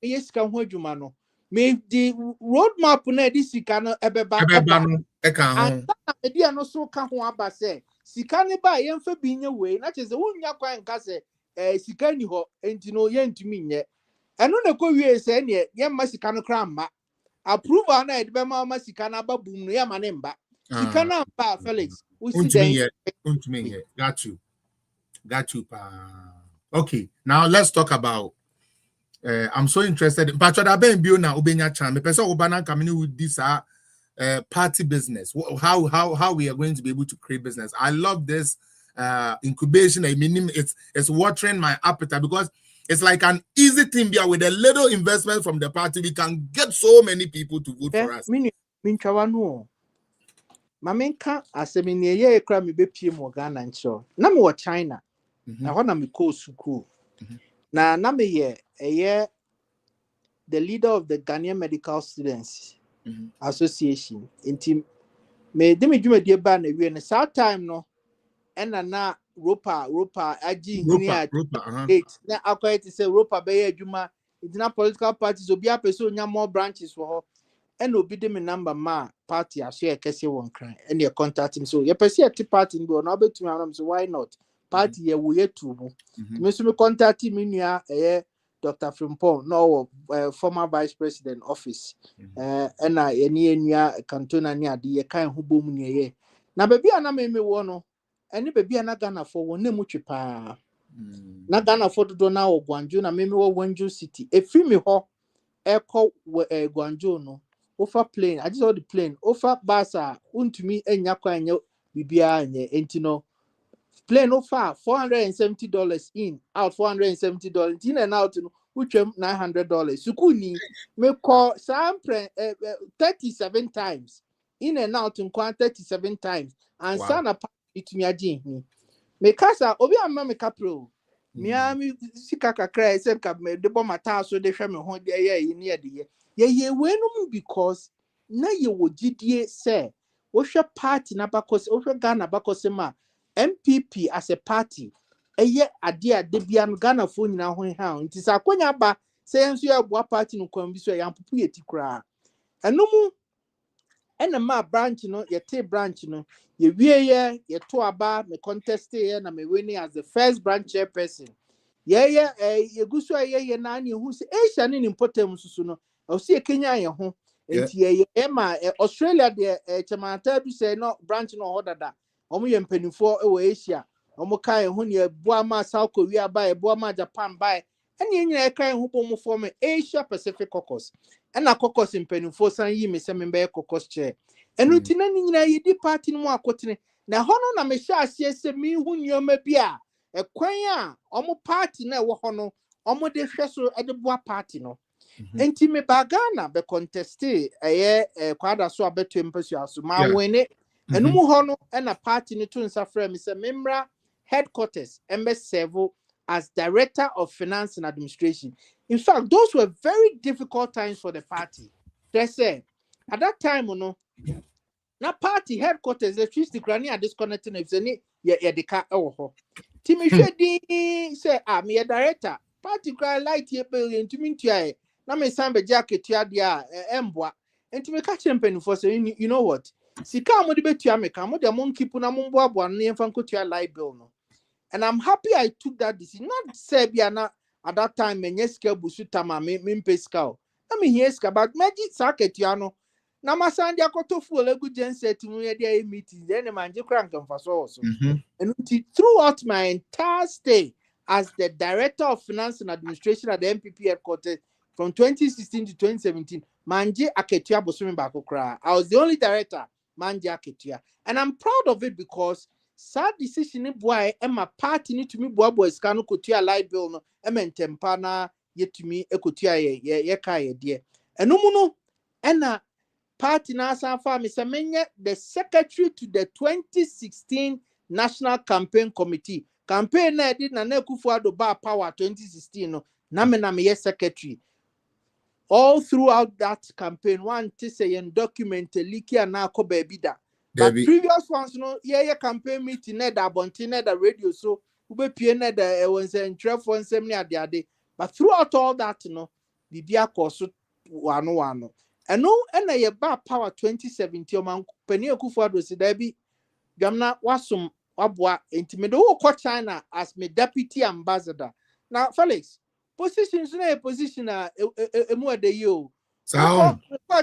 ye sika ho adwuma no me the roadmap na di sika no ebeba
no eka ho
and media no so ka ho aba say sika ne ba ye mfa bi nye we na cheze wunya kwan nka se sika ni ho enti no ye ntumi nye eno na ko wie se ne ye ma sika no kra ma approval na edbe ma sika na babum no ya ma ne mba sika na mba Felix we see
then got you okay now let's talk about I'm so interested in but that ben bio na obenya chan me person obana kamini with this party business. How we are going to be able to create business. I love this incubation. I mean, it's watering my appetite because it's like an easy thing here with a little investment from the party. We can get so many people to vote for us.
Mamenka asemini ye ekra me bepie mo Ghana ncho. Na me wo China. Na ho na me ko school. Na me ye the leader of the Ghanaian Medical Students Association. Intim me de me dwumadie ba na wie ne sa time no na ropa agi hini a 8 na akwai ti say ropa be ye adwuma internal political parties obi apese onya more branches for ho and obi de me number ma party aso e kese won kran and you contact him so you pese at party no na obetumi am so why not party ye wo yetubu me so me contact me nua Dr. Frimpong no former vice president office and na ye nua cantona ni ade ye kan ho bom ni ye na baby ana me wo no ene baby ana Ghana for won na mu twipa na Ghana for do na wo Gwanjo na me wo Gwanjo city e fi me ho eko Gwanjo no offer plane I just saw the plane offer basa untumi enya kwanya bibia anye entino plane offer $470 in out $470 in and out no whichem $900 sukuni me call sampre 37 times in and out in 37 times and sana itumi agye me kasa obi amma me kapro Miami sika kakra ese ka me de bo mata so de hwe me ho de ye ni ade ye wenum because na ye wogidie say wo hwe party na bakos wo hwe Ghana bakos ma MPP as a party eye ade bia no Ghana fo nyina ho ha nti sa akonya ba say enso ye boa party no kwam bi so ya mpopo ye tikura enumu ma branch no ye te branch no ye wie ye to aba me contest ye na me winning as the first branch chairperson ye guso ye na ani hu se Asia ni important susu no o se Kenya ye ho enti ye ma Australia de chamata bi say no branch no ho dada omo ye mpanifo e wo Asia omo kai ho ne boa ma South Korea ba boa ma Japan ba ene nyina kai ho bom for me Asia Pacific caucus ena caucus mpanifo san yi me se me be caucus chair enu ti na nyina ye di party no akotene na ho no na me hya ase se mi hu nyoma bi a ekwan a omo party na wo ho no omo de hwe so e de boa party no enti me bagana be contest kwada so abeto mpasu aso ma wene enu mu ho no na party ni to nsa frame se memra headquarters embe serve as director of finance and administration. In fact, those were very difficult times for the party. They say at that time na party headquarters electricity grani are disconnecting if any ye de ka ho timi hwedi say me a director party grani light ye billion timi ntua na me san be jacket tua de a emboa ntimi ka champion for say you know what sika mo de betua me ka mo de mo keep na mo boa no ye fan ko tua light bill no. And I'm happy I took that decision. Not Serbia at that time, Menyeska Busutama, Mimpescal. I mean, yes, but Magic Saketiano. Namasandia Kotofu, a good gen said to me at the meeting, then a man, you crank and for so. And throughout my entire stay as the director of finance and administration at the MPP headquarters from 2016 to 2017, Manje Aketia Bosumi Bakokra. I was the only director, Manje Aketia. And I'm proud of it because sad decision ni boy Emma party ni to me boy scanu kotua light bill no ementempa na yetumi ekotua ye kai de enumu no ena party na asanfa me se menye the secretary to the 2016 National Campaign Committee campaign na did na Akufo-Addo ba power 2016 no na me ye secretary all throughout that campaign one to say en document leaky na ko baby da. But previous ones, campaign meeting, da bonti, da radio, so ube pie da was in telephone semi at the day. But throughout all that, Bibia course one. And no, and I ba power 2017, man, Penny Akufo-Addo said, Debbie, Gamna wasum wabwa intimate ko China as my deputy ambassador. Now, Felix, positions na position emu de yo. So,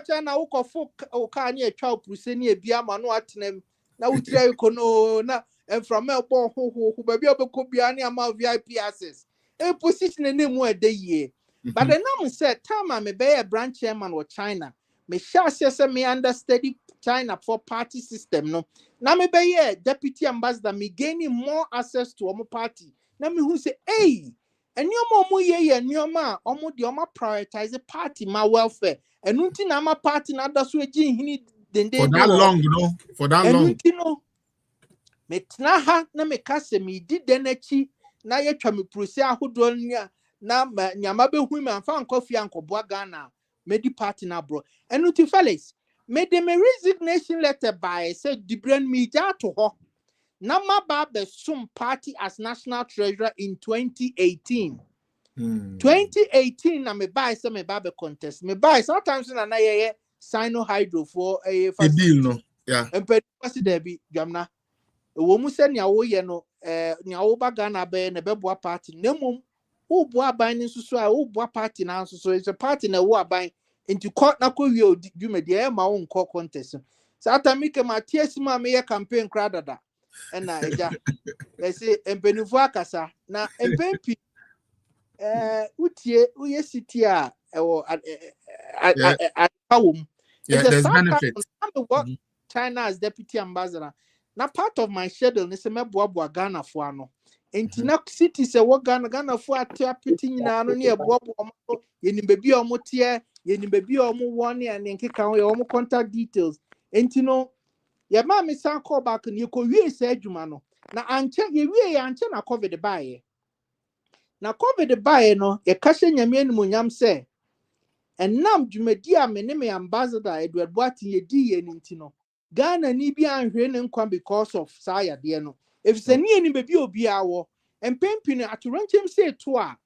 China uko folk oka ni etwa opuseni ebia ma no atenem na utira ikono na from elbo ho baby obeko bia ni ama VIP access. E position na mu de ye. But the name said time me be a branch chairman of China. me share say me understudy China for party system no. Na me be deputy ambassador me gaining more access to omo party. Na me who say hey, and omo ye nyoma omo de omo prioritize the party my welfare. And unti na ma party na da so egi hini dende
For that long, you know. For that long.
Unti no me tna ha na me kase me di denachi na ye twa me prosi ahodo na nyama be hu me amfa nkofi ankoboa Ghana me di party na bro. And unti fellas me de me resignation letter by say the brand me ja to ho. Na ma ba be sum party as national treasurer in 2018. 2018 na me buy say me ba be contest. Me buy sometimes na ye Sino Hydro for a
deal no. Yeah.
And pedi there be Dwamena. Wo mu se nya wo ye no nya wo ba Ghana be na be boa party. Nemum wo boa ban nso so a wo boa party na nso so it's a party na wo aban into court na ko wie dwumadi e ma wo nko contest. So atami ke ma tiesi ma me ye campaign crowd da. Na eja say empenifo akasa na empempi utie uye city a ewo awom.
Yeah, there's benefit.
I'm China as deputy ambassador. Now part of my schedule is me boa Ghana for ano. Enti na city se wo Ghana for atapiti nyina no ne boa mo ye ni bebi omo tie ye ni bebi omo won ne nkeka ye omo contact details. Enti no ye ma me san call back ne ko wie se adwuma no. Na anche ye wie ye anche na covid bae. Na covid bae no ye kashe nyame animonyam se enam dwumadi a me ne me ambassador Edward Boati ye di ye ninti no Ghana ni bi anhwe ne nkwa because of sayade no if se ne ni bebi obi awo empempi no atoranchem se to a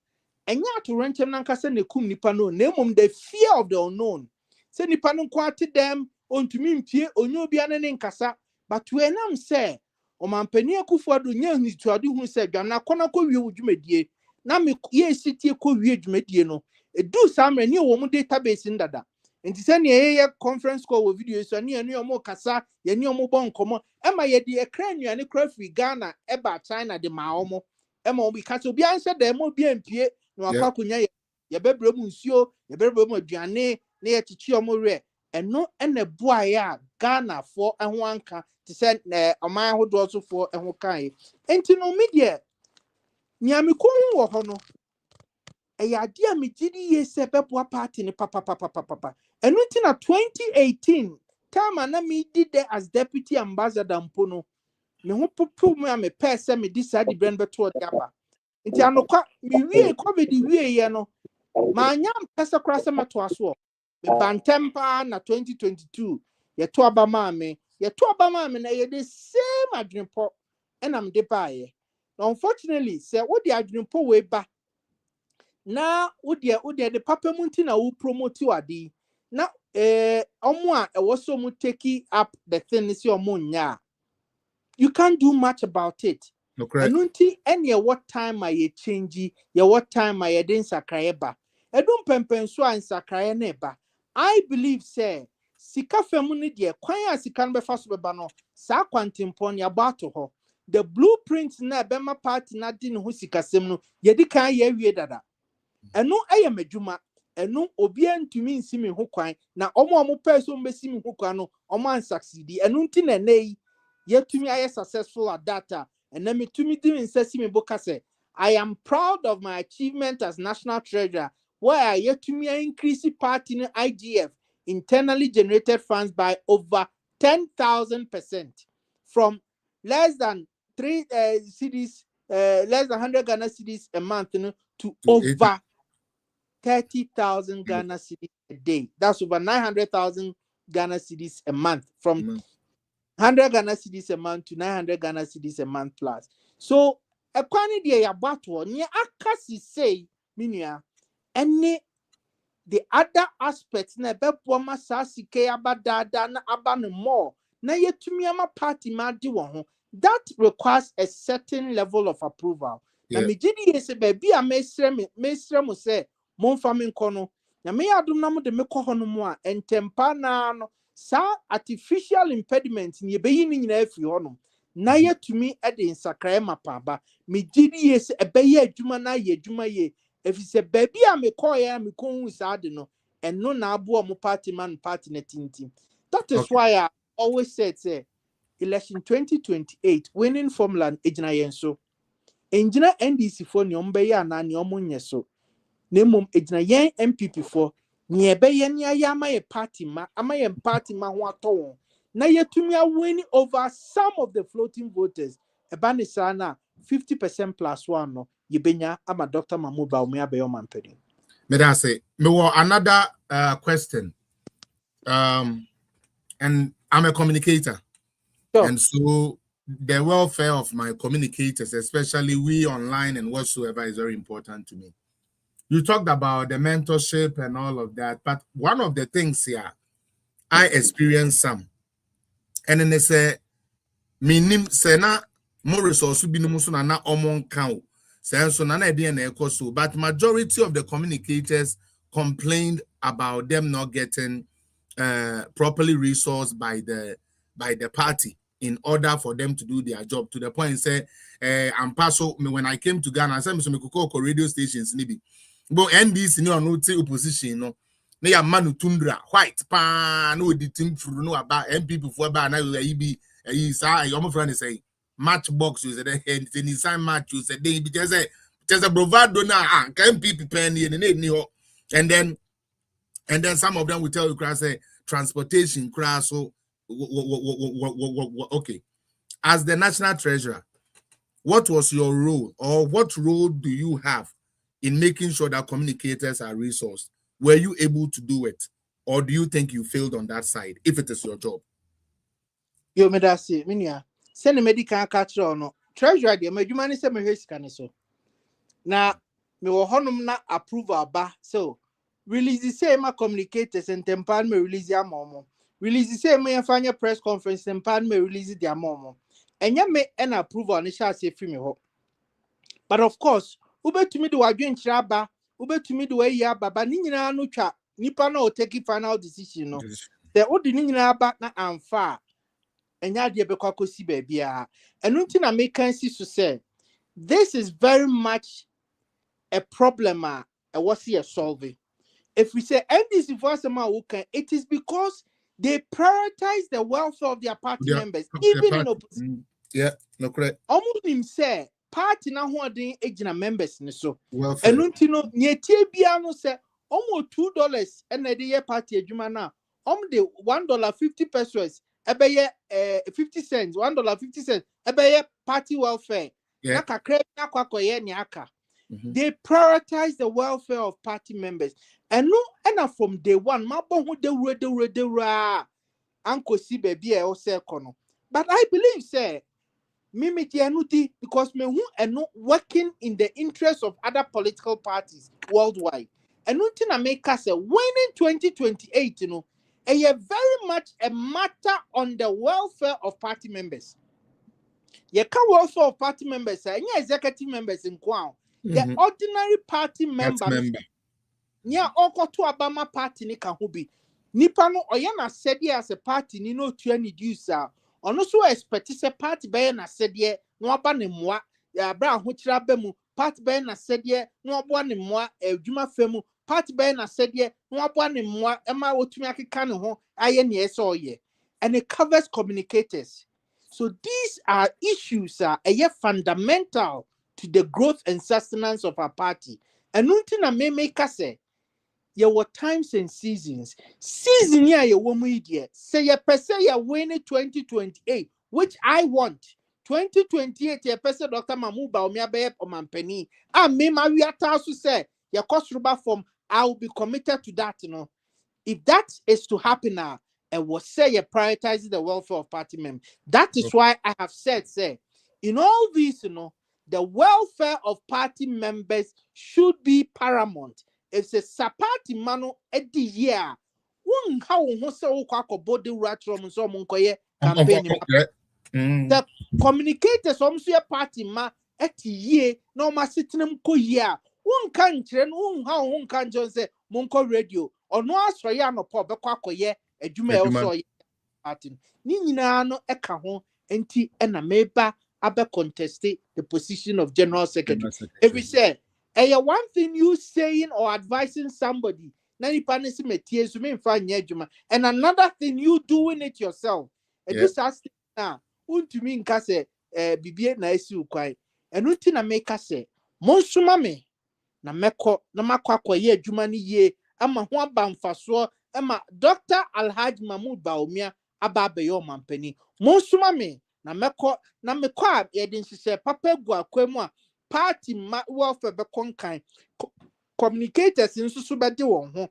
enya atoranchem nankasa ne kum nipa no na emom the fear of the unknown se nipa no kwa te dem ontumi mpie onyo obi ane ne nkasa but we enam se o mampani akufo ado nya nhituade hu se Dwamena kona ko wie dwumadie na me ye sitie ko wie dwumadie no edu samre ni wo mu database ndada enti se ne ye conference call wo video so ne enu omo kasa ye ne omo bon komo e ma ye de ekra nuane kra free Ghana e ba China de ma omo e ma obi kasa obi anse de mo bi ampie na akwa kunya ye bebre mu nsuo ye bebre mu aduane na ye chichi omo re eno ene boa ya Ghana for eho anka ti se oman hodo so for eho kan enti no media nyame ko wo ho no eya dia me gidi ye se beboa party ni papa enu ti na 2018 time na me did there as deputy ambassador mpono me ho popo me am pese me di sa di brand beto de aba nti anokwa me wie covid wie ye no ma nyam pese krasa meto aso me bantempa na 2022 ye to aba ma me na ye the same adwempo enam de baaye unfortunately say what the adwempo we ba na udie de papa munti na wo promote wadi na omo a e so mu take up the thing is your nya you can't do much about it
no correct
enunti ene what time I change ye what time I den sakraye ba edum pempen so an sakraye na ba I believe say sika femu ni de kwan a sika no be fa so be ba no sa kwantimpon ya ba to ho the blueprint na be ma party na di ne ho sikasem no ye di kan ye wie dada enu eye medwuma enu obi antumi nsimi ho kwan na omo person besimi ho kwan no omo an succeed enu nti na nei yetumi aye successful at that and na metumi di nsasimi boka say I am proud of my achievement as national treasurer where yetumi increase party in IGF internally generated funds by over 10,000% from less than 3 cedis less than 100 Ghana cedis a month to over 30,000 Ghana cedis a day. That's over 900,000 Ghana cedis a month. From 100 Ghana cedis a month to 900 Ghana cedis a month plus. So, a quantity ya batwa ni akasi say minia any the other aspects na bebo masasi ke abadada na abano more na yetumi ama party ma di wo that requires a certain level of approval. Na me gidi yese baby a mesrem mo say monfa me nkono na me adom na mo de me kɔ hɔ no mu a entempa na no sa artificial impediment ni ebeyi ni nyina afiri hɔ no na yetumi e de nsakra mapaba me gidi yese ebeye adwuma na ye adwuma ye efise baby a me kɔ ya me konhu sa de no and no na abo mo party man party netinti. That is why I always said say election 2028 winning formula ejina yenso. Enjina NDC for ni ombeya na ni omunyeso. Nemum ejina yen MPP for ni ebeye ni ayama ye party ma ama ye party ma ho ato na yetumi win over some of the floating voters. Ebani sana 50% plus 1 no yebenya ama Dr. Mahmoud Bawumia be omampedi.
May I say me want another question. And I'm a communicator. Sure. And so the welfare of my communicators, especially we online and whatsoever, is very important to me. You talked about the mentorship and all of that, but one of the things here, I experienced some. And then they say, minim sena more resource be no na omon count. So but majority of the communicators complained about them not getting properly resourced by the party in order for them to do their job, to the point say and paso when I came to Ghana I said me call radio stations nibi but NDC no opposition no na manu tundra white pa no the team through no about MP before ba na you be your friend say matchbox you say the design match you say they be just a bravado na MP penny and then some of them will tell you say transportation crash. So okay, as the national treasurer, what was your role, or what role do you have in making sure that communicators are resourced? Were you able to do it, or do you think you failed on that side if it is your job?
Yo medasi minia send medical catch no treasurer de madwuma se me hwesika ne so na me wo honum na approval ba so release the same communicators and tempan me release ya momo release the same me fanya press conference tempan me release their momo enya me an approval ne sha se free me ho but of course ubetumi de wadwen kira ba ubetumi de wayi aba ni nyina no twa nipa na o take final decision no the odi ni nyina ba na amfa enya de be kwakosi ba bia enu nti na make kan si so say this is very much a problem a was here solving. If we say NDC for Asama, it is because they prioritize the welfare of their party members, even in opposition.
Yeah, no correct.
Almost him say party na who are doing agent members so. And untino nyeti biano say almost $2 and the year party adwuma na the $1.50 ebeye 50 cents $1.50 ebeye party welfare. Na kakre na kwakoye ni aka. They prioritize the welfare of party members. And from day one, Uncle si baby or say kono. But I believe, say, Mimi Tianuti, because me who are not working in the interest of other political parties worldwide. And Untina make us say, when in 2028, a very much a matter on the welfare of party members. You can't welfare of party members, and executive members in Kwao. The ordinary party member. Nya oko to Obama party ni kahubi. Nipa no oyana sedi as a party ni no to any dusa. Ono so expect say party be na sedi no aba ne moa. Ya bra ho kira bemu party be na sedi no abo ne moa adwuma femu party be na sedi no abo ne moa ema wotumi akeka ne ho aye ne ese oye. And it covers communicators. So these are issues a fundamental to the growth and sustenance of our party. And nothing may make us say, there were times and seasons. Season here, you won't idiot. Say your person you win 2028, which I want. 2028, your person Dr. Mahmoud Bawumia be or Mampeni. And me, my to say, your cost rubber form, I will be committed to that, If that is to happen now, and will say you prioritizing the welfare of party members. That is why I have said, say, in all this, the welfare of party members should be paramount. If it's a party mano at the year, one how so body ratrum so monkoye campaign. The communicators almost party ma at the year, no ma sitting ko year. One country and one how one can just say monko radio or no as for ya no pop ye a jume also party. Nina no eka ho enti ena meba abe contested the position of general secretary. If we say, one thing you saying or advising somebody, na nipa ne se metie so me mfa nya adwuma. And another thing, you doing it yourself.
Yeah.
Do such na untumi nka se bibie na esi ukwan. Enu ti na make say monsuma me na mekọ na makọ akọye adwuma ni ye ama ho aba mfaso ama Dr. Alhaji Mahmoud Baumia aba abeyo mampani monsuma me na mekọ a yede nhihye papa gu akwemu a party ma welfare be konkan communicators nsusu be de won ho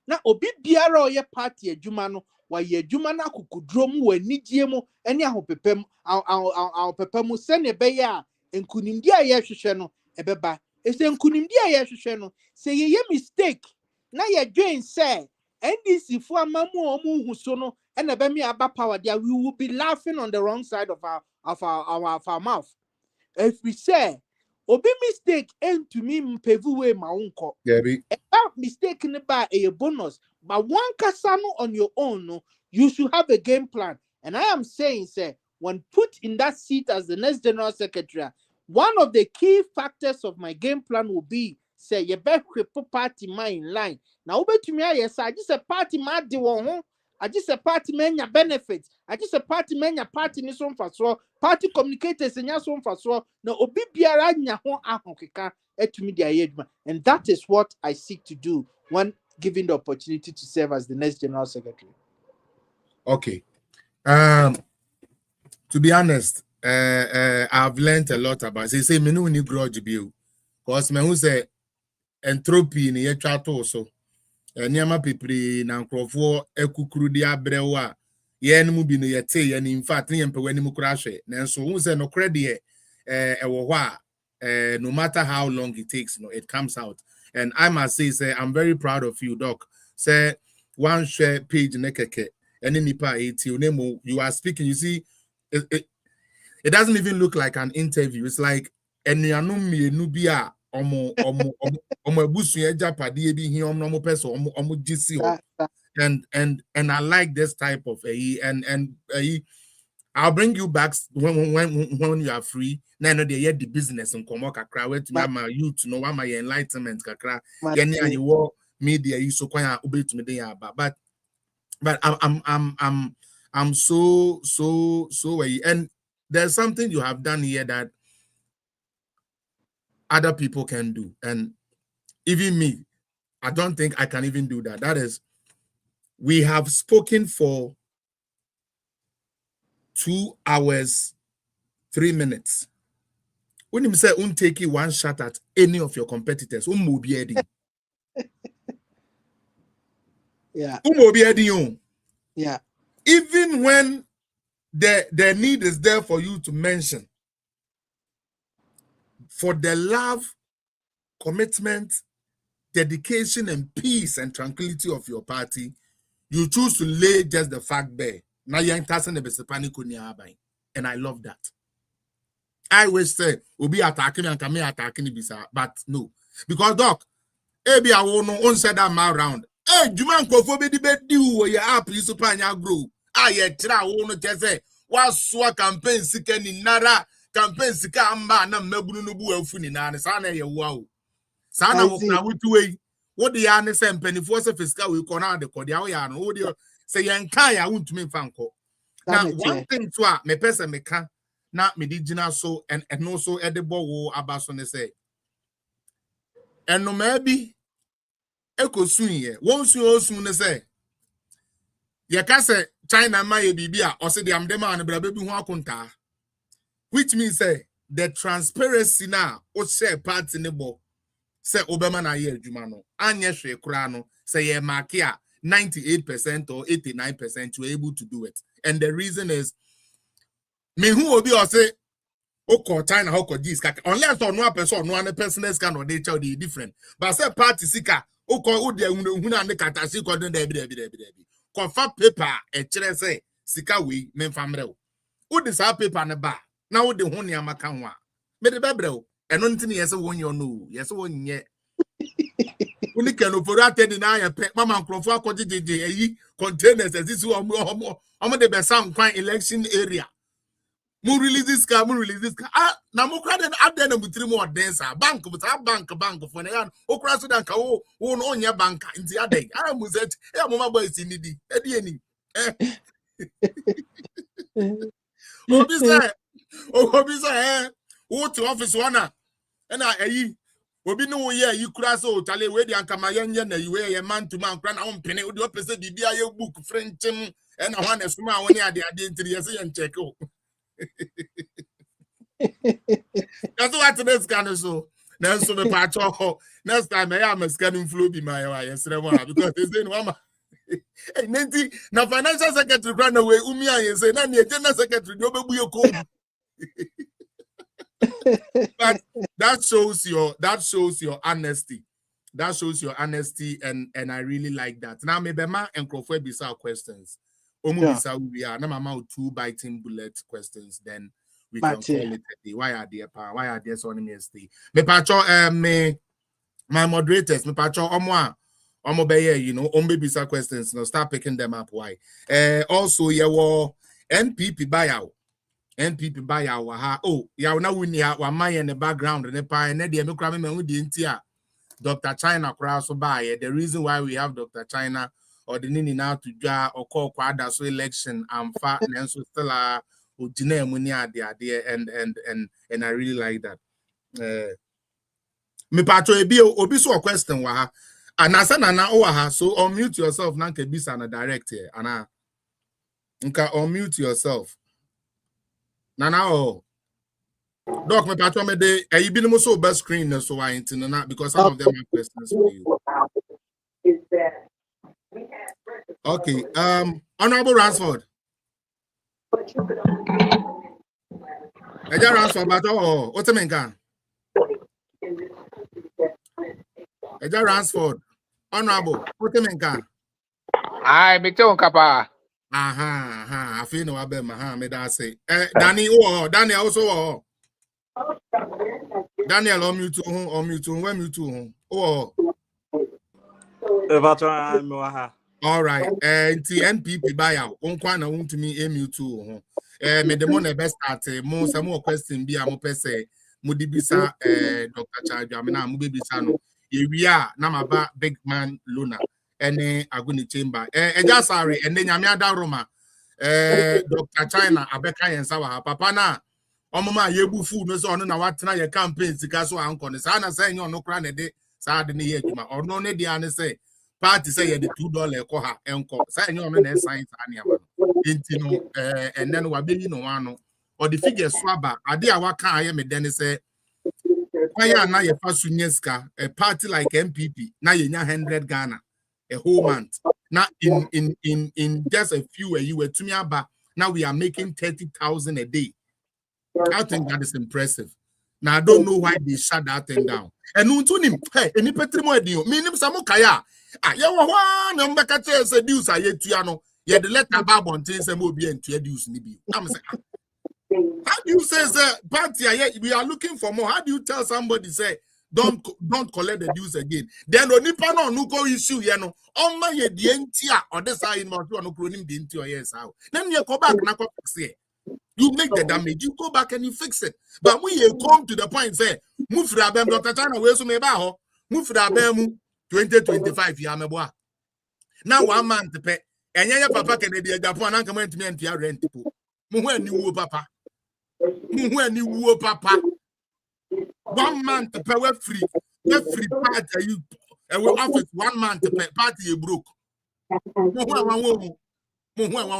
na obi biara oye party adwuma no wa ye adwuma na akukudro mu wanigye mu ene ahopepam ahopepam se ne be ya enkunimdi a ye hwehwe no ebeba ese nkunimdi a ye hwehwe no se ye mistake na ye dwen say NDC for amamu omu huso no ene be me aba power there we will be laughing on the wrong side of our mouth if we say obi mistake to me mpevu we ma unko mistake ne ba a bonus but one kasano on your own no you should have a game plan. And I am saying say when put in that seat as the next general secretary, one of the key factors of my game plan will be say you better put party man in line. Now over to me, yes, I just a party man de one. I just a party man your benefits. I just a party man your party ni so for so party communicators in your so for so no obi biara nya ho ahokeka etumi dia yeduma. And that is what I seek to do when given the opportunity to serve as the next general secretary.
Okay. To be honest, I've learned a lot about. Say me no ni grudge bill, cause me who say entropy ni ye chato so. Niama pipri na nkrofo ekukuru di abrewa. Ye no mu bi no ye te ye ni in fact ni empe wani mu krahwe. Nanso who say no credit ewo hɔ no matter how long it takes, no, it comes out. And I must say I'm very proud of you, Doc. Say one share page nekeke. Any nipa you are speaking, you see, it doesn't even look like an interview. It's like nubia and I like this type of and I'll bring you back when you are free. Now no they the business and come kakra wait to my youth know my enlightenment kakra you media you so kwanya obey to me dey but I'm so and there's something you have done here that other people can do, and even me, I don't think I can even do that. That is, we have spoken for 2 hours 3 minutes. When you say take one shot at any of your competitors,
yeah.
Yeah. Even when the need is there for you to mention, for the love, commitment, dedication, and peace and tranquility of your party, you choose to lay just the fact bare. And I love that. I wish say will be attacking and come attacking bisa, but no, because Doc, maybe I won't on said that my round. Hey, Juman Kofobi di bed do ya app you supanya grow. I try won't just say what swa campaign sika ni nara campaign sika amba na mebunu no bu afuni na sana ye wow. Sana wo na wutuwe. What the yarn is and penny force fiscal we corner the cordia yarn. What do you say yanka ya won't me fanko. Now one thing to me person me can na me digina so and also edible wo abaso ne say. And no maybe Eko sunye, once you also say, Yakase China Maya Bibia, or say the Amdema and Baby Wakunta, which means say the transparency now, or say parts in the book, say Obama na ye Jumano, Anya She Krano, say ye Makia 98% or 89% you're able to do it. And the reason is, me who will be or say, Oko China, Oko Gis, unless on one person, one person is kind of nature different. But say party sika. Oko ude huna ne katasi ko den debi konfa paper e kire say sika we memfamre wo ude sa paper ne ba na ude hu ne amaka ho a me de bebre wo eno ntini yese wonyo no yese wonye uni kanu for atedi na ya pe mama nkrofo akogyeje eyi containers ezisi omo de be sam kwan election area Mu release this car. Ah, na mu kra den ade na mutiri mu odensa. Bank but bank for na yan. Okra so dan ka wo no nya bank nti ade. Ah mu set. E mo ma boy si nidi. E di eni. Obi say wo to office wana. Na eyi obi no ye yi kura so tale we di anka ma yenye na yi we ye man to man kra na on pene wo di opese bibia ye book frenchim e na hwan esuma woni ade ntiri ye se ye check o. That's what this kind of so. Now so me patch next time I am scanning flow be my yesterday because they say no hey nenti na financial secretary run away umia ye say na the general secretary do be your code. But that shows your honesty. That shows your honesty and I really like that. Now maybe ma enkrofo bisa questions. Omu bisa we are na mama 2 biting bullet questions then we can call it a day. Why are there so many stay? Me pacho my moderators, me pacho omo beye, you know, bisa questions, no start picking them up. Why? Also your NPP buyout. NPP buyout ha. Oh, ya na win ya wa my in the background and the pie and the me kra me hu di ntia. Dr. China kra so buy. The reason why we have Dr. China or the nini now to ja or call kwada so election and fat and so still and I really like that. Me patro ebi obi so question wa ha. Anasa na o ha so unmute yourself na nke bisa na direct here. Ana nka unmute yourself. Nana o. Doc me patro me de e bi no so best screen so why into na because some of them have questions for you. Okay, Honorable Ransford. Eja Ransford bato what's the menka? Eja Ransford. Honorable, what's the menka?
Ai me ton kapa.
I feel no abe ma me da say. Danny also Daniel on mute when mute all right. NPP buyout. Onkwa na untumi mute me the money best start mo some more question bi am pese mo dibisa Dr. Dwamena mo bebisa no ye wia na maba big man Luna ene aguni chamber eja sorry ene nyame adaroma Dr. China abeka yensa wa papa na omoma yebufu no so ono na watena ye campaign sika so anko ne sa na say nyo no kra ne de sa de ne ye adwuma ono ne dia ne say party say ye de $2 ko ha enko say nyo no na science aniama no and then wa be you no ano or the figure swaba ade a waka aye me den say kwaya na ye fa sunyeska a party like MPP na ye nya 100 Ghana a whole month now in just a few you were to me aba now we are making 30,000 a day. I think that is impressive. Now I don't know why they shut that thing down. And untunim, hey, any petrimo edio, minim samokaya. Ah, ya wa na mbaka che se dius aye tuano. Ye the letter babo until se mo bien to dius nibi. I'm saying, how do you say party we are looking for more? How do you tell somebody say don't collect the dues again? Then only pano no go issue ye no. On my ye the entia or this side no cronim the entio yes how. Then you go back na go fix it. You make the damage, you go back and you fix it. But when you come to the point, say, move for Abem, Dr. China, where's me baho? Move for Abem 2025, Yameboa. Now 1 month to pay. And your papa can be a Japan and come to me and your rent. When you papa. When you papa. 1 month to pay free. Free party you office 1 month to pay party you broke.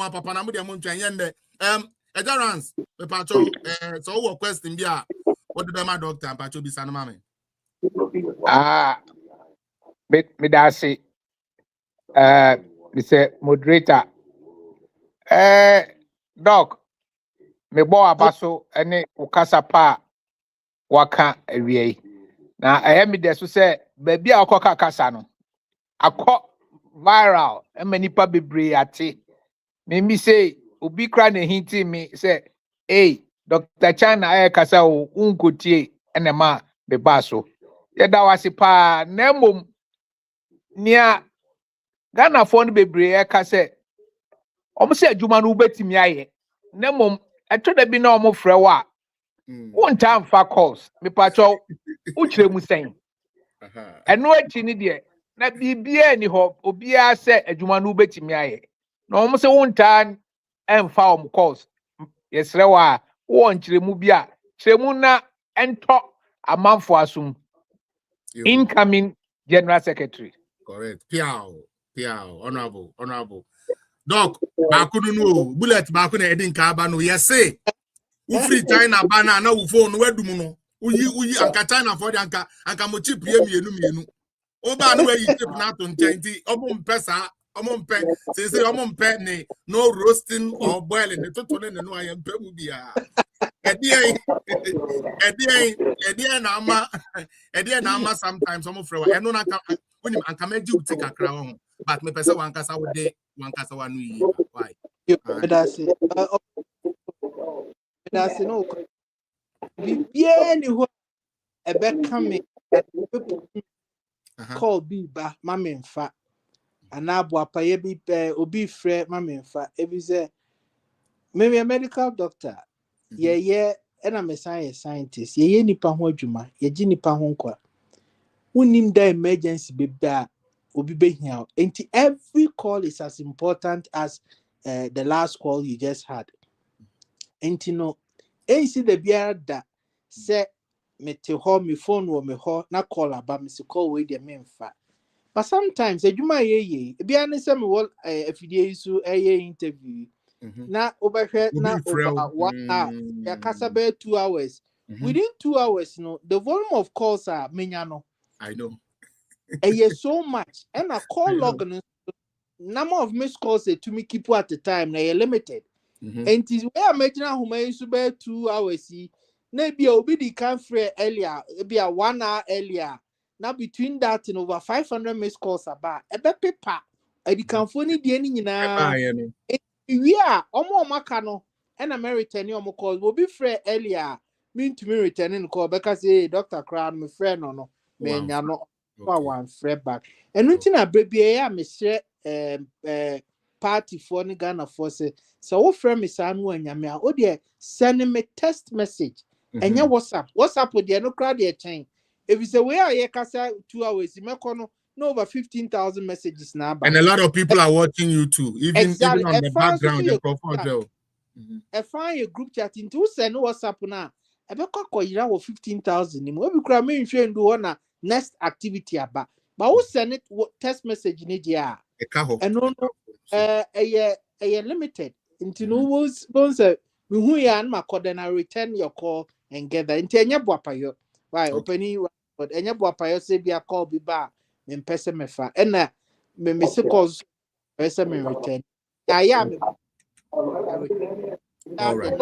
Papa na Ejarans, me pacho, so what question be what the my doctor and pacho be sana mame?
Me da say, me say moderator, doc, me bo abaso ene ukasa pa waka ewie. Na me de so say baby a okoka kasa no. Akọ viral, e manipa bebre ate. Me say obi kra na hinti me say hey Dr. China aye kasa o unkotie enema be baso ye da wase pa na mom nia Ghana fo no bebre e ka say omo say adwuma no betimi aye na mom ɛto da bi na ɔmo frɛ wa wontaa mfa calls mepatwɔ wokyerɛ mu sɛn ɛno akyi ne deɛ na biribiara ni hɔ obiara sɛ adwuma no wobɛtumi ayɛ na ɔmo sɛ wontaa ɛmfa ɔmo calls yɛsrɛ wa a wowɔ nkyerɛmu bi a kyerɛmu na ɛntɔ amanfo asom incoming general secretary.
Correct. Piao. Honorable. Doc, bakunu bullet bakuna edin kaba no yese. U free China bana na u phone we dum no. Uyi anka China for the anka mo chip ye mienu. Oba no we chip na to nti omo mpesa omo mpe say omo mpe ne no roasting or boiling the toto ne no ayem pe mu bia. Edie na ama sometimes omo frɛ wa eno na ka unim anka meji u take akra ho but me pese wan kasa wo de wan kasa wa no yi why
that's no bibia ni ho ebe coming call bi ba mamemfa ana abo apaye bi obi frɛ mamemfa ebi say maybe a medical doctor ye na me scientist ye nipa ho adwuma ye gi nipa ho nkwa unim da emergency beba obi behia enti every call is as important as the last call you just had enti no ensi the biara da say mete ho me phone wo me ho na call aba me se call we de memfa but sometimes adwuma ye bia ne say me wo afidie isu interview na obehwe na over 1 hour ya kasa be 2 hours within 2 hours no the volume of calls are menya no
I know
so much and a call log number of missed calls to me keep at the time na limited and is where imagine how many so be 2 hours na be obi di can free earlier be a 1 hour earlier now between that and over 500 missed calls about e be paper e di can phone di ani nyina we are maka no and American omo call will be free earlier mean to me returning call because hey Dr. Crown my friend no me nya no one free back and nothing na baby ya me share party for ni Ghana for say so wo friend me say no anya me o de send me text message enya WhatsApp with the no crowd the chain if you say we are here kasa 2 hours me kono no over 15,000 messages now.
And a lot of people are watching you too, even on the background.
I find a group chat into send WhatsApp now. I be call you now 15,000. We be cry me do one next activity about. But who send it text message in it and no a limited into no was say we who ya and my coordinator return your call and get that into enya boapayo. Why opening but enya boapayo say be a call be ba me pese me fa and me se calls pese me return. Yeah me
all right.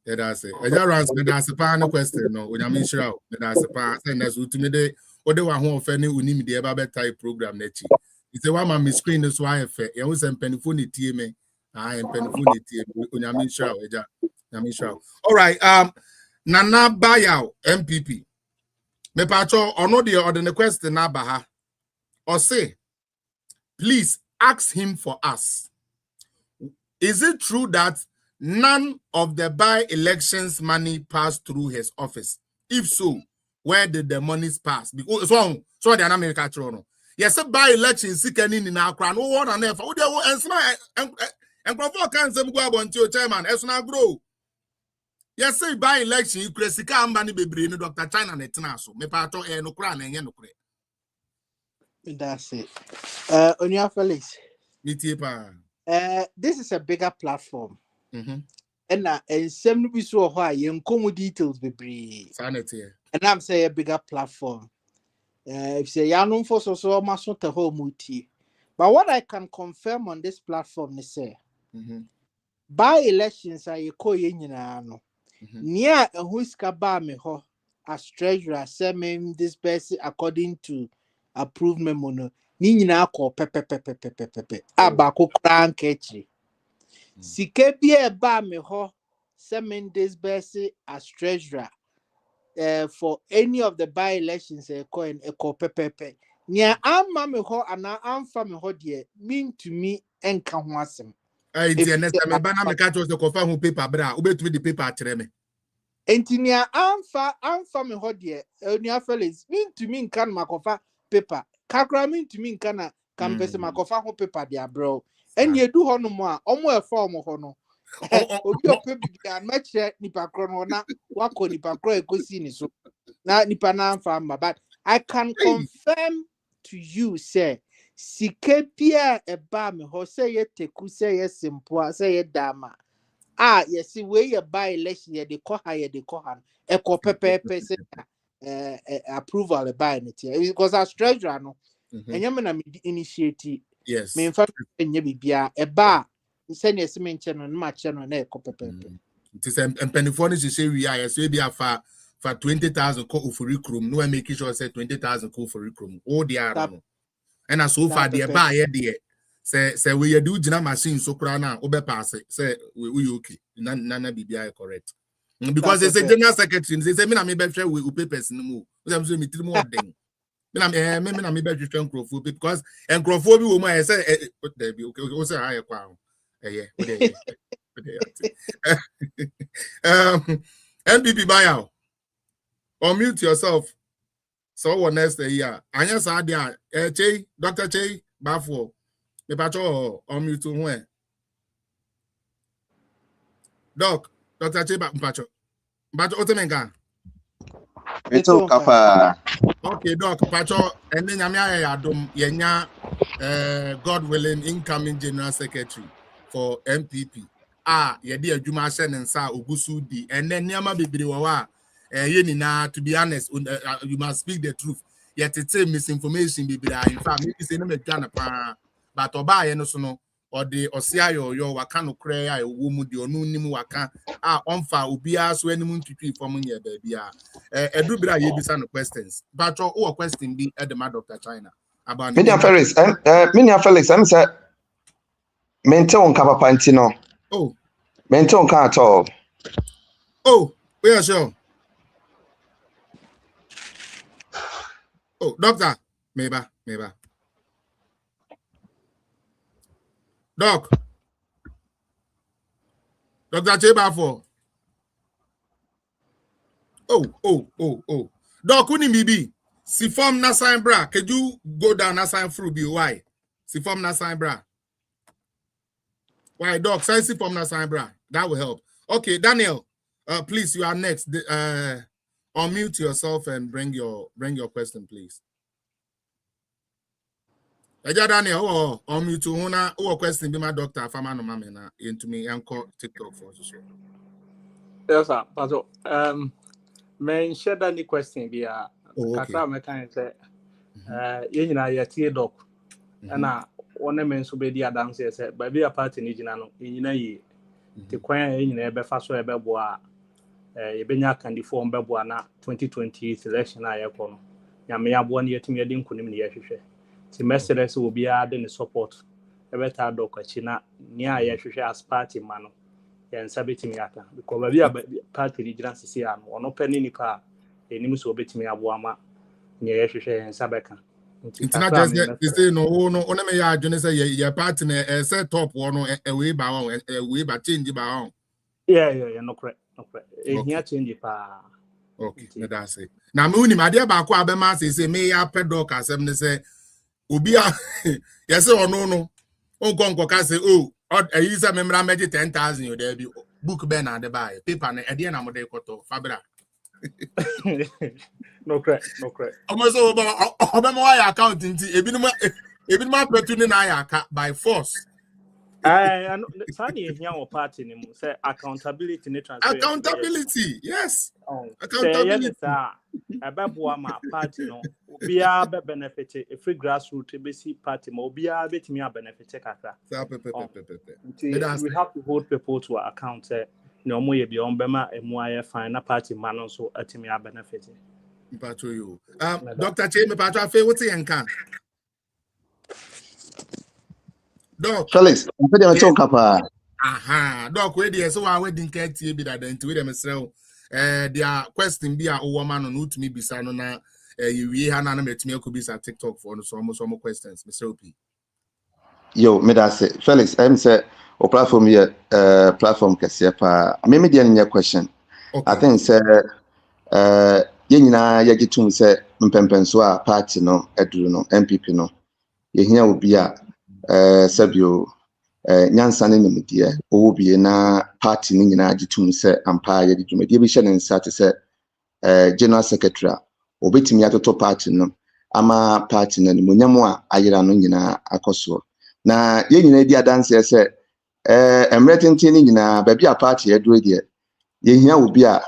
That's it. I just answer that's a pan question. No, when I'm sure that's a pan. And that's what to me they what they want home for any unim the eba type program nechi. It's a one my screen is why effect. You was penifuni TM. I am penifuni TM. When I'm sure. I'm sure. All right. Nana Bayao MPP. Me pacho ono the ordinary question na baha. Or say, please ask him for us. Is it true that none of the by-elections money passed through his office? If so, where did the monies pass? Because so the American chrono. Yes, a by-elections in our crown. No one on earth. And Crawford can't say go on to your chairman. As now grow. Yes, say by-election. You create sika money be bring Dr. China netnaso. Me pato no crown and no credit.
That's it. On your Felix. This is a bigger platform. And some we saw why you come details be
sanity.
And I'm saying a bigger platform. If say ya no for so much not a whole multi. But what I can confirm on this platform is say by elections are you call no. Near a whisker bar me ho as treasurer sending this person according to approved memo. Ni nyina akọ pepepepepepepe abako kran kechi sike bi e ba me ho Mendes Bessie as treasurer for any of the by elections coin pepepe nia amma me ho ana amfa me ho de mean to me enka ho asem
It's a next time I catch us the coffee who paper bra. Ubet with the paper at me.
Entinia amfa me ho de onua Felix mean to me kan makofa paper kakra mean to me kan campus makofa ho paper de abro eni edu ho no mo a omo e form ho no obi ope bibia ma kire nipa kro no na wako nipa kro ekosi ni so na nipa na amfa ma but I can confirm to you say sike pia e ba me ho say ye teku say ye simple say ye dama yes, we buy election ye de koha eko pepe say approval buy it because as treasurer no enya me na me initiate
yes
me fa enya bibia e ba se ne se me nche no ma che no na eko pepe
it is penifone say we are so be for 20,000 call for recruit no make sure say 20,000 call for recruit all the are no and so far the buy there say we do gina machine so kra na obe pass say we okay na bibia correct because they say general secretary they say me na me be share we papers no mo we say me three more den me na me be share nkrofo because nkrofo bi wo ma say there be okay o say high kwa yeah MPP buyout unmute yourself so what next year anya sa dia Che Dr. Che Bafo me pacho unmute when Doc Dr. Che Bafo but otemenga
Eto kapa.
okay Doc pacho ene nyame ya adom yenya God willing incoming general secretary for MPP yedi adwuma hye ne nsa ogusu di ene niama bibiri wa ye nina to be honest you must speak the truth yet it's misinformation bibiri in fact maybe say no me dwana pa but oba ye no so no or the osia yo waka no kra ya wo mu di onu nim waka onfa obia so anim ntwitwi from nye ba bia edubira ye bisa no questions but o question bi edema Dr. China about
Minia Felix I'm say maintain kapa panti no maintain ka at all
we are sure doctor meba Doc Dr. Chebafo Doc who ni bibi si form na sign bra can you go down na sign through be why si form na sign bra why Doc sign si form na sign bra that will help okay Daniel please you are next unmute yourself and bring your question please Daniel unmute una question be my doctor fama no mama na into me anko TikTok for so
yes sir but men share that question be kakra me kan say ye nyina ye tie Doc na one men so be di adance say ba be a party ni nyina no nyina yi te kwan ye nyina e be fa so e be boa ye benya candidate be boa na 2020 election na ye ko no nyame ya boa na yetimi yedi nkunim na ye hwehwe ti message will be adding support ebeta Doc achi na ni a ye hwehwe as party man no yen sabetimi aka because ba bia party regional sisi ano ono pani nipa enim so obetimi aboa ma ni ye hwehwe yen sabeka
it's not just they say no one me ya adwene say your party na set top one we ba on we ba change ba on
yeah no correct here change pa
okay that's it na me uni ma dia ba kwa abema say me ya Doc asem ne say obi a yes no onko ka say ayi say me mra meje 10,000 yo there be book be na de buy paper na e de na mo de koto fabra
no correct
almost over my account nti ebi no petu ni na ya aka by force
and Sunny here or party ni mu say accountability ni transparency
accountability yes accountability
ababo ma party no obia be benefit a free grassroots be see party ma obia betimi a benefit kakra we have to hold people to account no mo ye bi on be ma emu aye fine na party man no so atimi a benefit
patro you Dr. Che me patro afi what yen kan Doc
Felix I'm going to talk kapa
Doc we dey so we din ka tie bi that nti we dem srew their question be a owo man no utumi bisa no na you we ha na metumi akobisa TikTok for no so mo questions Mr. OP
Yo, me that say, Felix, I'm say, o platform here, platform kesiya pa. Maybe the any question.
Okay.
I think say, yɛn nyinaa yɛgye tom sɛ mpɛmpɛnso a party no aduru no MPP no yɛhia obi a sɛbio nyansa ne nimdeɛ ɔwɔ bie na party no nyinaa gye tom sɛ ampa yɛde dwumadie bi hyɛ ne nsa te sɛ general secretary a obetumi atoto party no ama party no animuonyam a ayera no nyinaa akɔ soɔ na yɛn nyinaa di adanseɛ sɛ mmerɛ tenten no nyinaa baabi a party aduru deɛ yɛhia obi a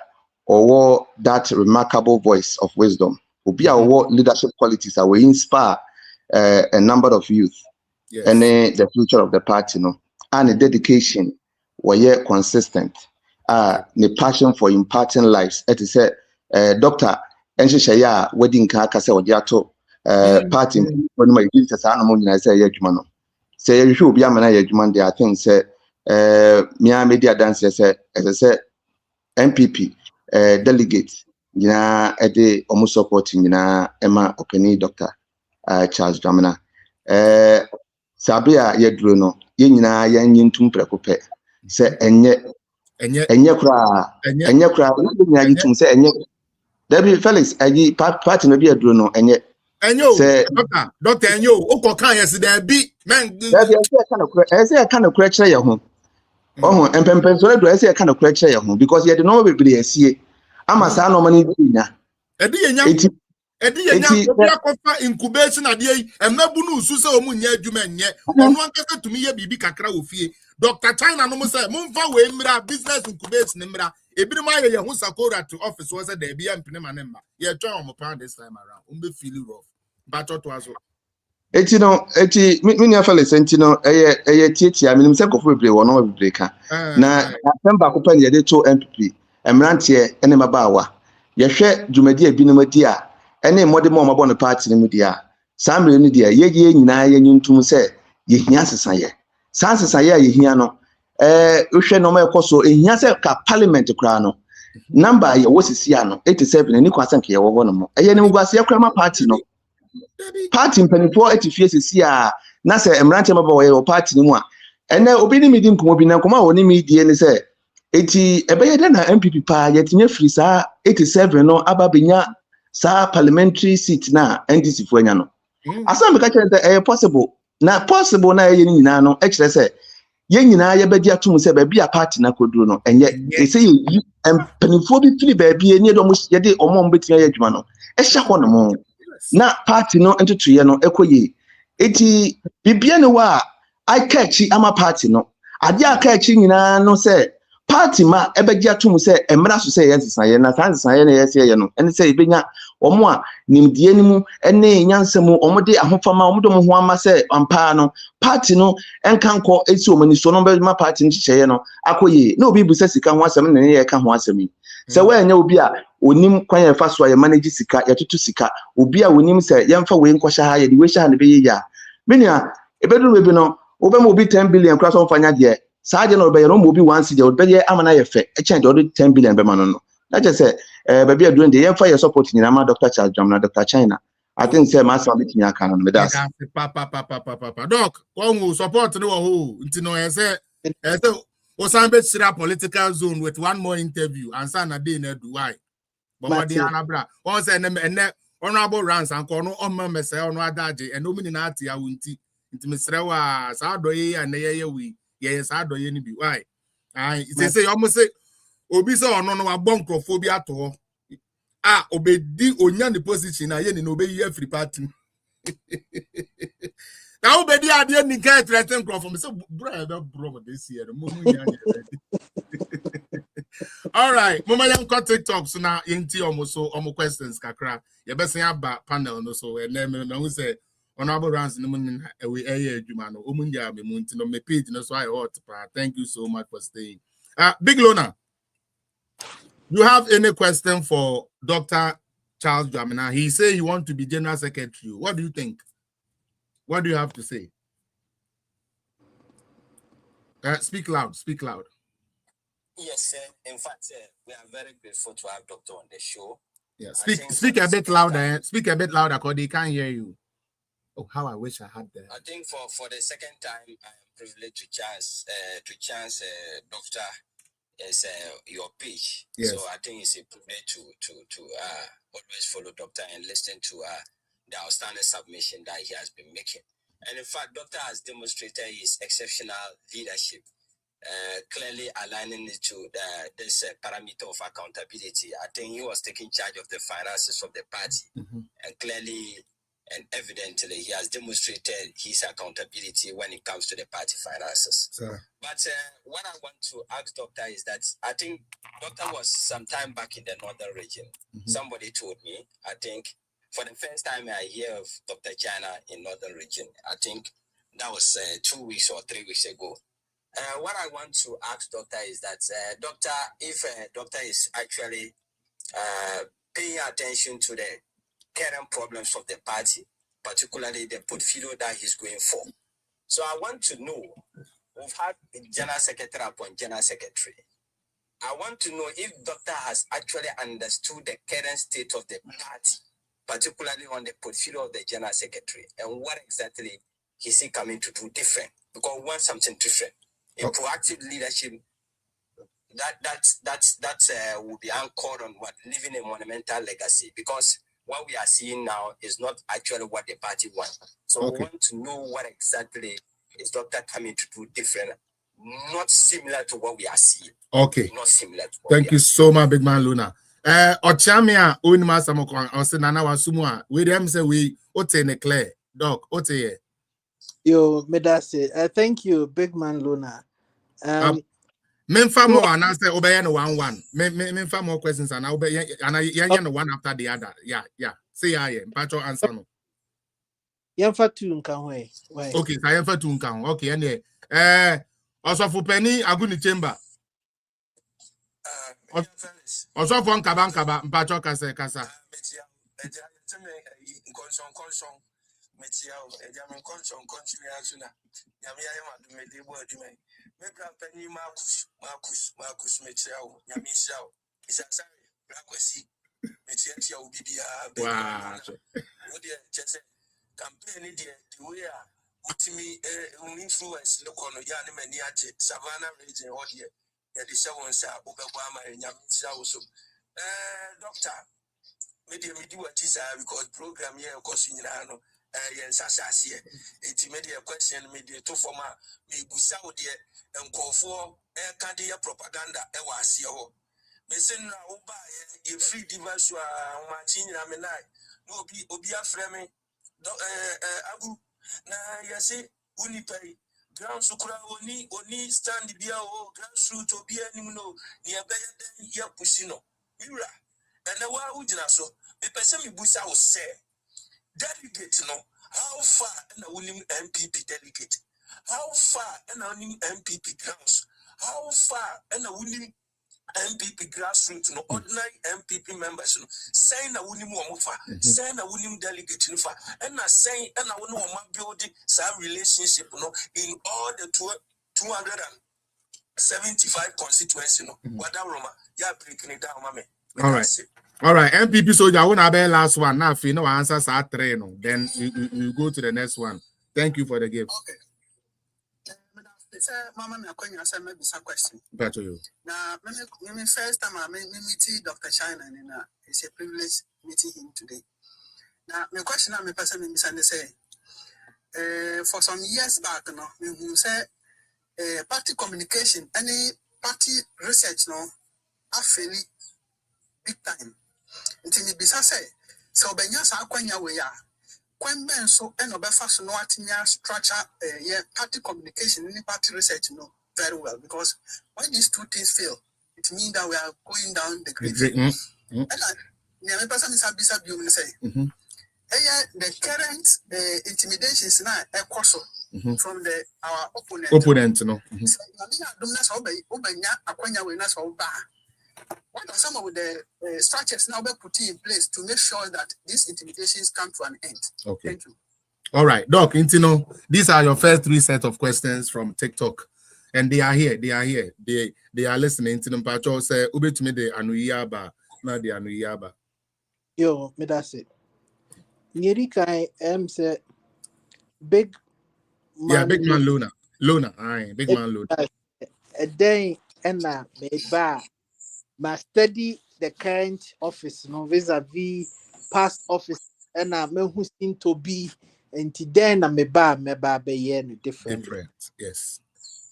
or that remarkable voice of wisdom. Obi our leadership qualities that will inspire a number of youth and the future of the party, and the dedication were consistent. The passion for imparting lives. It is a doctor and shaya wedding car kasa odiato party when my Jesus animal say yajumano. Say you should be a man yajuman there. I think say Mia media dance as I said MPP delegate nyinaa ɛde ɔmo support nyinaa ɛma ɔpɛni Dr. Charles Dwamena sabe a yɛduro no yɛn nyinaa yɛnyi ntum prɛko pɛ sɛ ɛnyɛ koraa yɛn nyinaa gye tum sɛ ɛnyɛ dabi Felix ayi party no bi yɛduro no ɛnyɛ
sɛ doctor enyo okɔ kan yɛ si dabi men
dabi ɛsɛ yɛ ka no kora kyerɛ yɛ ho ɔho mpɛmpɛnso ɛduro ɛsɛ yɛ ka no kora kyerɛ yɛ ho because yɛde no bebree asie ama saa no mani nya
edi yenya obi akɔfa incubation ade yi emnabu no usu sɛ omu nya adwuma nyɛ ɔno ankasa tumi yɛ bibi kakra wɔ fie Dr. China no mo sɛ momfa we mmra business incubation mmra ebinom ayɛ yɛ ho sakora to office wɔ sɛ da bi ya mpene ma ne mma yɛ twa on pound this time around be feel rough but to aso
minia Felix no ɛyɛ tietia minim sɛ kɔfo bebree wɔ no bebree ka na September ko pɛ ne yɛde to MPP emrantie ene mabaawa yɛhwɛ dwumadi ebinom adi a ene mmɔde ma ɔmabɔ no party no mu di a saa mmere no di a yɛgye nyinaa yɛnyintum sɛ yɛhia sesaeɛ saa sesaeɛ a yɛhia no wohwɛ no ma ɛkɔ so ehia sɛ ka parliament koraa no number yɛ wɔ sisia no 87 ni kwasa nke yɛwɔ hɔ no mo ɛyɛ ne mugwase yɛkora ma party no party mpanimfoɔ atifie sisia na sɛ emrantie mabaawa yɛ wɔ party no mu a ɛnɛ obi ni midi nkomo bi na nkomo a wɔne mi die ne sɛ eti ebeye de na MPP pa yetinye free saa 87 no aba benya saa parliamentary seat na NDC fo anya no asam ka kire possible na ye nyina no e kire se ye nyina ye bedi atum se ba bia party na koduro no enye e se ye empanifo bi firi ba bia ni do mo ye de omo mbetia ye adwuma no e hya ho no mo na party no entotoye no ekoye eti bibia ne wa I catch ama party no ade akachi nyina no se party ma ebegye atum se emra so se yesesaye na sansesaye na yeseye no ene se ibenya omo a nimdie ni mu ene nyansemu omo de ahofama omo do mo ho ama se ampa no party no enkanko esi omani so no be ma party nchicheye no akoye na obi bu se sika ho asem na ne ye ka ho asem yi se we enya obi a onim kwan ye fa so ye manage sika ye tutu sika obi a onim se ye mfa we nkosha ha ye de we sha ne be ye ya menia ebedu bebi no obem obi 10 billion cross on fanya de Saje no be no mo bi one city o be ye amana ye fe e change o 10 billion be mano no na je say baby adun de ye fa ye support nyina ma Dr. Charles Dwamena Dr. China I think say ma sa bit nya kan no me das
papa doc won support no ho nti no say o san be sira political zone with one more interview and san na dey na do why but what dey anabra won say ene honorable Rance anko no on ma say ono adaje eno mi na ate ya wonti nti me sira wa sa do ye ya na ye we yes, I don't any be why. They say almost say obi say ono no abon nkrofobia to obedi onya the position na ye ni no be free party. Now obedi ade ni kan threaten nkrofo me say bro this year all right, mama yan got TikTok so na yenti omo questions kakra. Ye be say aba panel no so and then me say Honorable Rance no mun we adwuma no omunja me munti no me page no so I hot pa. Thank you so much for staying. Big Lona, you have any question for Dr. Charles Dwamena? He say he want to be general secretary. What do you think? What do you have to say? Speak loud.
Yes, sir. In fact, we are very grateful to have Doctor on the show.
Yeah, speak a bit louder. Speak a bit louder because they can't hear you. Oh, how I wish I had that.
I think for the second time, I am privileged to chance Doctor is your page.
Yes.
So I think it's a privilege to always follow Doctor and listen to the outstanding submission that he has been making. And in fact, Doctor has demonstrated his exceptional leadership, clearly aligning it to this parameter of accountability. I think he was taking charge of the finances of the party, and clearly and evidently he has demonstrated his accountability when it comes to the party finances. But what I want to ask Doctor is that I think Doctor was some time back in the northern region. Somebody told me, I think for the first time I hear of Dr. China in northern region, I think that was 2 weeks or 3 weeks ago. What I want to ask Doctor is that, Doctor, if Doctor is actually paying attention to the current problems of the party, particularly the portfolio that he's going for. So I want to know, we've had General Secretary upon General Secretary. I want to know if Doctor has actually understood the current state of the party, particularly on the portfolio of the General Secretary, and what exactly is he coming to do different? Because we want something different. A proactive leadership that will be anchored on what leaving a monumental legacy, because what we are seeing now is not actually what the party wants. So we want to know what exactly is Doctor coming to do different, not similar to what we are seeing.
Okay.
Not similar to what
Thank you so much, Big Man Luna. Ochamia Unima Samokwan, Osenana Wasumwa, William say we Ote Clear. Doc, Ote.
Yo, Medase. Thank you, Big Man Luna.
Memfa more and answer obey no 1-1. Memfa more questions and I'll be and one after the other. Yeah. Say I am. Pacho answer no.
Yamfa tu nkanwe.
Okay, so Yamfa tu nkan. Okay, and also for Penny, Aguni Chamber. Also for Nkaba, Pacho Kasa. Wow.
Campaign the way ultimately influence local many Savannah region or here. The seven sa Obama and Yamisha also. Doctor, media me do what is because program here, of course, in Rano, Sasas here. It's media question, media to form me Busao dear and call for air candia propaganda. Was your Messin Oba, you free device, Martin Ramenai, no be Obia Frame. Abu na yase unipay ground sukura oni stand bia o grassroot obia nimno ni abeye ya pusino mira and wa ujina so me pese me busa wo say delegate no how far na unim MPP delegate how far na unim MPP grounds how far na unim MPP grassroots no ordinary MPP members no saying na wuni mu omofa saying na wuni delegate no fa and na saying and na wuni o build some relationship no in all the 275 constituency no wada roma ya breaking it down mame.
All right, MPP soldier, I want to be last one. Now, if you know answers are three, no, then you go to the next one. Thank you for the gift.
Okay. Mama, me akwanya say maybe some question.
Better you.
Now, me first time I meet Dr. China, and it's a privilege meeting him today. Now, my question I'm a person me say, for some years back, no, me say, party communication, any party research, no, I feel it big time. Until me bisa say, so benya sa akwanya we ya. When men so and obefas no atinya structure party communication in party research no very well, because when these two things fail, it means that we are going down the grade. And the person is say the current intimidations now from our opponent.
No.
What are some of the structures now being put in place to make sure that these intimidations come to an end?
Okay.
Thank you.
All right, Doc, Intino, these are your first 3 sets of questions from TikTok. And they are here. They are listening to them. Pacho say, Ube to me the Anuyaba, not the Anuyaba.
Yo, me that's it. Nyeri kai say Big man.
Yeah, big man Luna. Luna, aye, big man Luna.
A day and made bar. My study the current office, no vis-a-vis past office, and I me who seem to be, and then I me bar be different.
Yes.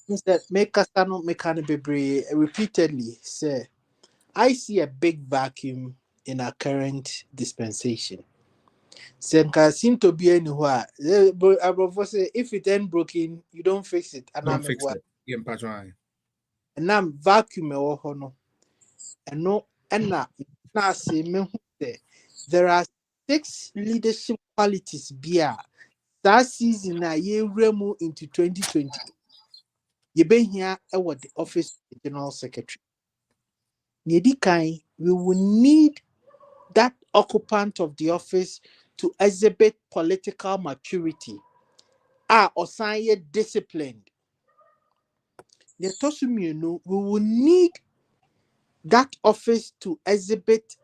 Instead, make us no mechanic be repeatedly say, I see a big vacuum in our current dispensation. Senka seem to be anywhere. I say if it ain't broken, you don't fix it. And
Don't
I'm
fix
what.
it. Yeah, patron.
And I'm vacuum no. And no, and now say me who say there are 6 leadership qualities. Bia that season na ye remu into 2020. You been here at the office of the general secretary. Nyedikai, we will need that occupant of the office to exhibit political maturity. Osaye disciplined. We will need that office to exhibit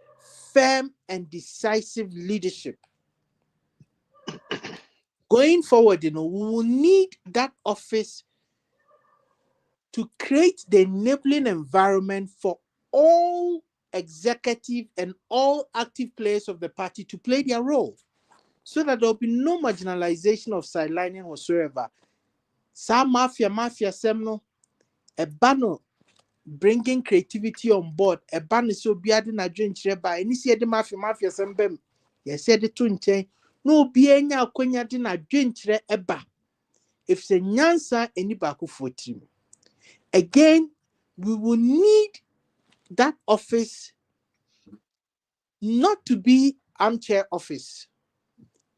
firm and decisive leadership. Going forward, we will need that office to create the enabling environment for all executive and all active players of the party to play their role, so that there will be no marginalization of sidelining whatsoever. Some mafia semno, a banner bringing creativity on board, a banner so be adding a drink by any see the mafia sembem. Yes, said the tunche. No be any akonya din a drink eba. If se nyansa any baku for team. Again, we will need that office not to be armchair office.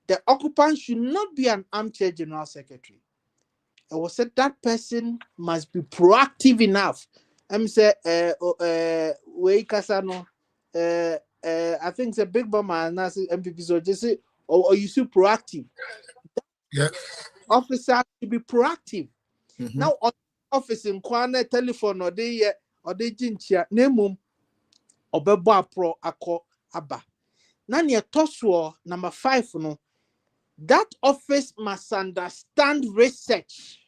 The occupant should not be an armchair general secretary. I was said that person must be proactive enough. I'm say we kasano I think it's a big bomber and that's MPP so just say or you see proactive.
Yeah.
Officer should be proactive.
Mm-hmm.
Now on office in kwana telephone or they jinchia name obebo pro ako aba. Nani a toswo number 5 no. That office must understand research.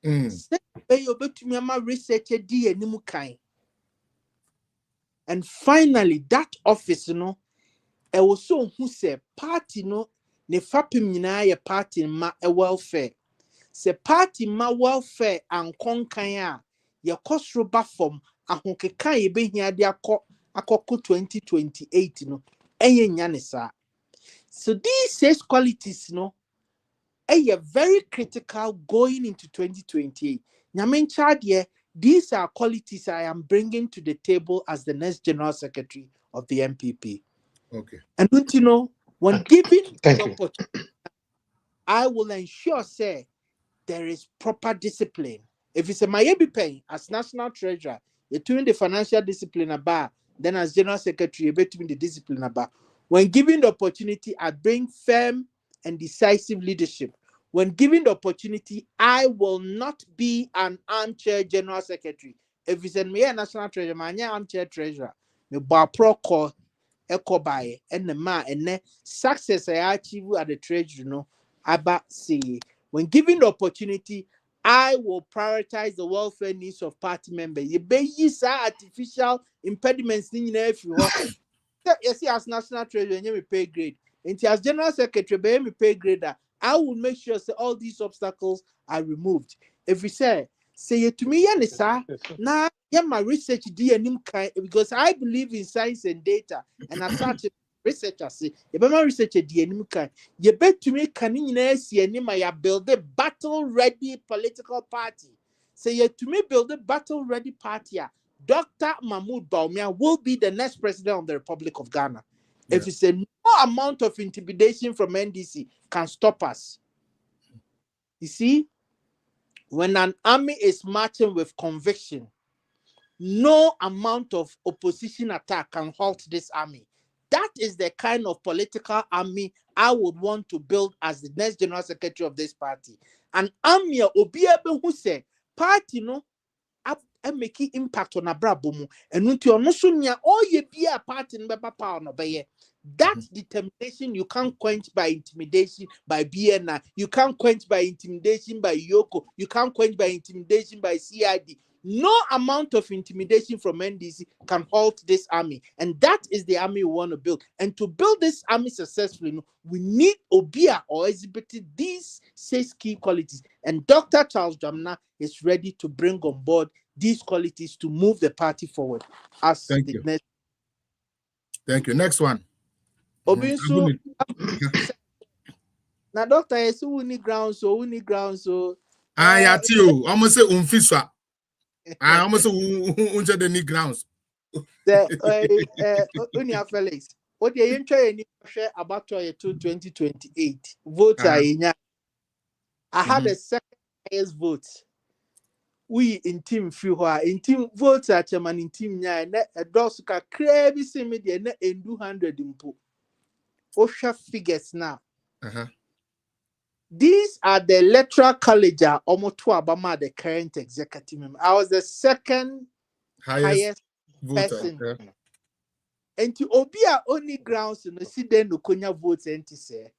Research and finally, that office, I was so who said party ne fapim nyina party ma a welfare. Se party ma welfare and konkanya ye kosroba from ahonkeka ye behia de akoko 2028 enye nyanisa. So these 6 qualities are very critical going into 2028. Nyamin Chadye, these are qualities I am bringing to the table as the next general secretary of the MPP.
Okay.
And when given the opportunity, I will ensure, say, there is proper discipline. If it's a Mayebi pay as national treasurer, you're doing the financial discipline about, then as general secretary, you're doing the discipline about. When given the opportunity, I bring firm and decisive leadership. When given the opportunity, I will not be an armchair general secretary. If it's a national treasurer, my armchair treasurer, me bar pro call echo by and the man and success I achieve at the treasury, about say. When given the opportunity, I will prioritize the welfare needs of party members. You be artificial impediments in your yes, as national treasurer, you pay grade. And as general secretary, me pay grade. I will make sure that all these obstacles are removed. If we say it to me, Yanisa, now my research DNA because I believe in science and data, and as such, researchers say, you my research DNA you bet to me can build a battle-ready political party. Say you to me build a battle-ready party. Dr. Mahmoud Bawumia will be the next president of the Republic of Ghana. Yeah. If it's a no amount of intimidation from NDC can stop us. You see, when an army is marching with conviction, no amount of opposition attack can halt this army. That is the kind of political army I would want to build as the next general secretary of this party. An army will be able to say, party no, and make impact on abrabomu and unti ono so nya oye bia party no beba power no beye. That determination you can't quench by intimidation by BNI. You can't quench by intimidation by Yoko. You can't quench by intimidation by CID. No amount of intimidation from NDC can halt this army. And that is the army we want to build. And to build this army successfully, we need Obia or exhibiting these 6 key qualities. And Dr. Charles Dwamena is ready to bring on board these qualities to move the party forward.
Thank you. Thank you. Next one.
Obinsu, now doctor, yes, who need ground so.
Yeah, too. Almost say unfiswa. I almost say unja the need grounds.
The Unia Felix. What you try any share about 2028 vote I had the second highest vote. We in team few in team votes at chairman in team nya a dosuka crazy semi de na 200 impo. Osha figures now. These are the electoral college almost to Obama, the current executive member. I was the second highest person. And to Obia only grounds in the Siden Nukonya votes and to say.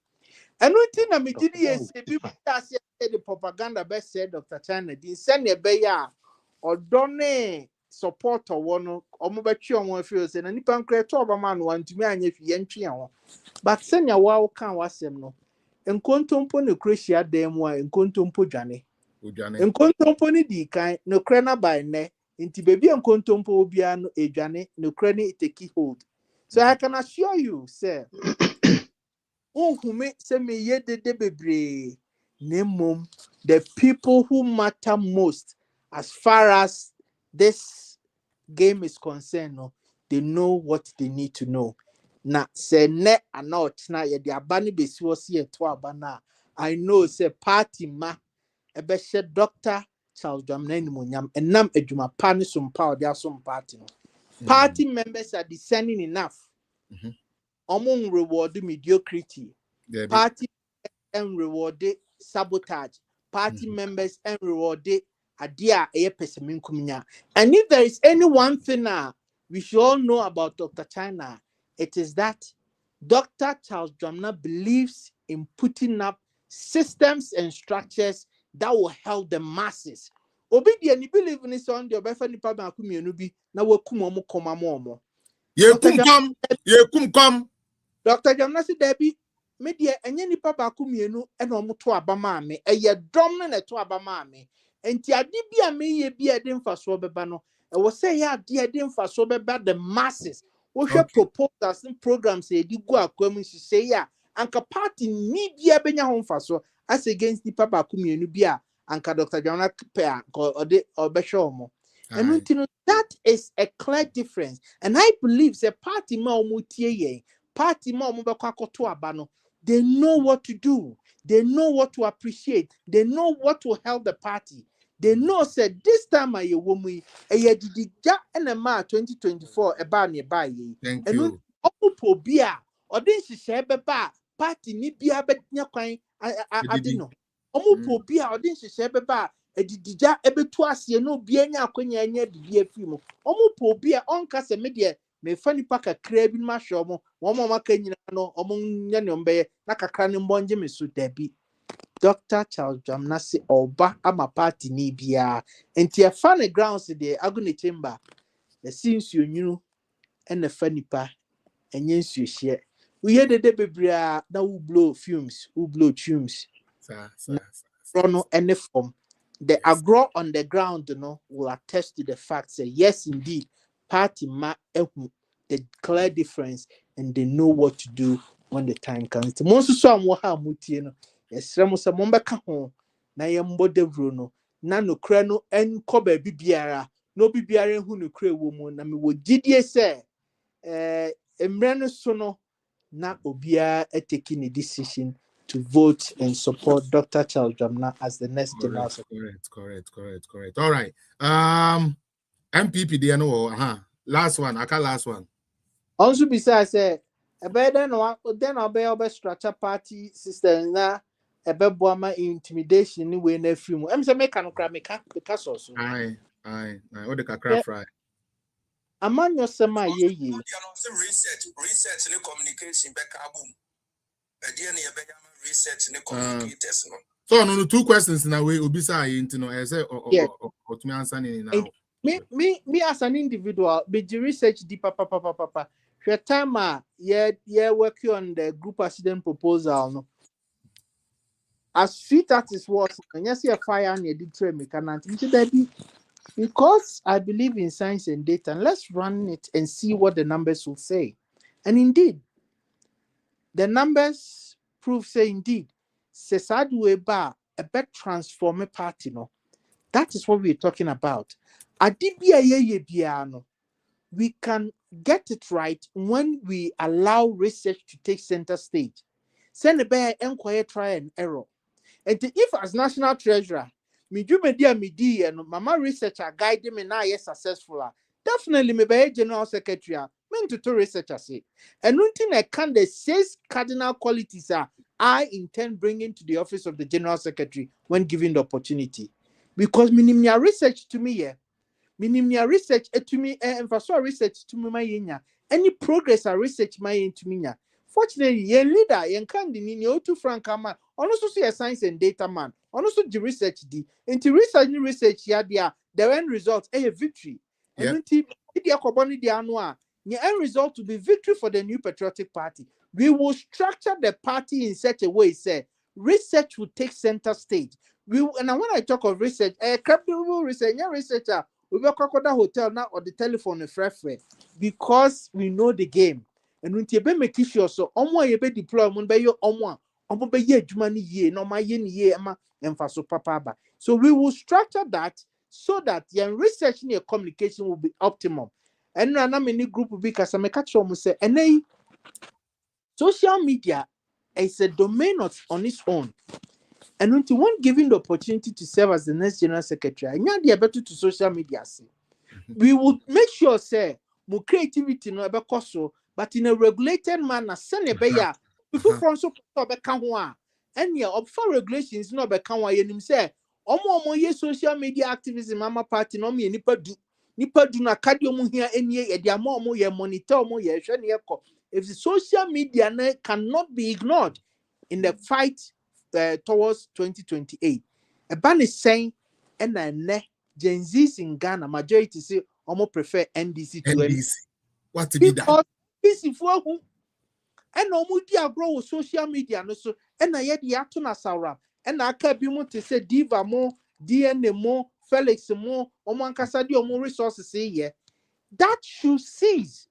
And one thing I did is people say the propaganda best said Dr. China didn't send a beya or don't support or one or mobachi on one feels and any pancreas Obama one to me and if you entry on. But send your wow can was him no. En kontompo no Croatia dem wa en kontompo dwane. En kontompo ni di kan no krena by ne nti baby en kontompo obia no edwane no krena take hold. So I can assure you sir hume se me ye de bebre nemom the people who matter most as far as this game is concerned no, they know what they need to know. Na se ne anot na ye de abani besi wose ye to abana I know say party ma ebe she Dr. Charles Dwamena ni monyam enam adwuma pa ne so mpa ode aso party no party members are discerning enough among reward mediocrity party and reward sabotage party members and reward adia eye pesemin kuminya. And if there is any one thing we should all know about Dr. China, it is that Dr. Charles Dwamena believes in putting up systems and structures that will help the masses. Obedi ni believe in this on the obefa nipa ba kumienu bi na wakum omo komamo.
Ye kum.
Dr. Dwamena si debi media enye nipa ba kumienu e na omo to abama me eye dom na to abama me. Enti ade bia me ye bia de mfaso beba no e wo say ya ade de mfaso beba the masses. We should proposals and programs e di go akwam say ya anka party ni bia benya ho mfaso as against the papa kumienu bia anka Dr. Dwamena pair or de obehwe omo. And that is a clear difference. And I believe the party ma omutie ye party ma omo bekwa koto aba no, they know what to do. They know what to appreciate. They know what will help the party. They know said this time I woman a didija NMA 2024 eba ne ba ye.
Thank you.
Opo bia or den hye beba party ni bia betnya kwan ade no. Omo bia or den hye beba edidija ebetu ase no bia nya akonya anya bibia film. Omo bia onka se me de me fani pa kakra bi ma hwe omo womo maka nyina no omo nya ne ombe na kakra ne mbonje me so dabi. Dr. Charles Dwamena si oba ama party ni bia enti e fa ne grounds de agune chamber the since you knew and the funny pa enye nsu hye we hear de bebria na we blow fumes we blow tunes no any form the agro on the ground will attest to the fact that yes indeed party ma ehu the clear difference and they know what to do when the time comes. Most so am ha mutie no esrem so mombeka ho na yembo devro no na no kra no enko ba bibiara no bibiara hu no kra wo mu na me wo gidie se emre no so no na obia taking a decision to vote and support Dr. Charles Dwamena as the next general secretary.
Correct. All right. MPP there no last one. Last one.
Also besides say then be structure party system na ebe boama intimidation ni we na film. Em say make no kra make so.
Aye, what the kakra fry.
Among your sema ye.
Research and communication back boom. Again, research and communicators.
So no 2 questions in a way ubisa into no as or to me answer now.
Me as an individual, be the research deep papa. Your time yeah working on the group accident proposal no. As sweet as it was, and yes, a fire and you did try me can't because I believe in science and data, and let's run it and see what the numbers will say. And indeed, the numbers prove say indeed, Sesadu Eba a bet transform a party no. That is what we're talking about. Adibia ye biano. We can get it right when we allow research to take center stage. Send a bear enquire try and error. And if as national treasurer, me do media me and mama researcher guide me now yes successful. Definitely me be general secretary. Meant to researcher say. And one thing I can the 6 cardinal qualities are I intend bringing to the office of the general secretary when given the opportunity. Because minimum research to me yeah. Minimum research to me emphasis research to me my any progress or research my to me. Fortunately, your leader, your candidate, in your 2 frank man, also see a science and data man, also the research D. Into research, yeah, the end result a victory. And until the annual, the end result will be victory for the new patriotic party. We will structure the party in such a way, say, research will take center stage. And when I talk of research, credible research, researcher, we will crocodile hotel now or the telephone because we know the game. And when you make sure so you be deploy mun be yo omo be ye adwuma ni ye no ma ye ni ye ma emfaso papa ba. So we will structure that so that your research and your communication will be optimum. And na many group will be because I catch you say and social media is a domain on its own. And when one given the opportunity to serve as the next general secretary, and you are better to social media. We will make sure say more creativity no ebe so, but in a regulated manner. Send a beya before from so be and yeah, up for regulations no be kan wa yenim say omo ye social media activism mama party no me nipa du na kadi omo hia enie ye dia omo ye monitor omo ye hwe ne ekọ. If the social media cannot be ignored in the fight towards 2028, a ban is saying and Gen Z's in Ghana, majority say almost prefer NDC to NDC.
What to be that?
NDC for who? And no media grow social media no so. And I yet yato na saura. And I can't be more to say Diva more, DNA more, Felix more, Omankasadi or more resources say yeah. That should cease.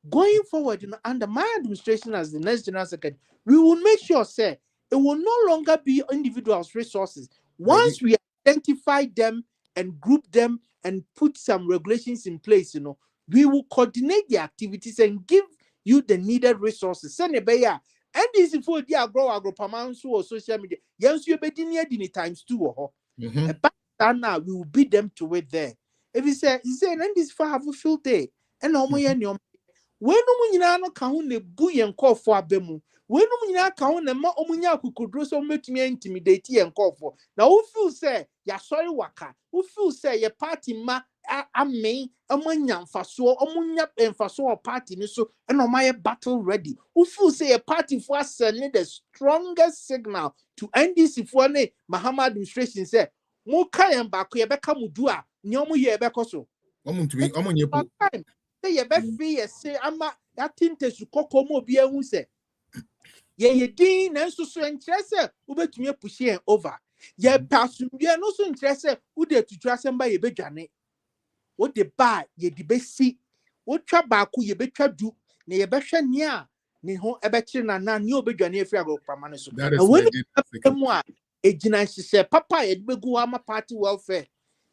Going forward under my administration as the next general secretary, we will make sure say it will no longer be individuals' resources. Once we identify them and group them and put some regulations in place, we will coordinate the activities and give you the needed resources. Send a bayer. And this is for the agro or social media. Yes, you be near times 2 but now we will beat them to it there. If you say, and this for have a field day, and no more when no no can ne bu yen call for abemu. When no can ne ma omunya kukudro so metumi intimidate yen call for. Now who feel say ya sorry waka, who feel say your party ma ame amanya mfaso omunya mfaso party ni so and my battle ready. Who feel say a party for sending the strongest signal to NDC for ne Mahama administration say mo kayan ba ko ye beka mudua ni omu ye beka so. Say ye be free ye say ama that tinte su kokomo bi ehun se ye din na nso so enkyere se ubetumi push ye over ye pasumdie no so enkyere se ude tutu asemba ye bedwane wo de ba ye di besi wo twa ba ko ye betwa du na ye behwe ne a ne ho ebekire na ne obedwane afiri agopama no so na woni mu a ejina hye papa ye de begu ama party welfare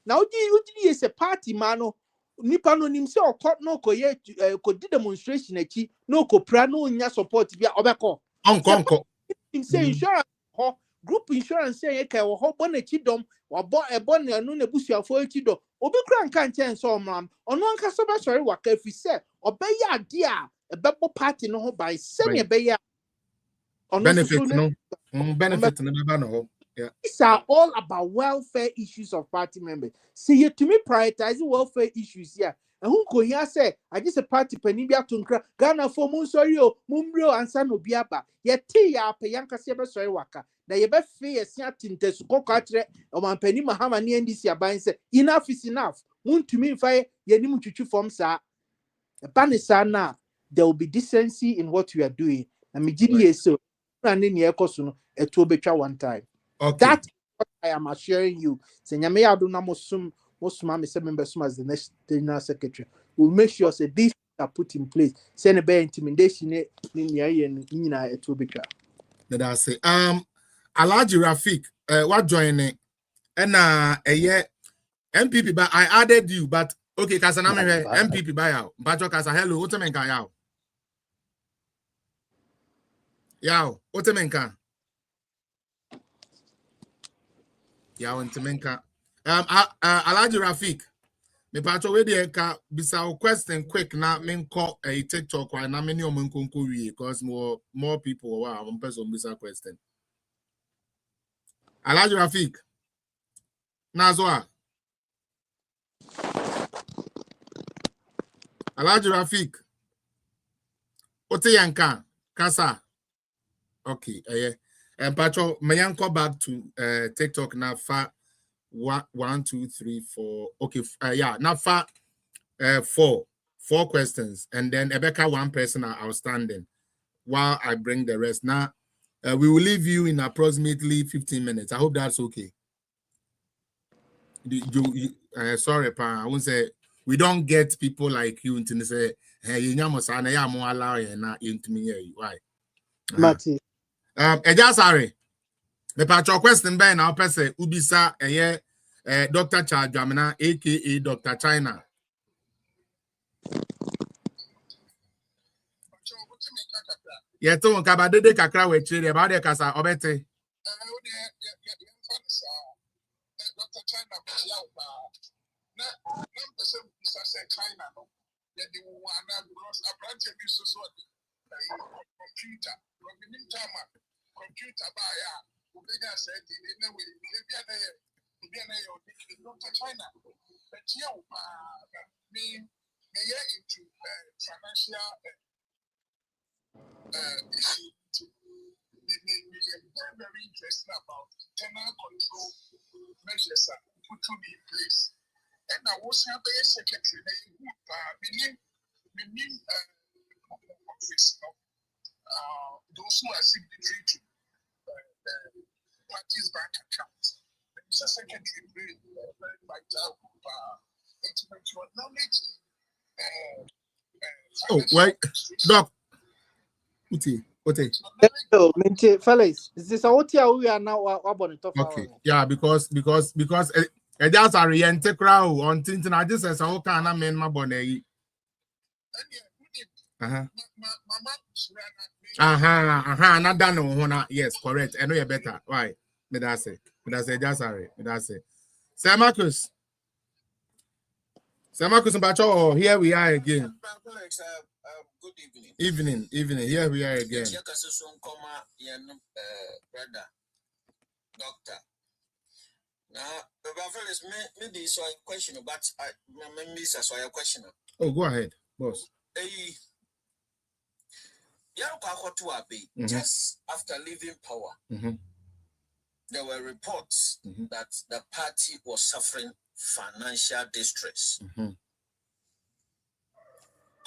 na odi ye se party ma no nipa no nim se okọ no koye ko di demonstration achi no ko pra no nya support bia obekọ
onko
nim se insurance ho group insurance say ka wo ho bona chi dom wa bo na no na busuafo chi do obi kra nka nchen so omram ono anka so be sori waka fi se obeya ade a ebebo party no ho by se ne beya
ono benefit no benefit no be ba no ho
These are all about welfare issues of party members. See, you to me prioritizing welfare issues here. And who could hear say, I just a party penibia to Ghana for Monsorio, Mumbrio, and San Obiaba. Yet tea ya payanka seba soy waka. Na yebe fee a siatin to go catre, or one penny Mahamani and this yabain say, enough is enough. Moon to me fire, yenimu chuchu from sa. A panisana, there will be decency in what we are doing. And me giddy so, and in your costume, a two betra one time.
Okay.
That is what I am assuring you. Senyame Aduna Mosum Mosuma Membesum as the next general secretary. We'll make sure that these are put in place. Send a bear intimidation in a two betra.
That I say. Alaji Rafik, what joining? And MPP, but I added you, but okay, Kasaname MPP buyout. Pacho Kasa, hello, Otemenka yao. Yao, Otemenka. Yao, Otemenka. Alaji Rafik, me Pacho, we de ka bisa question quick na men call a TikTok or na many omunkunku because more people wow, one person bisa question. Alaji Rafik. Nazwa. Alaji Rafik. Ote yanka. Kasa. Okay. And Pacho, may I go back to TikTok now for 1, 2, 3, 4. Okay. Yeah. Now for 4 questions. And then Ebeka, 1 person are outstanding while I bring the rest. Now, we will leave you in approximately 15 minutes. I hope that's okay. Sorry, Pa. I won't say we don't get people like you to say, hey, you know, I am more allowed and not into me. Why?
Mati.
Sorry. The patro question by now, person Ubisa, Dr. Dwamena, aka Dr. China. Yeah, to Kabade Kakra with Chile about the Casa Obete.
Dr. China, China, then they will want because a branch of this society, computer, computer buyer, who began said in a way, Dr. China, but you me into financial issue. Very, very interesting about internal control measures that put in place. And I was having a secretary, office, those who are signatory to the party's bank account. It's a secretary, very vital, intimate your knowledge.
Oh, wait, Doc.
Fellas, is this what we are now about it?
Okay, yeah, because just a re-enter crowd on Tintin. I just says, "Oh, can I mean my bonnet?" Not done. Yes, correct. I know you better. Why? Me that say, just sorry. Me that say. Sir Marcus, Bacho, here we are again.
Good evening.
Evening. Here we are again.
Doctor. Now, fellas, maybe so a question, but I miss a question.
Oh, go ahead, boss.
Just after leaving power, there were reports that the party was suffering financial distress.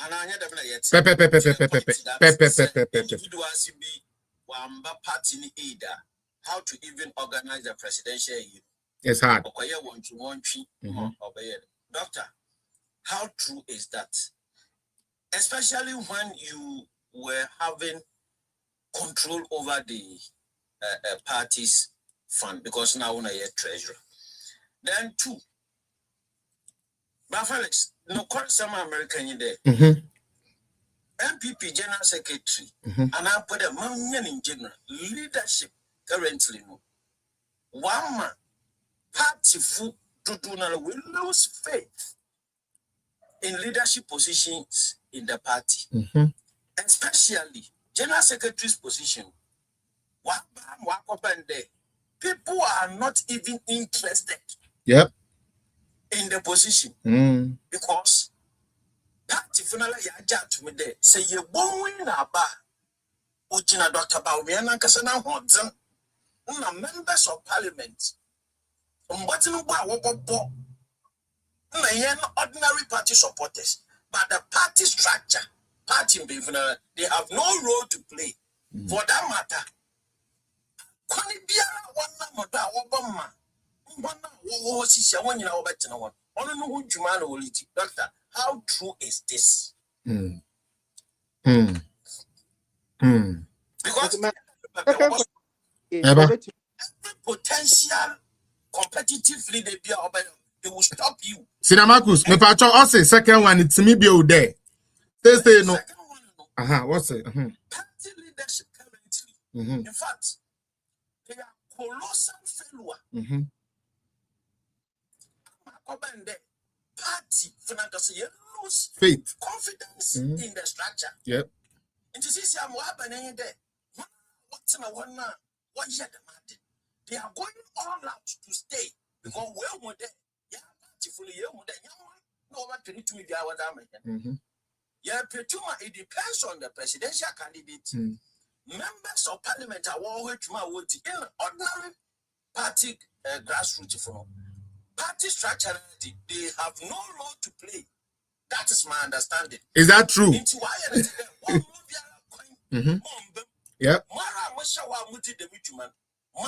And I had how to even organize the presidential year.
It's hard.
Doctor, how true is that? Especially when you were having control over the party's fund, because now we're a treasurer. Then 2, but Felix, no call some American in there. MPP General Secretary, and I put a man in general leadership currently. One man, party food to do now will lose faith in leadership positions in the party, especially General Secretary's position. One up and there,
people are not even interested
Yep.
in the position because party finally ya to me there say you born na ba ojina Dr. Dwamena kasa na hodzen na members of parliament mbotin ba wo ordinary party supporters, but the party structure, party they have no role to play. For that matter, Doctor, how true is this? Because every potential competitive leader they will stop you.
Sinamakus, me pacho ose second one it's me be there. Say no. What's it?
Party leadership currently. In fact, they are colossal failure. Party lose
faith,
confidence in the structure.
Yep.
And you see, I'm happening there. What's in a one now? What year the they are going all out to stay because we're there. Yeah, fully no one to need to meet our damage. Yeah, it depends on the presidential candidate. Members of parliament are always in ordinary party grassroots from party structure. They have no role to play. That is my understanding.
Is that true? Yep.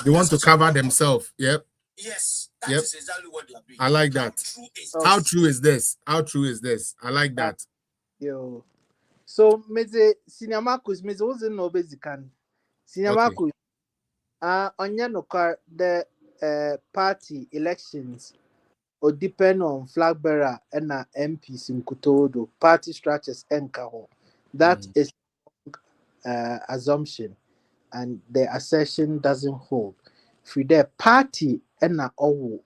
They want to cover themselves. Yep.
Yes, that is exactly what they are doing.
I like that. How true is this? How true is this? I like that.
Yo. So, Sinamakus, wasn't no basic. Sinamakus, on no car the party elections or depend on flag bearer and MPs in Kutodo, party structures and Kaho. That is assumption, and the assertion doesn't hold. For the party and all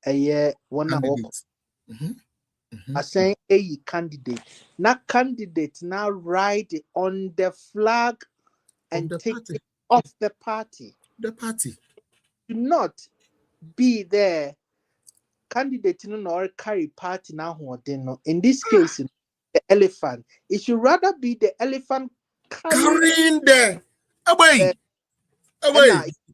a year one I saying a candidate. Not candidate now write on the flag and take it off the party.
The party.
Do not be there. Candidate no carry party now. In this case, the elephant. It should rather be the elephant
carrying the away.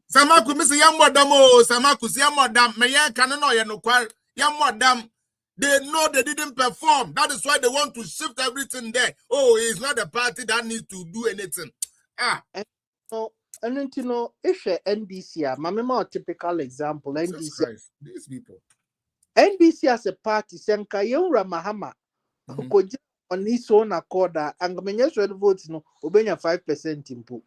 Samaku, Mr. Yamwadamo, Samaku, Yamwadam, Mayan Canano, Yanukwar, Yamwadam. They know they didn't perform. That is why they want to shift everything there. Oh, it's not a party that needs to do anything.
And you know, if NDC, my more typical example, NDC.
These people.
NDC as a party, Senkayura Mahama, on his own accord, and the votes no, obeying 5% input.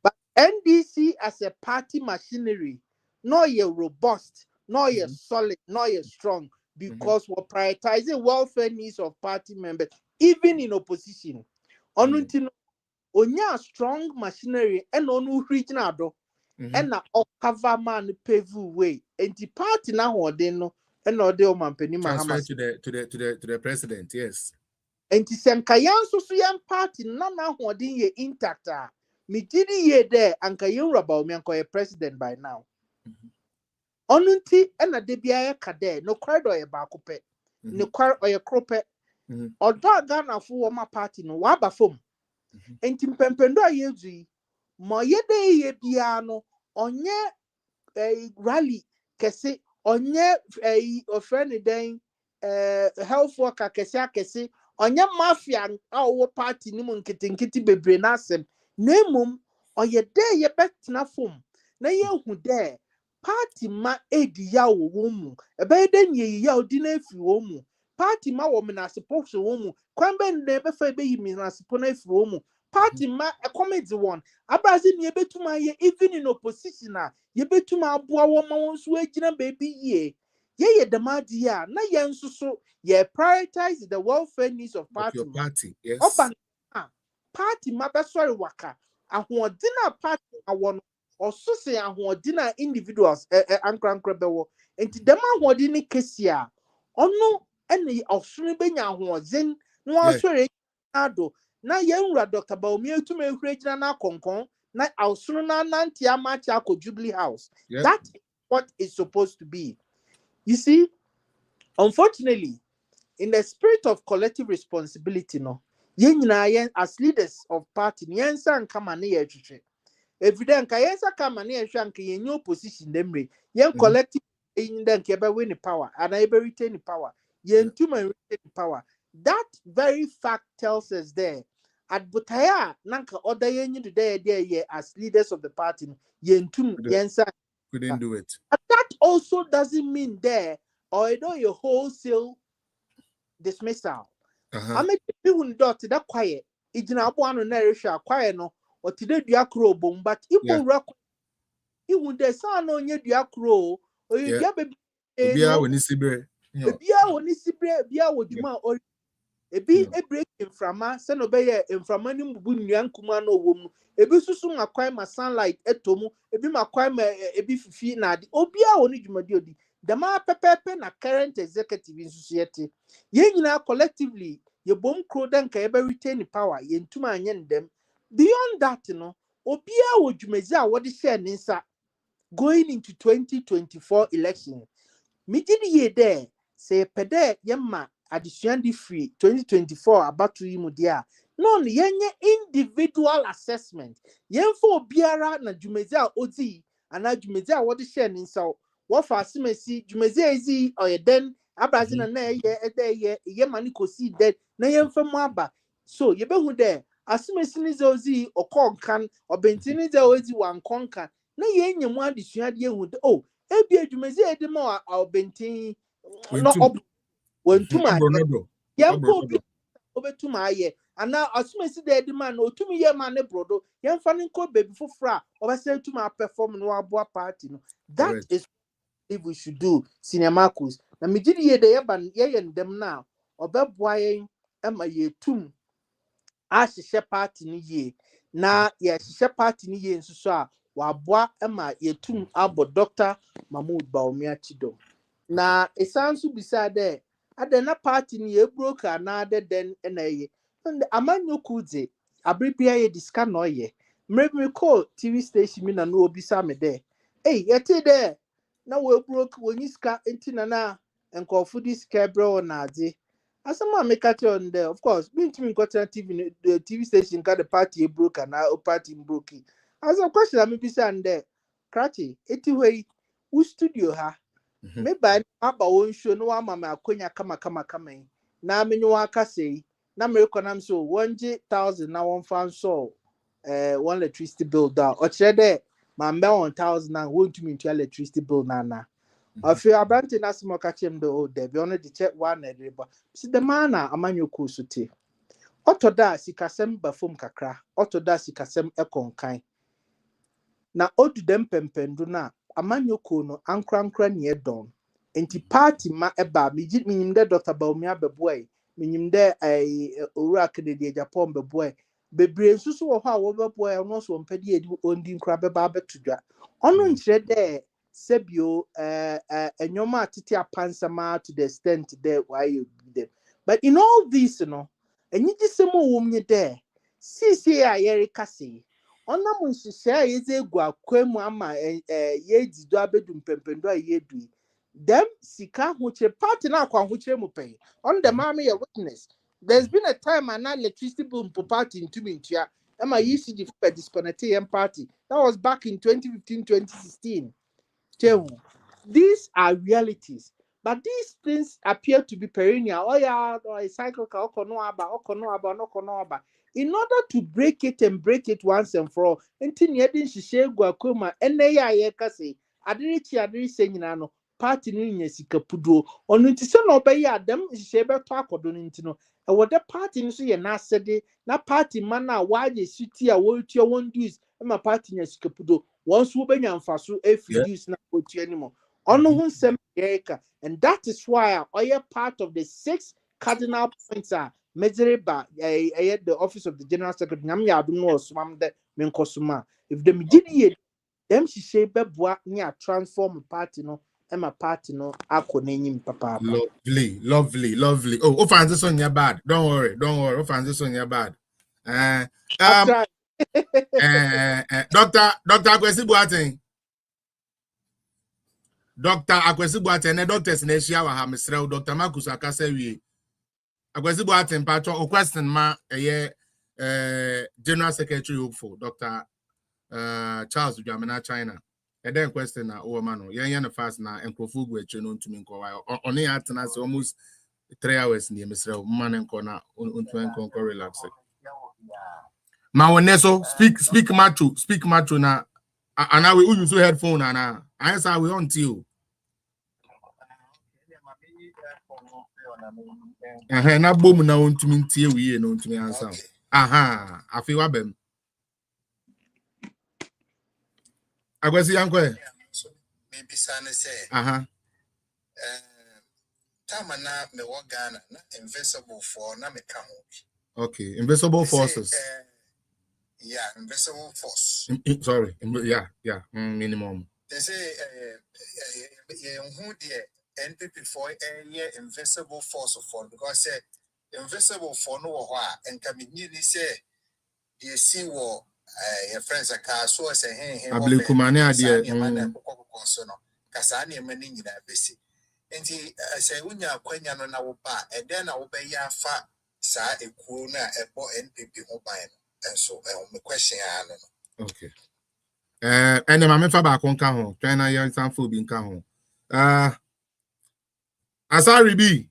But NDC as a party machinery, no ye robust, no ye solid, no ye strong. Because we're prioritizing welfare needs of party members, even in opposition. Onuntino, onya strong machinery and onu regional do, and na cover man pave way. And the party now ordeno, and no de omampeni
transfer to the president, yes.
And the Sankayan Susuyan party nana hoarding ye intact. Me didi ye there, and Kayan Rabao me a president by now. Onunti ena debia kade no corridor e ba kope no kwar oye krope odo Ghana fo wo ma party no wa ba fom enti mpempendo ayezu mo yede ye bia no onye rally kese onye ofreni den health worker kese onye mafia awo party ni mu nkitinkiti bebre na asem nemum oye de ye betina fom na ye hu de party ma edi ya wo mu ebe den ye ya odi na afi wo mu party ma wo na support wo mu kwambe ne be fa be yimi na support na afi wo mu party ma a comedy one abrazi ne betuma ye even in opposition a ye betuma aboa wo ma won so agina baby ye demadi ya na ye nsuso ye prioritize the welfare needs of party.
Your party, yes.
Oba party ma be sorry waka ahoɔdina party awon also say ahoɔdina individuals ankrankra bewo enti dem ahoɔdini kesia ono ene ofsunu benya ahoɔden no asɔre ado na yenwura Dr. Baumia to me hurejina na konkon na awsono na nanti amachi ako Jubilee House.
Yep.
That is what it's supposed to be. You see, unfortunately, in the spirit of collective responsibility, no, as leaders of party, yensa and come and near evident kayensa come and near shank in your position, them yen collective in them keba win the power and I retain the power. Yen two man retain the power. That very fact tells us there. At Butaya, Nanka other yen there as leaders of the party, yen two yensa
couldn't do it.
But that also doesn't mean there, or your wholesale dismissal. I make people dot that quiet. It's not one narration quiet no, or today diacro boom, but Ibo rock. You would the son on your diacro, or you baby.
Bia when you see bre.
Bia when you see bre, Bia would you or a break in frama, send obey in framani bunyan kumano womb. A bit soon acquire my sunlight etomu, a bit my crime a bit fee nad, obia only jumadiodi. The ma pepe na current executive in society. Yen now collectively, your bomb crow then can ever retain power, yen two man yen them. Beyond that, obia would jumeza what is sharing inside going into 2024 election. Meeting ye there, say pede yemma addition di free 2024 about to you dia. Non yenye individual assessment. Yen for biara na jumeza odi and na jumeza what is sharing inside. What for simesi jumeze ezi or den abrazina na ye mani kosi dead na yen for mwaba. So ye be hu there asimesi ni zozi or konkan or bentini ozi wan konkan na ye nyemu adisua de hu oh ebi adwumezi edema a bentin no wentuma yempo bi obetuma aye ana asumesi de edema na otumi ye ma ne brodo yemfa ne nko baby fofora obese tuma perform no aboa party no that is if we should do cinemarcus na mejidi ye de ye ndem na obeboa yen ema ye tum a hyehyɛ party ni ye na ye hyehyɛ party ni ye nsuso a waboa ema ye tum abo Dr. Mahmoud Bawumia Chidom na esanso bisa de ade na party ni ye broker na ade den na ye and amanyoku de abribia ye diska no ye mrebe call TV station mi na no obisa me de yete de na we broke woniska entina na enkofu diska bro na ade asama make it on there. Of course, me to me TV the TV station got the party broke and now party broke. As a question, I may be saying there, Cratchy, way, who studio ha? Me by Abba won't show no one mamma Konya kama. Now me no waka say, na me economic so 1,000 now one fan so one electricity bill down. Or share there, my 1,000 now won't to me to electricity bill nana. I feel about it as more catch him the old day. Be only the check one at river. See the manner a man you could suit. Otto da si kasem bafum kakra. Otto da si kasem ekon kind. Na odu dem pempendu na a man you no ankran ye don. Enti party ma eba mi jit minim de Dr. Bawumia beboy. Minim de ora Kennedy Japan beboy. Bebre nsusu wo ha wo beboy no so mpedi edi ondi nkra beba betudwa. Ono nkyere de sebio enyoma atiti apansama to the extent there why you them. But in all this, and you just say more woman there. See, I kasi. Ona mun share is a gua kwemu ama ye do abedum pempendo ye do. Them sika huche party na kwa huche mu pay. On the mommy a witness. There's been a time an electricity boom for party in Tumintia. Am I used to the disconnected party? That was back in 2015-2016. These are realities, but these things appear to be perennial. Oh yeah, or a cycle. In order to break it once and for all, until yedin shishe guakuma, NAIA kasi, adiri saying no party ni sikapudo, or nintisa no bay them shebe talk or donintino. And what the party is ye na sede, na party mana why ye city a world your one dues, and my party ni sikapudo. Once we be fasu if reduce na anymore. And that is why I part of the 6 cardinal points are measured by the office of the general secretary. If the media them she say beboa near transform party no and my party no akonenyim papa.
Lovely. Oh, find this on your bad. Don't worry. Oh, find this on your bad. Dr. Akwesi Boateng. Dr. Akwesi Boateng, ne doctors na ehia wa ha mesrel Dr. Marcus Akasa wie. Akwesi Boateng patcho o question ma General Secretary hopeful Dr. Charles Dwamena China. And then question na o ma no yen yen fast na enkrofo gu eche no ntumi nko wa. Oni atena se almost 3 hours ni mesrel man nko na ntumi nko relax. Ma woneso speak macho na and now we use headphone and I say we on till. Na bom na ontumi ntie wiye na ontumi ansa. Aha, afi wa bem. Agwesi yankwe.
Maybe sana say.
Aha.
Tama na me wo Ghana na invisible for na me ka ho.
Okay, invisible forces.
Yeah, invisible force.
Sorry. Yeah. Minimum.
They say who the NPP for invisible force for because say invisible for no and can be say you see what your friends are car so say hey
Ablikumane ade
kasani mani nyina besi enti say unya kwanya no na wo ba e den na wo be ya fa sa ekuo na ebo NPP ho ban and so me question ano.
Okay. And ma me fa ba kon ka ho China yan sanfo bi nka ho Asari bi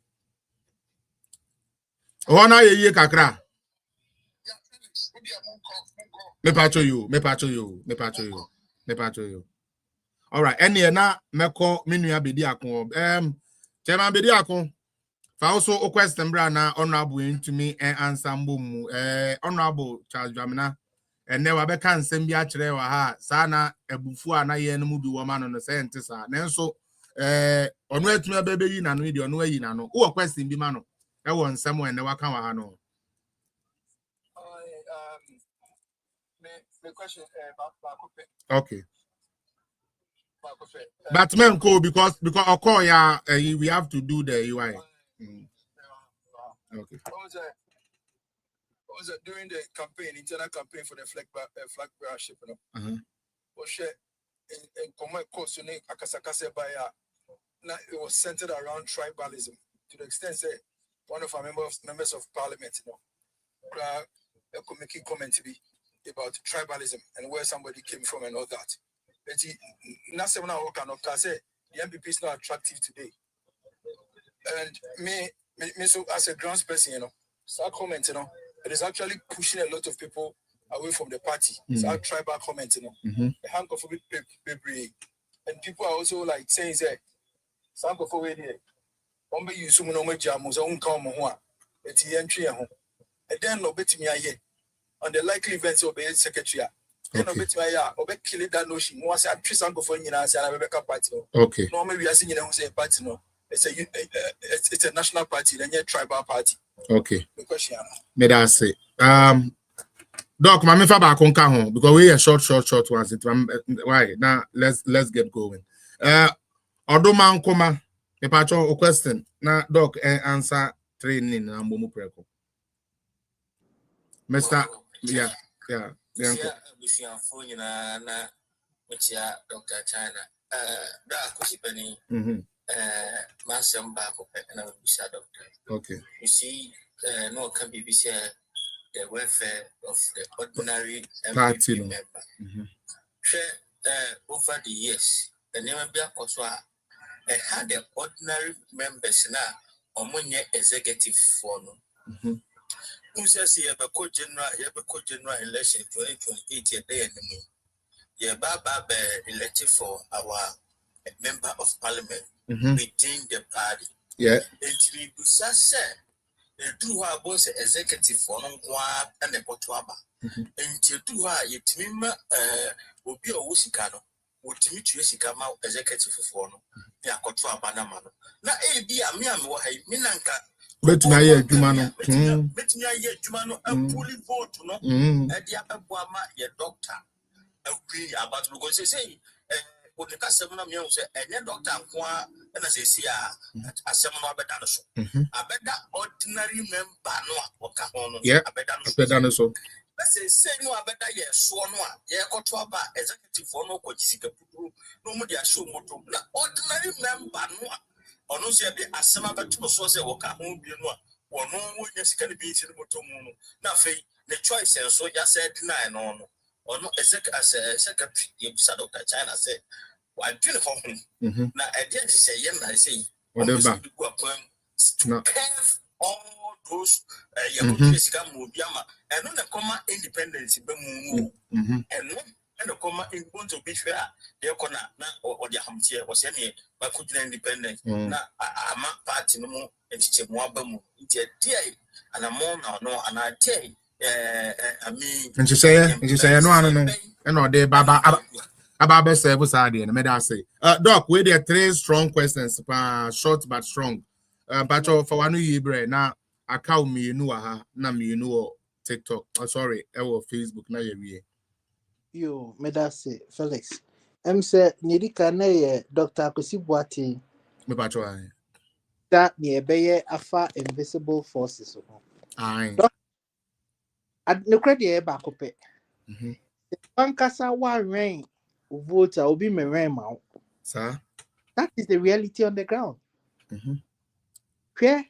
ona ye kakra me pacho you all right ene na meko menua bedi akon chairman bedi akon fa also o question bra na honorable ntumi answer mbom honorable Charles Dwamena ene wa beka nsem bi a kire wa ha sa na ebufu a na ye no mu bi wo ma no se ente sa nenso ono atumi abebe yi na no ide ono ayi na no wo question bi ma no e wo nsem ene wa ka wa ha no.
Question
okay. But men go because okay, yeah, we have to do the UI. Okay.
Was during the campaign, internal campaign for the flag bearership, you know? In common course, you know, Akasakase by it was centered around tribalism to the extent that one of our members of parliament, you know, making comment to be about tribalism and where somebody came from and all that. But not seven hours cannot say the MPP is not attractive today. And me so as a grounds person, you know, start comment, you know, it is actually pushing a lot of people away from the party. It's our tribal comment, you know. The handkerchief paper, and people are also like saying that some of over here, one you soon no much jamus own come on it's the entry at home. And then no bet me on the likely events of the secretary. Then no bet me or bet kill that notion. Once I treat some of you and I Rebecca party.
Okay.
Normally we are seeing them say party no. It's a national party, then a tribal party.
Okay.
The question.
May I say Doc, my fa ba kon ka ho because we are short ones. Why? Now let's get going. Odoma nkoma me pacho question. Na Doc answer training na mbomu preko. Mr. Yeah.
na Dr. China. Da kusipani. Masam ba ko na bisa doctor.
Okay.
You see, no can be the welfare of the ordinary
party
member. Over the years, the name of Biakoswa had the ordinary members now among executive for no. Says you have a general election 2028 a day and me. Yeah, Baba elected for our member of parliament within the party.
Yeah.
And we do say the two are both executive for and the Botuaba. And to do her, yet me will be a Wusikano, would to meet you executive for no. They are Cotuaba Namano. Now, a be a mere Minanka.
Bet me a Jumano.
Bet me a Jumano and fully vote, no. And the upper Guama, your doctor. Agree about because they say, what the customer say, and doctor, and as they see a seminar better so. I bet that ordinary member no,
yeah, I bet that so.
Let's say no abeda ye so no a ye koto aba executive for no ko jisika puduru no mu dia show moto na ordinary member no a ono se be asema beto so se wo ka ho bi no a wono wo nya sika ne bi ntiri moto mu no na fe the choice and so ya said deny no no ono secretary ye bisa Dr. China say wa dwene for him na e dia say ye na say
whatever
to curve all those sika mu biama eno na koma independence be mu eno eno koma in bonzo be fair de kona na o de hamtie o se ne ba ku gina independence na ama party no mu entiche mu aba mu nti dia ana mo na no ana tie ami
nchi no ano no eno de baba aba serve side na me da say doc we there 3 strong questions short but strong but for one year na account me nu ha na me nu TikTok sorry Facebook na ye
yo me da say Felix say nidika na ye Dr. Akosi Boateng
me patcho ai
that ne be afa invisible forces ho
ai
ad ne credit e ba kope pankasa wa rain voter obi me rain ma
sir
that is the reality on the ground where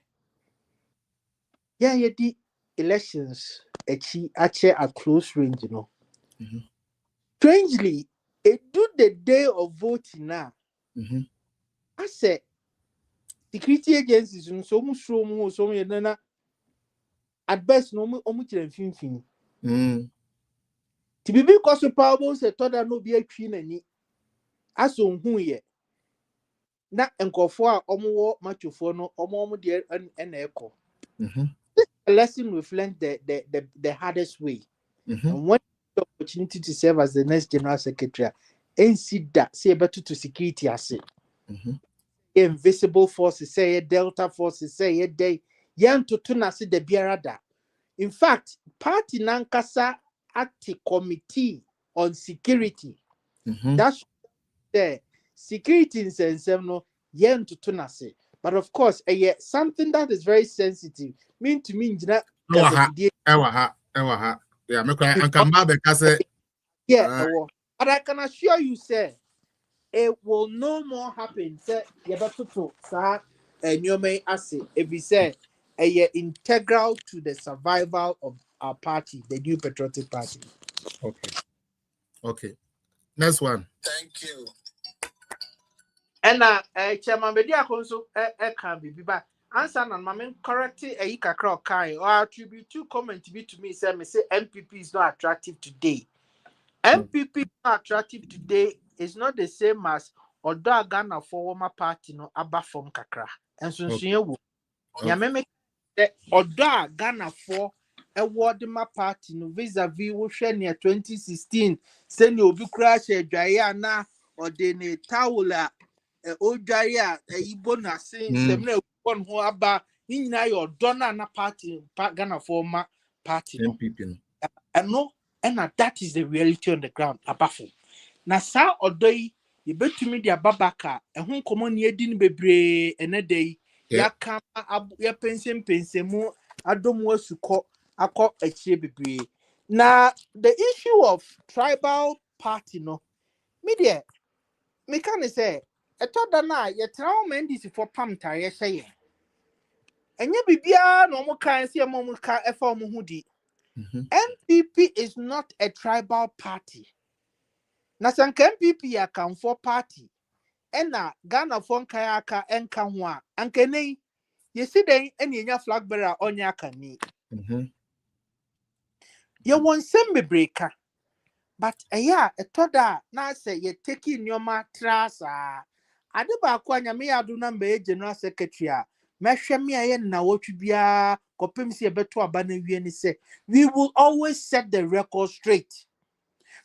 yeah the elections actually at close range you know strangely it do the day of voting now I said security agencies so much so na at best no omu kire finfin ti bibi ko so power say to da no bi atwi nani aso hu ye na enkofo a omo machofo no omo de na eko a lesson we've learned the hardest way and when the opportunity to serve as the next general secretary and see that say better to security as invisible forces say delta forces say day yan to tuna see the biarada. In fact, party nankasa at the committee on security. That's the security in sense no yan to tuna say. But of course, something that is very sensitive. Mean to mean
ewa ha yeah me kwa ankamba be ka say
but I can assure you say it will no more happen say yebatoto sa nyome ase if we say integral to the survival of our party, the New Patriotic Party.
Okay next one.
Thank you.
And Chairman Bedia Conso can be back. Answer and mamma correct a kakra kai or attribute two comment to be to me say MPP is not attractive today. MPP not attractive today is not the same as Odo Ghana former party no aba from kakra. And so Yameme Odo Ghana for a Wardema party no vis-a-vis Oceania 2016 send you be crash a Diana or the Taula Ojaria a Ibona saying Semne one who aba in your Donna na party Ghana former party
MPP
and no and that is the reality on the ground above. Na sa Odoi you bet to me the babaka and whom common ye didn't be and a day ya kama ya pensemu adom wasuko akọ achie bebre na the issue of tribal party no media me can say etoda na ye trawo mandis for pam tare hye enye bibia no mo kan se mo ka efa mo hudi MPP is not a tribal party na sanka MPP ya kan for party ena Ghana for nkayaka enka ho a ankene yesi den enya flag bearer onya akani ye won sem bebreka but a etoda na say ye taking your matrasa ade ba ko anya me yadu na mbe general secretary a mehwe me aye na wotwe bia kopem se beto aba na wie ni say we will always set the record straight.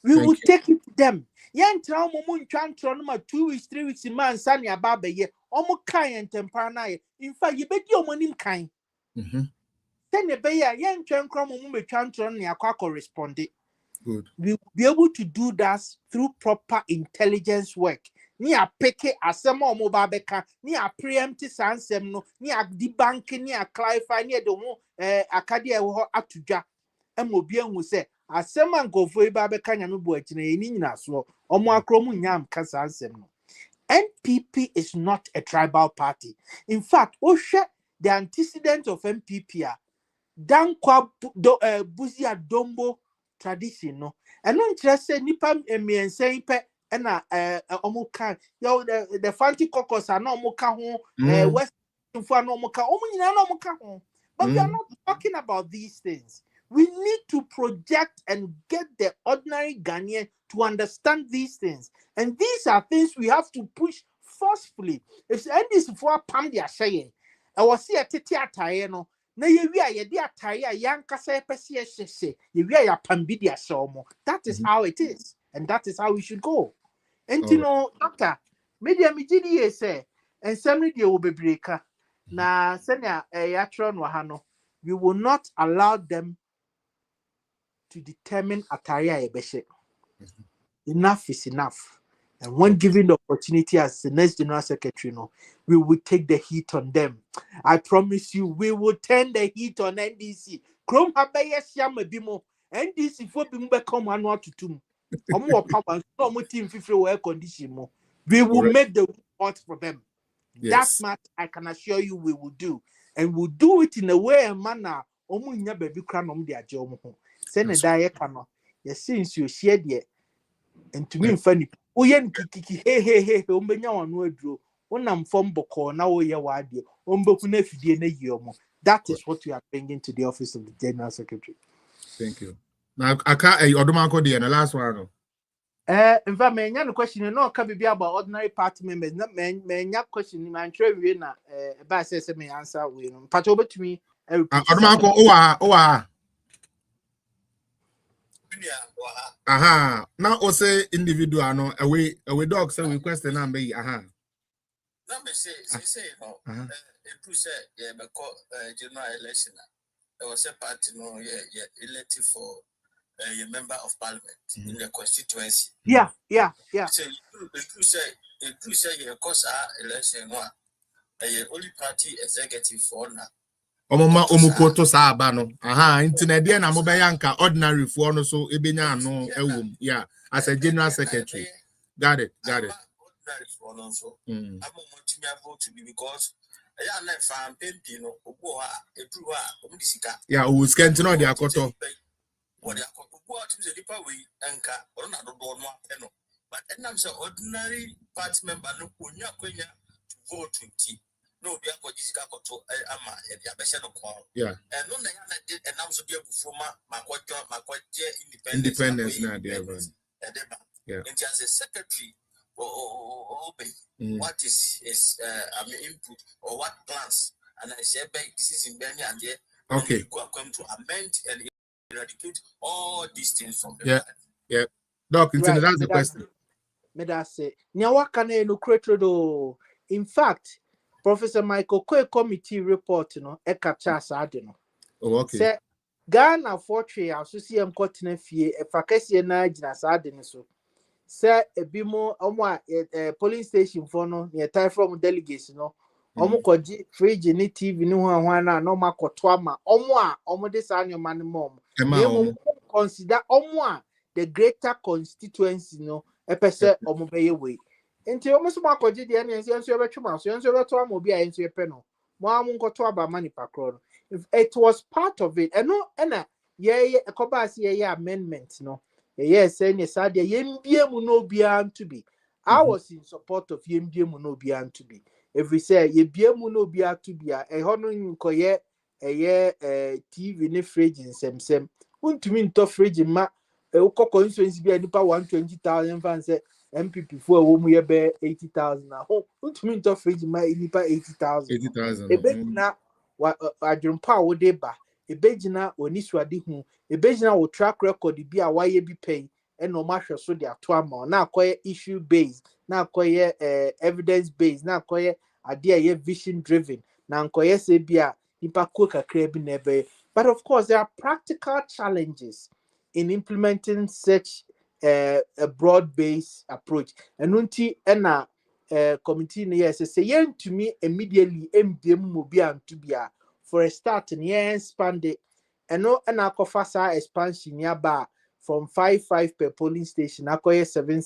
We will take it to them. Yan traum mun chantro no 2 weeks 3 weeks man sani aba be ye omo kan entempa na ye in fact ye bedi omo nim kan then be ya yan twen krom mun be chantro ne akwa correspond.
Good.
We will be able to do that through proper intelligence work. Ni a peke asema omo ba beka ni a preempt sansem no ni a debunk ni a clarify ni de ho akade e ho atudwa emobi ehun se asɛm a nkɔfoɔ yi ba bɛka nyame bo akyi na yɛni nyina soɔ ɔmo akoro mu nyam ka saa asɛm no. NPP is not a tribal party. In fact, Osha, the antecedent of NPP dankwa buzia dombo tradition no. And no interest say nipa saying pe na omuka yo the fancy caucus are no omuka ho west info no omuka omunyina no omuka ho. But we are not talking about these things. We need to project and get the ordinary Ghanaian to understand these things. And these are things we have to push forcefully. If this for pam dia saying, I was here tete ataye no. Na ye wi a ye de ataye a yankasa pese hye ye wi a ya pam bi dia so. That is how it is, and that is how we should go. And you know, doctor, media me gidi say, and some dia will be breaker. Na senya yatron wa ha no, we will not allow them to determine ataye a yebeshe. Enough is enough. And when given the opportunity as the next general secretary, we will take the heat on them. I promise you, we will turn the heat on NDC. Chrome Habaya Siama Bimo, NDC for Bimba come one or two. More power, no more team 50 air condition. We will make the report for them. That's much I can assure you we will do. And we'll do it in a way and manner. Omunya baby crown on their job. Send a diacano. Yes, since you shared yet. And to me, funny. Uyen kiki hey umbenya wanu edro unam form boko na oye wadi umboku ne fidie ne yomo. That is what we are bringing to the office of the General Secretary.
Thank you. Now I can't Odomako the last one.
In fact, my question no can be about ordinary party members. Not my question I'm sure we na about says me answer we no. Pat over to me.
Odomako owa. Aha. Now also individual no away dog say request the number aha.
Number say no. It say yeah because general election. There was a party no elected for a member of parliament in the constituency.
Yeah.
So you say yeah cause election one. Only party executive for now.
Omukoto saaba no aha internet there na mobeyanka ordinary for no so ebenya no ewom yeah as a general secretary got it
ordinary for no so I'm going to be because I like fan pempi no obo ha edru ha omdisika
yeah we skent no de akoto
what the obo to the deeper way anka or na do no apeno but enam say ordinary party member no onya kwenya to vote 20 no be akojisika koto ama e dia be no kon
yeah
and no na ya did and am so be bufoma makoje
independence na there
yeah and as a secretary what is I mean input or what plans and I say this is in Benny and there
okay
you are going to amend and eradicate all these things from the
yeah doc right. That's the question
me that say nyawa kana no kretro. In fact, Professor Michael Kwe committee report no e capture asade no.
Oh, okay.
Say Ghana fortray associate kotena fie e fakese na agina asade no so. Say ebimo omo polling station for no near time from delegates no. Omo koji fridge ni TV ni ho na no makoto ama omo de sa anyoma ne mom. They consider omo the greater constituency no e pese omo beye we. Enti omo so makoji de na enso betwuma so enso beto am obi a enso epe no mo am nkoto aba mani pakro no. If it was part of it and no na ye ekobas ye amendment no ye say ne sad ye mbie mu no bia to be. I was in support of ye mbie mu no bia to be. If we say ye bie mu no bia to be a ho no nkoye TV ne fridge nsem untumi nto fridge ma ukoko insurance bia nipa 120,000 fan say MPP for a woman ye be 80,000 na ho untumi nto fridge ma nipa 80,000 ebegina adwumpa wo de ba ebegina onisuade hu ebegina wo track record bi a waye bi pay e no ma hwe so de ato ama na akoye issue based na akoye evidence based na akoye ade a ye vision driven na akoye se bi a nipa ko kakra bi na be. But of course there are practical challenges in implementing such a broad-based approach. And unti ena committee na yes say yen to me immediately MDM mo bi an to for a start and yen expand it. And no ena kofa sa expansion ya ba from 5 per polling station akoye 7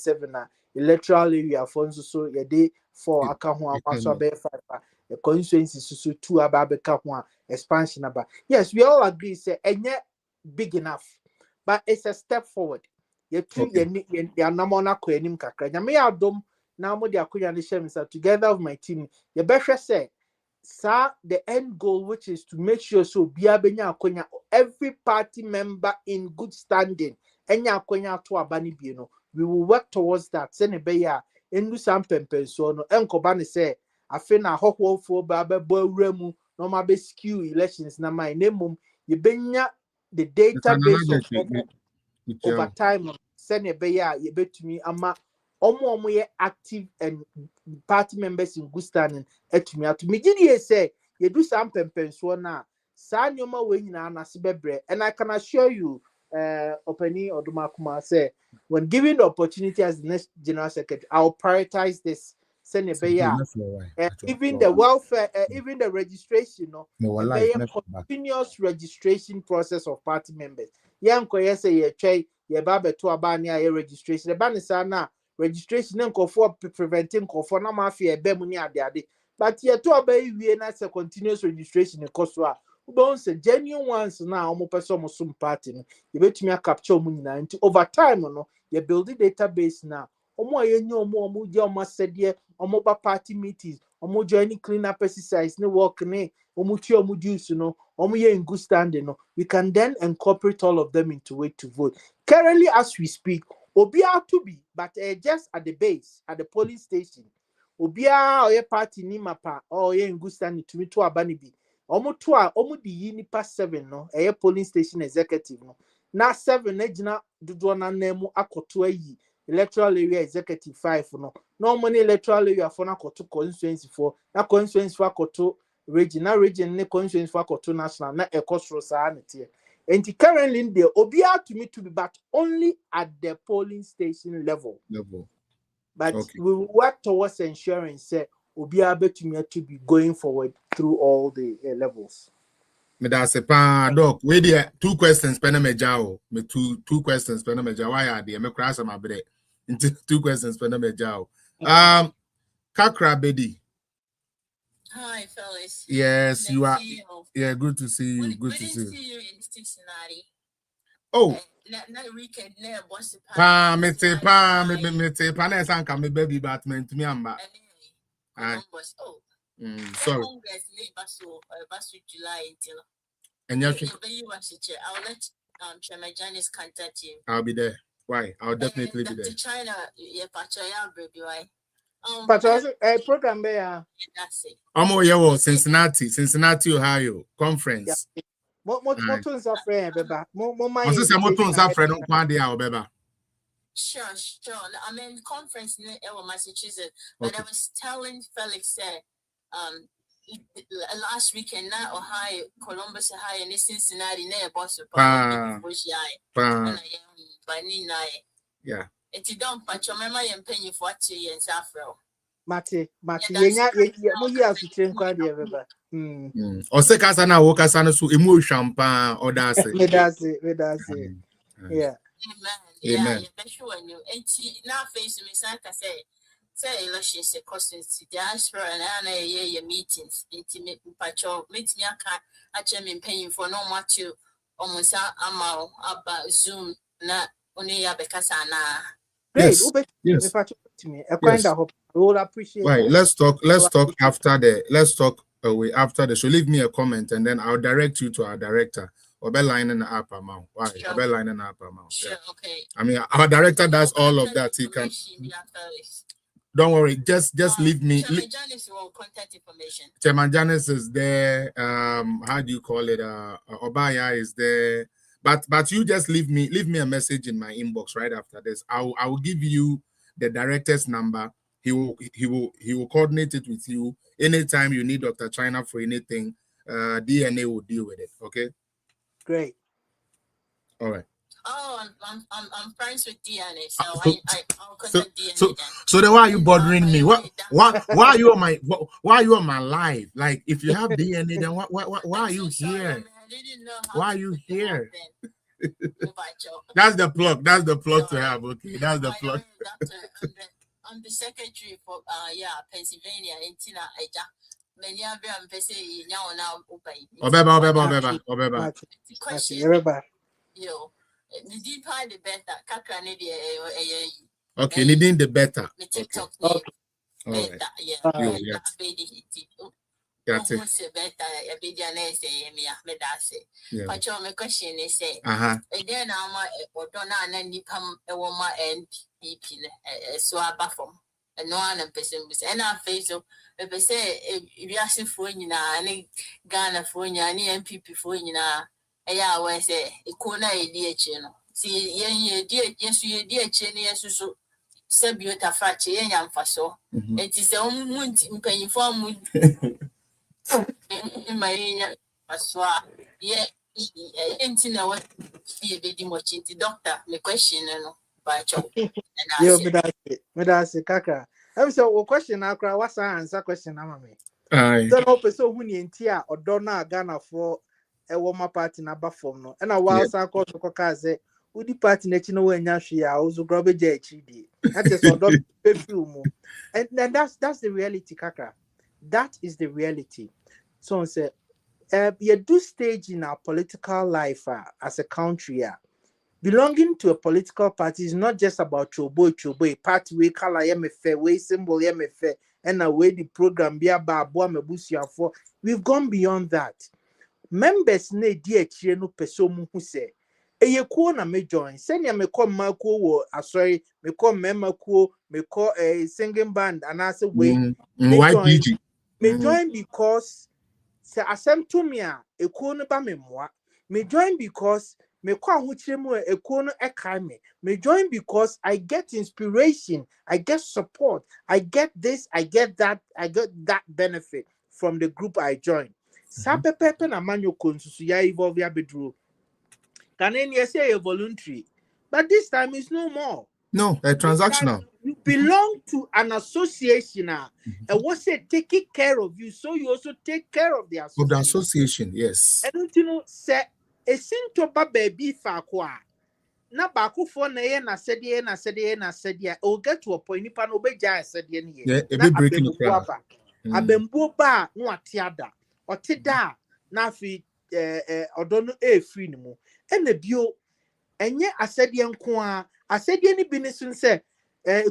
electoral area funds so ye dey 4 aka ho amaso be 5 the constituency so 2 aba beka ho expansion aba. Yes, we all agree say enye big enough, but it's a step forward. Ye two ye namona ko enim kakra nya me adom na mo de akoya ne share me together with my team ye behwe say sir, the end goal, which is to make sure so every party member in good standing, we will work towards that. Senebeya, endu sam pempenso no enkobane say afena hohofo ba remu no ma be skew elections na my name you benya the database of over time senebeya ye betumi ama omo ye active and party members in good standing etumi atumi gidi say you do some pempenso na sa nyoma we nyina na se bebre. And I can assure you Openi Odumakuma say when given the opportunity as the next general secretary, I'll prioritize this senebeya even the welfare even the registration continuous registration process of party members yanko say ye try ye ba beto aba ni aye registration ba ni sa na registration nko for preventing nko for na mafia ebe mu ni ade but ye to aba wie na say continuous registration nko so a ubon say genuine ones na omo person omo sum party no ye betumi capture omo nyina nti over time no ye build the database na omo ayenye omo je omo sede omo ba party meetings omo join clean up exercise ne work ne omo ti omo dues no omo ye in good standing no we can then incorporate all of them into way to vote. Currently as we speak obia to be but just at the base at the polling station obia oye party ni mapa or ye in good standing to me to abani bi omo to a omo di yi nipa 7 no polling station executive no na 7 na gina dodo na nemu akoto ayi electoral area executive 5 no no money electoral area for na akoto constituency for na constituency for akoto region ne constituency for akoto national na ekosro sa na tie enti currently there obia to me to be but only at the polling station level but we will work towards ensuring say obia betumi to be going forward through all the levels.
Me da se pa doc we there 2 questions pena me jao me two questions pena me jao why are there me crash my bread into 2 questions pena me jao Kakra Bedi.
Hi fellas.
Yes, you are. Yeah, good to see you. Good to see
you in Cincinnati.
Oh,
not weekend near Boston.
me te pa na san ka me baby batment me amba. Sorry.
Basu July until.
And you
I'll let Chairman Janice contact you.
I'll be there. Why? I'll definitely be there.
To China, yeah, Pachoya, baby, why?
But also a program there.
That's it.
I'm Cincinnati, Ohio conference.
Motun's a friend, beba.
Sure. I'm in conference in Massachusetts, but I was telling Felix that last weekend na Ohio, Columbus, Ohio, and Cincinnati, near Boston,
yeah.
It's don't patch your memory and penny for 2 years after.
Mate, mo yi asutren kwa de beba.
O se kasa na wo kasa no so emu champagne or that's it.
Me that's it. Yeah.
Amen. Yeah, sure you. Now face me say elections a constituency diaspora and na meetings intimate patcho meet me aka actually paying for no more to almost amal about Zoom na only ya bekasa na.
Great.
Yes.
Me I will appreciate
right,
that.
let's talk after the show. Leave me a comment and then I'll direct you to our director. Or line in the app amount. Why?
Sure.
Or line in the app amount.
Sure, okay.
I mean, our director does all of that. He can. Don't worry. Just leave me.
Chairman Janice will contact information.
Chairman Janice is there. How do you call it? Obaya is there. But you just leave me a message in my inbox right after this. I will give you the director's number. He will coordinate it with you anytime you need Dr. China for anything. DNA will deal with it. Okay.
Great.
All right.
Oh, I'm friends with DNA, so I'll contact DNA.
So then why are you bothering me? Why are you on my live? Like if you have DNA, then why are you here?
I didn't know
why are you here? That's the plug. That's the plug to have. Okay, that's the plug.
I'm the secretary for Pennsylvania in Tina Eja. Many of them say now
Obeba.
Question. Yo, the deeper the better. Kakra need
okay, needing the better.
TikTok
Okay.
better. Yeah. That's it. But your question is say, again, I'm or don't and become a woman and people so above from and no one person and our face of if say if you ask for you now, any Ghana for you, any MPP for you now, I will say a corner idea channel. See, yes, you dear chenny, so. Sabuta frachi yam faso. It is a wound in form in my paswa. Yeah, ain't know what be a much into doctor. The question, by Joe.
Yo, medasi kaka. I'm so question now. What's the answer question?
Aye.
Don't hope so. Who need tia or donna Ghana for a woman party number form no. And a while Sanko Kokaze. Udi party netino when yashia also grab a JHD. That is all perfume. And then that's the reality, Kaka. That is the reality. So say you do stage in our political life as a country. Belonging to a political party is not just about chobo, party we color yemefe, we symbol yemefe, and away the program be about for. We've gone beyond that. Members ne dear chienu pesomu who say. Eye kuo na me join. Senya me call Marco wo sorry, me call Memakuo, me call a singing band, and I say wait. Me join because se asem to me a ekuo no ba me moa. Me join because me kwa huchemu ekuo no ekai me. Me join because I get inspiration, I get support, I get this, I get that benefit from the group I join. Sa pepe na manyo konsusu ya evolve ya bedru. Can any say a voluntary? But this time it's no more.
No, a transactional.
You belong to an association and what's it taking care of you, so you also take care of the association.
Of the association, yes.
And you know, say a sintoba baby fakwa. Na baku for na ye na said will get to a point nipa no be ja said ye.
Yeah, a bit breaking the crowd.
Abembo ba no atiada. Otida na fi odono free nimu. Ene bio enye asedi nko a asedi ni bi ne sun se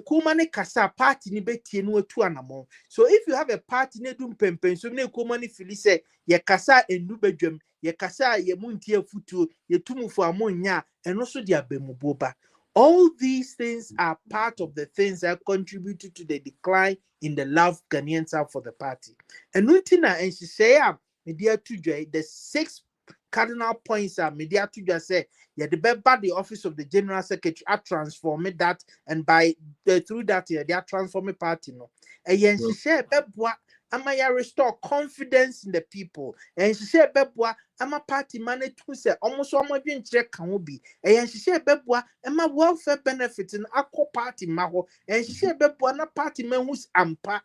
kuma ne kasa party ni betie no atu anamo. So if you have a party ne dum pempen so ne kuma ne fili se ye kasa enu badwam ye kasa ye muntie futu ye tumufo amonya eno so dia bemuboba. All these things are part of the things that contributed to the decline in the love Ghanaians have for the party. And Nuntina and she say media to the 6 cardinal points are media to just say the better the office of the general secretary are transforming that, and by through that they are transforming party no. And yes, she said Amaya restore confidence in the people. And she said bebwa ama party money to say almost all my being check can be. And she said bebwa ama welfare benefits in aqua party maho. And she said bebwa na party men who's ampa.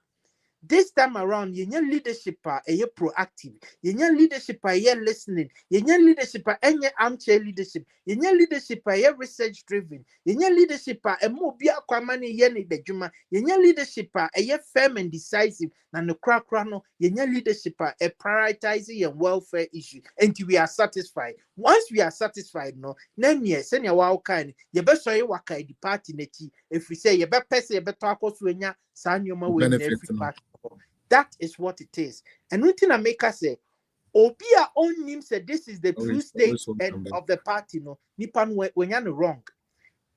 This time around, your leadership are proactive. Your leadership are listening. Your leadership are any armchair leadership. Your leadership are research driven. Your leadership are a mobile kwamani yeni de juma. Your leadership are firm and decisive. Na no crano. Your leadership are prioritizing your welfare issue. And we are satisfied. Once we are satisfied, no, then yes, send your wow kind. You best say you wakai the party neti. If we say you better pay, you better talk to wenya sanyoma win every party. That is what it is. And one thing I make us say, Obia own him said this is the true state of the party. No, Nipan when you're wrong.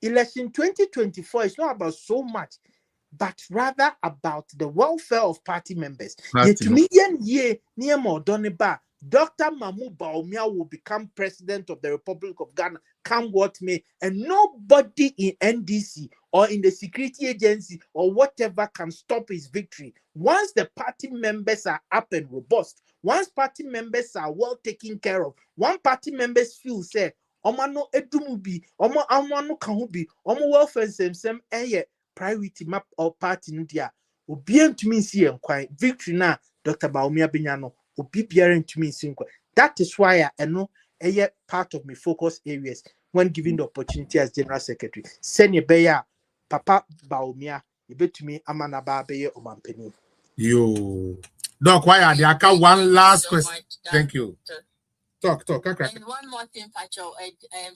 Election 2024 is not about so much, but rather about the welfare of party members. Yet million year near more Doneba, Dr. Mahmoud Bawumia will become president of the Republic of Ghana, come what may, and nobody in NDC or in the security agency or whatever can stop his victory. Once the party members are up and robust, once party members are well taken care of, one party members feel say, Omano edumubi, Omano kahubi, Omo welfare sem priority map or party India. Obien to me see and victory now, Dr. Bawumia Binyano. That is why I know part of my focus areas when given the opportunity as General Secretary. Send your Papa Baumia, you bet to me, Amanaba Bayer Omampeni.
Yo. Doc, why are there? One last question. Thank you. Talk.
And one more thing, Pacho.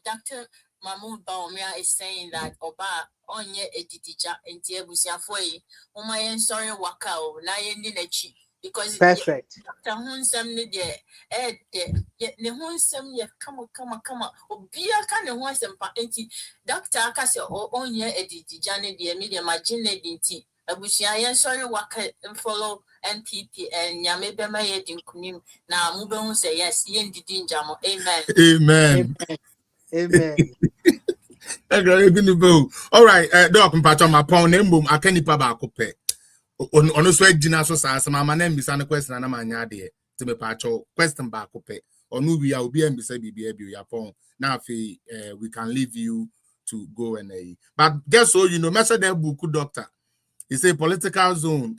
Dr. Mahmoud Baumia is saying that Oba onye editija and Tiebusia Foy, Umayan sorry wakao, Nayan Ninechi. Because
perfect.
Dr. Hunsam Nidia, the Hunsam, come on, Obia can and once and painting Dr. Cassia or onye editija, the media margin dinti. Abusia sorry waka and follow NPP and Yamebema Yedin Kunim. Now Mubon say yes, Yen Didin Jamo.
Amen.
Amen.
All right, Doc, my pound name boom, I can't nipa back up. On so Gina so my name is a question and I'm to me pacho question back up. Or no, we will be and say your phone. Now we can leave you to go and but guess so you know, message that book doctor. He say political zone,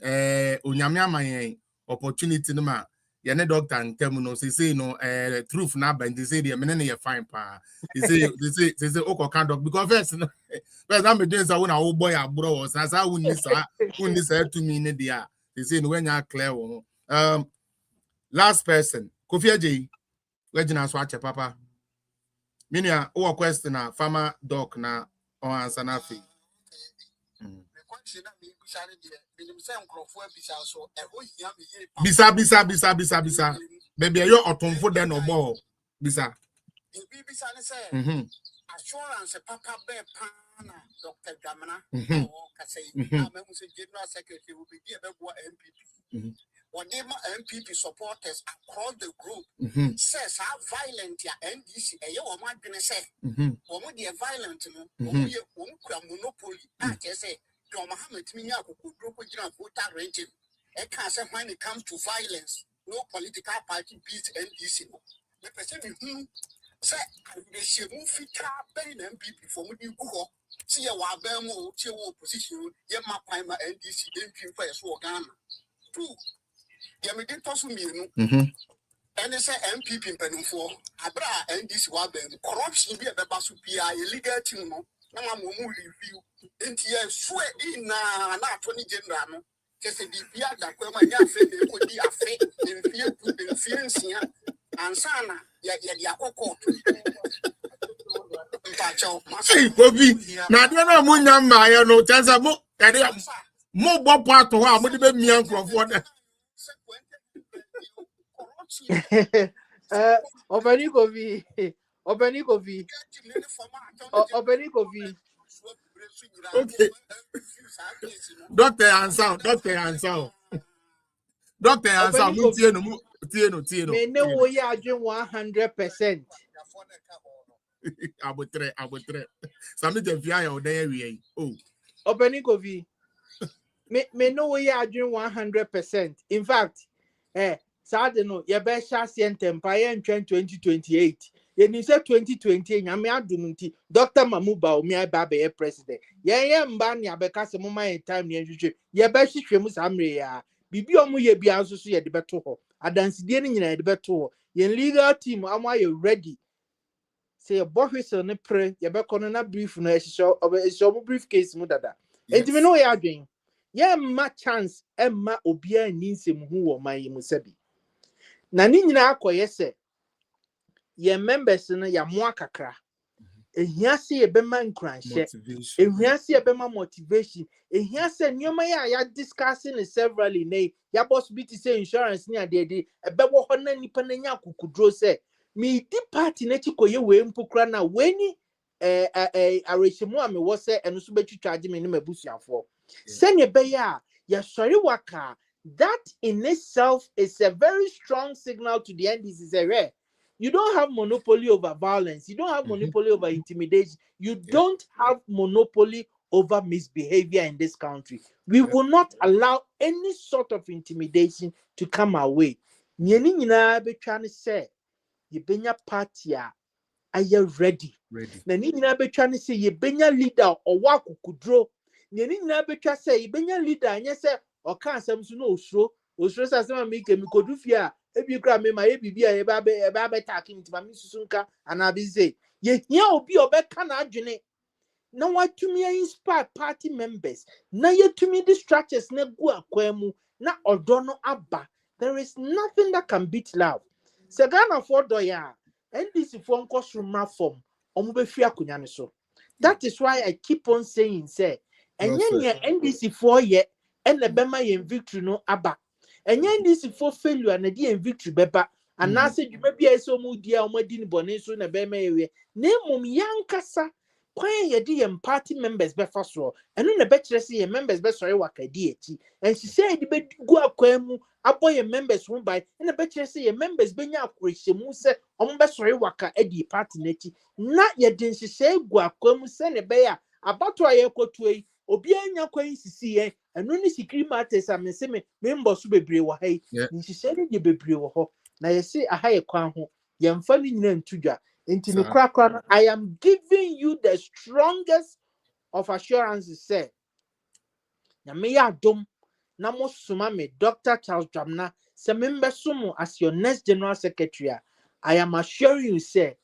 Unyamia opportunity no ma. Yene doctor and terminal say no truth na but they say the menene ye fine pa. They say oko kan doc because first I'm doing so when a old boy abro was as I wouldn't say to me in the they say no when you clear last person Kofi Ajayi Regina Swache papa. Minia o question na farmer doc na on answer na fi. Bisa. Maybe you're autumn then or more. Bisa.
Assurance papa be pana Dr. Dwamena or General Secretary will be given MPP. Whatever MPP supporters across the group says how violent your NDC or my goodness say or the violent monopoly. I just say John Mohammed Minyako could voter ranging. I can't say when it comes to violence, no political party beats NDC. The person who say I will fit MPP for me go. See a wabemo, opposition, Yama Pima NDC, MP for a Ghana. Two. Yami did toss me, and they say MPP penny for Abra NDC wabem. Corruption be a basu PI, illegal team. Now I'm review. And here, swear in not 20 general. Just a DPI that when my young friend would be a fake, the fear, and Sana, Yakoko.
Hey, Bobby, now do not moon number, no chance of more Bob part of how would be me uncle for that.
Obenikovi.
Okay. Doctor answer.
Me know we are doing 100%.
Abutre. Sami te fia ya odan area. Oh.
Obenikovi. Me know we are doing 100%. In fact, Saturday no, your best chance in Empire in 2028. You say 2020, Yami Adunti, Dr. Mamuba, me Babe president. Yeah, Mbani Abeka Samuma in time near you. Your best Shemus Amria. Bibiomu ye be also see a debate. Adansi dealing in a debate. Your legal team, am I ready? Say a boss on a prayer, your back on a brief no show of a show briefcase mudada. And you know you're doing. Yeah, my chance, Emma Obia needs him who or my Musebi. Nanina Koyese. Ye members in ya mwakakra. Ehiasi ebema nkranche. Ehiasi ebema motivation. Ehiasi nyoma ya discussing it severally ne. Ya boss biti say insurance ni adede. Ebewo hona nipa na nya kukudro se. Me di party na chi koye we mpukra na weni areshemu ame wo se eno so betu charge me ne mabusuafo. Senye beya ya sori waka. That in itself is a very strong signal to the NDC say rare. You don't have monopoly over violence. You don't have monopoly over intimidation. You don't have monopoly over misbehavior in this country. We will not allow any sort of intimidation to come our way. Nyeni nyina be trying to say, you benya party are you ready? Na ni nyina be trying to say, you benya leader or waku kudro. Nyeni nyina be trying to say, you benya leader and you say, or can't some no osro. Osro sa sama make me kodufia. ebi kura me ma ebi bi a eba be taking nti ma me susunka ana bi say ye hia obi obeka na adwene na watumi inspire party members na yetumi the structures na gu akwan mu na odo no aba. There is nothing that can beat love. Segana for doya NDC for nkosruma form omo be fi akunya ne so. That is why I keep on saying say enye NDC for ye ene bema ye victory no aba. Enye NDC for failure na di victory beba anase dwuma bia eso mu dia omadi ni bone so na bema ye na mum yankasa kwan yɛde yɛn party members bɛfa soɔ ɛno na bɛkyerɛ sɛ yɛn members bɛsɔre wakadi akyi ɛnsisɛ yɛde bɛgu akwan mu abɔ yɛn members ho ban ɛna bɛkyerɛ sɛ yɛn members bɛnya akɔrɛhyɛmu sɛ ɔmo bɛsɔre waka adi party n'akyi na yɛde nhyehyɛe gu akwan mu sɛ ne bɛyɛ a abato a yɛkɔtoa yi obiara nya kwan sisi yɛn ɛno ne sikiri matters a mese me mbɔ so bebree wɔ ha yi nhyehyɛe no deɛ bebree wɔ hɔ na yɛse aha yɛ kwan ho yɛmfa no nyina nto dwa. I am giving you the strongest of assurances, say. Nyame dom na mo suma me Dr. Charles Dwamena se member sumo as your next general secretary. I am assuring you, say,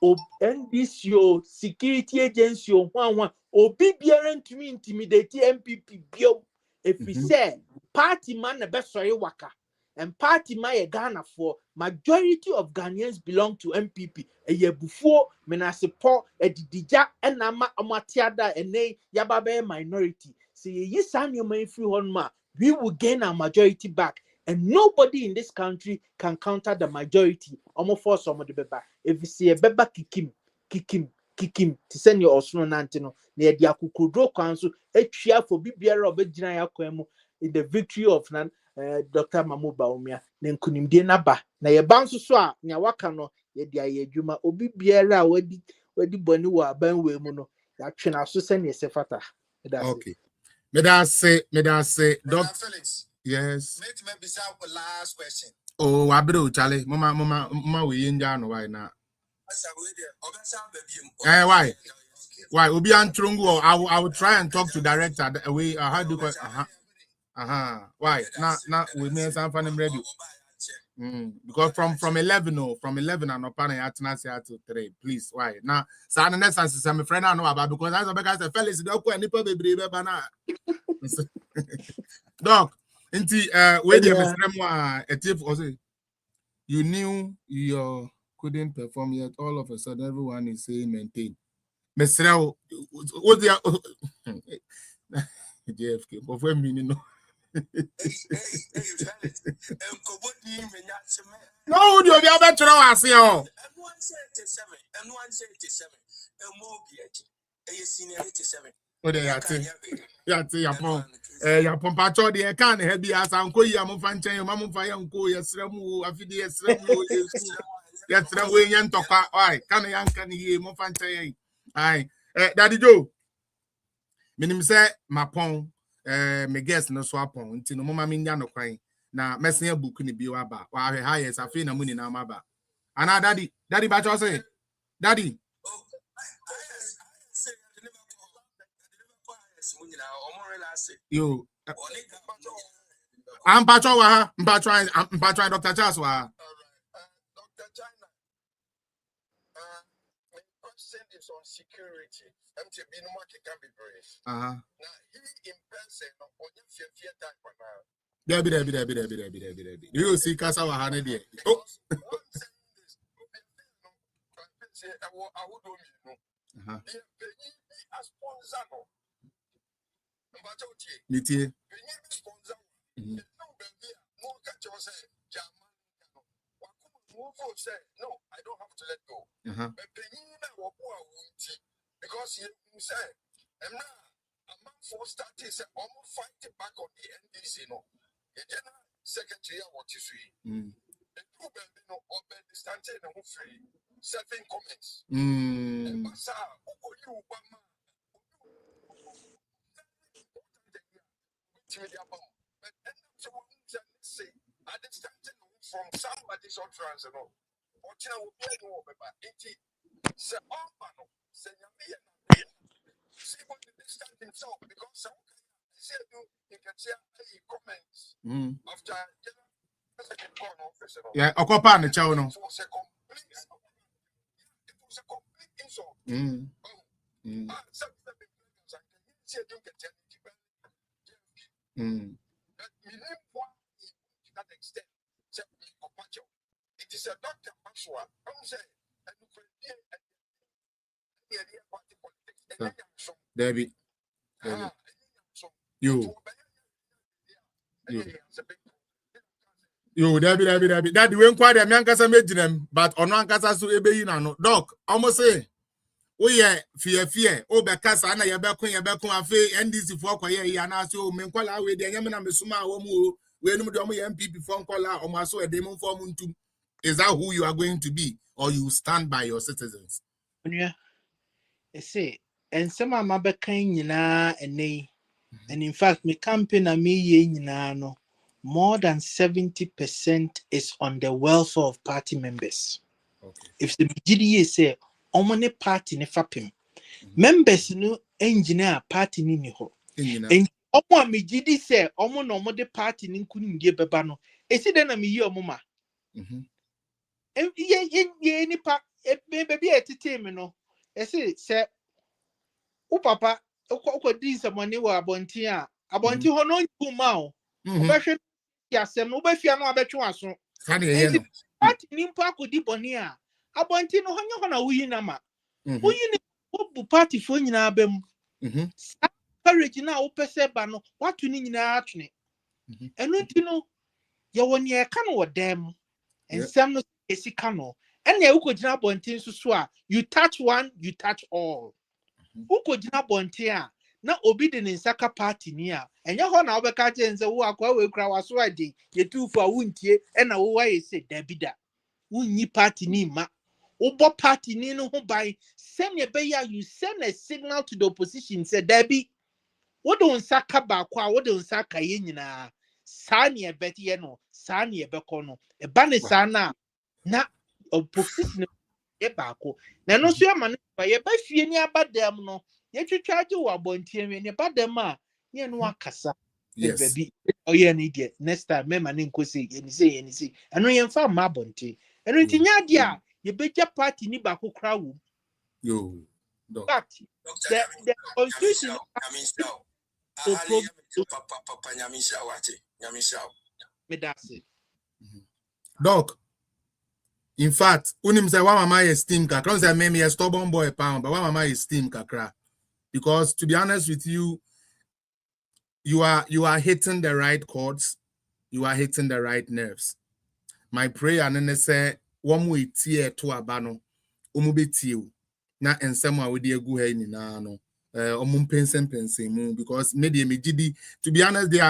NDC your security agency one obi biara ntumi intimidate MPP bio if we say party man na best sorry waka. And party my Ghana for majority of Ghanaians belong to MPP. A year before, I support a dija and nama amatiada and nay yababe minority. See, yes, I'm your main free one ma. We will gain our majority back, and nobody in this country can counter the majority. Almost force some of the beba. If you see a beba kick him. To send your osno nantino near the akukudro council, a cheer for BBR of a Jina in the victory of nan. Dr. Mamu Baumia, then kunimde naba. Na ye bounce so a nya waka no ye dia ye adwuma obi biara wadi boni wa ban we mu no ya twe na so sene ye sefata.
Okay. Me da say Dr. Yes.
Let me be last question.
Oh, Abro Charlie, mama we inja no why na. Why? Why? Obi Antrungu, I will try and talk to director. We how do why? Not with me and some fan ready. Because from 11 and up and at 3. Please, why? Now, so the next answer I'm a friend I know about because as a guy fellas don't go any probably bana. Doc, where the Mr. A tip was it? You knew you couldn't perform yet. All of a sudden, everyone is saying maintain. Mr. What the JFK? But when meaning no. No, you are better to know as you.
And 187. And more be a senior 87.
Oh, they are saying, Yapon Pacho, the can heavy as Uncle Yamufanche, Mamufaya, Uncle, yes, Ramu, Afidi, yes, Ramu, yes, Ramu, Yantoka, I can Yankan ye, Mofanche. Aye, Daddy Joe. Minim say, Mapon, me guess no swapon, until no mamma Minyano crying. Now, messing a book in the Biwaba, while her highest are feeling a money now, Maba. And now, Daddy Bacho say, Daddy. You. I'm Pacho, I'm Pacho, Dr. Charles.
Dr. China, my question is on security. MTB no market can be brief. Now, he in person, on your fear type.
You see, Casa Wahane there. Oh. Meeting.
No, I don't have to let go. Because you say, I'm for starting, almost fighting back on the NDC. No, the general secretary, what you see, the problem, standing free, certain comments. From somebody's utterance and all. Or will be no about it. Say, say, see what the distance himself because some say you can see comments after
Yeah, okopa ne chow no.
It is a doctor,
Debbie. You. Yo, Debbie. That the way quite a man can make them, but on one casa so ebe no. Doc, almost say. Oh yeah, fear. Oh, because I know you're back afe NDC for quiet here and ask you, Menquala, with the Yamana Mesuma, we know the MPP phone call almost a demon form. Is that who you are going to be, or you stand by your citizens?
Yeah, I say, and some of my backend, and in fact, my campaign, no, more than 70% is on the welfare of party members.
Okay.
If the GDA say, omone party ne fapim, members no engineer party ni ho. And omo me GD say, omo no mo de party ni nkuni ndie beba no. Esi den na me yi omo ma. Ye nipa baby etete me no. Esi say o papa o di nsɛmɔne wɔ abɔnten a abɔnten hɔ no nku ma o wobɛhwɛ yasɛm no wobɛfia no abɛtwe aso nti party nimpa akɔdi bɔne a abɔnten no hɔ nyɛ hɔ na woyi na ma woyi ne wobu partyfoɔ nyinaa ba mu saa courage no a wopɛ sɛ ba no woato ne nyinaa atwene ɛno nti no yɛwɔ nea ɛka no wɔ dan mu nsɛm no ɛsi ka no ɛnea wokɔgyina abɔnten so so a you touch one you touch all uko jina bonte a na obi de ne nsaka party ni a enye ho na obeka che nse wo akwa we kura waso ade yetufu a wuntie e na wo wa yese dabida wunyi party ni ma wo party ni no ho ban send ye be ya you send a signal to the opposition say dabi wo de nsaka ba kwa wo de nsaka ye nyina sa ne e beti ye no sa ne e beko no e ba ne sa na opposition ye baako na no so ama no ye ba fie ni abadam no ye twetwaje wo abontie we ni abadam a ye no akasa baby oye ni de next time mema ne nkosi ye ni say eno ye mfa ma abontie eno nti nya de a ye beja party ni baako kra wo
yo
but the constitution
Doc, in fact, unim say wa mama is steam kakra. Say me a stubborn boy pound, but wa mama is steam kakra. Because to be honest with you, you are hitting the right chords, you are hitting the right nerves. My prayer and say one way tear to abano, umubetiu na ensema we de gu ha ni na no. Pensing because maybe me to be honest, they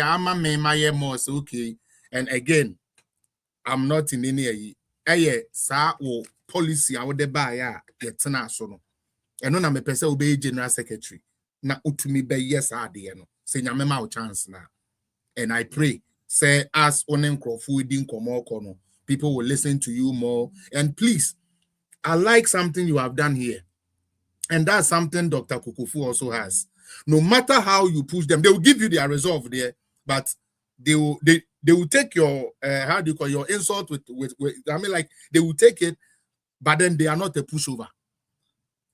are ama me my more okay. And again, I'm not in any sa wo policy a wo de ba ya yetena so no eno na me pese obey general secretary na utumi be yes ade no se nyame ma wo chance na. And I pray say as onenkrofu din komo no people will listen to you more. And please, I like something you have done here, and that's something Dr. Kukufu also has. No matter how you push them, they will give you their resolve there, but they will take your how do you call your insult with I mean, like they will take it, but then they are not a pushover.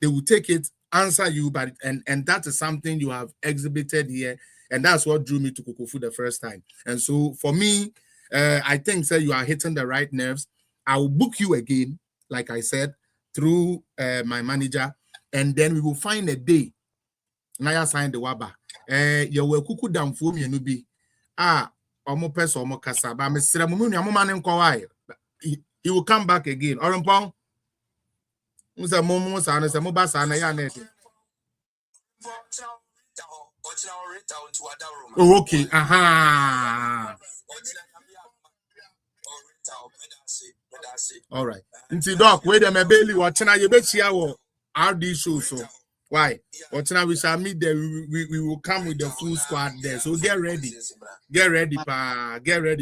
They will take it, answer you, but and that is something you have exhibited here, and that's what drew me to Kukufu the first time. And so for me, I think that you are hitting the right nerves. I will book you again, like I said, through my manager, and then we will find a day. Naya sign the waba. You will kuku down for me and be omo person omo kasa ba me sere mo nua mo man nko why he will come back again oronpon unse mo sa na se mo ba sa na ya na e oh okay all right nti doc we dem ebeli wo chena ye be chia wo RD show so why now we shall meet there we will come with the full squad there, so get ready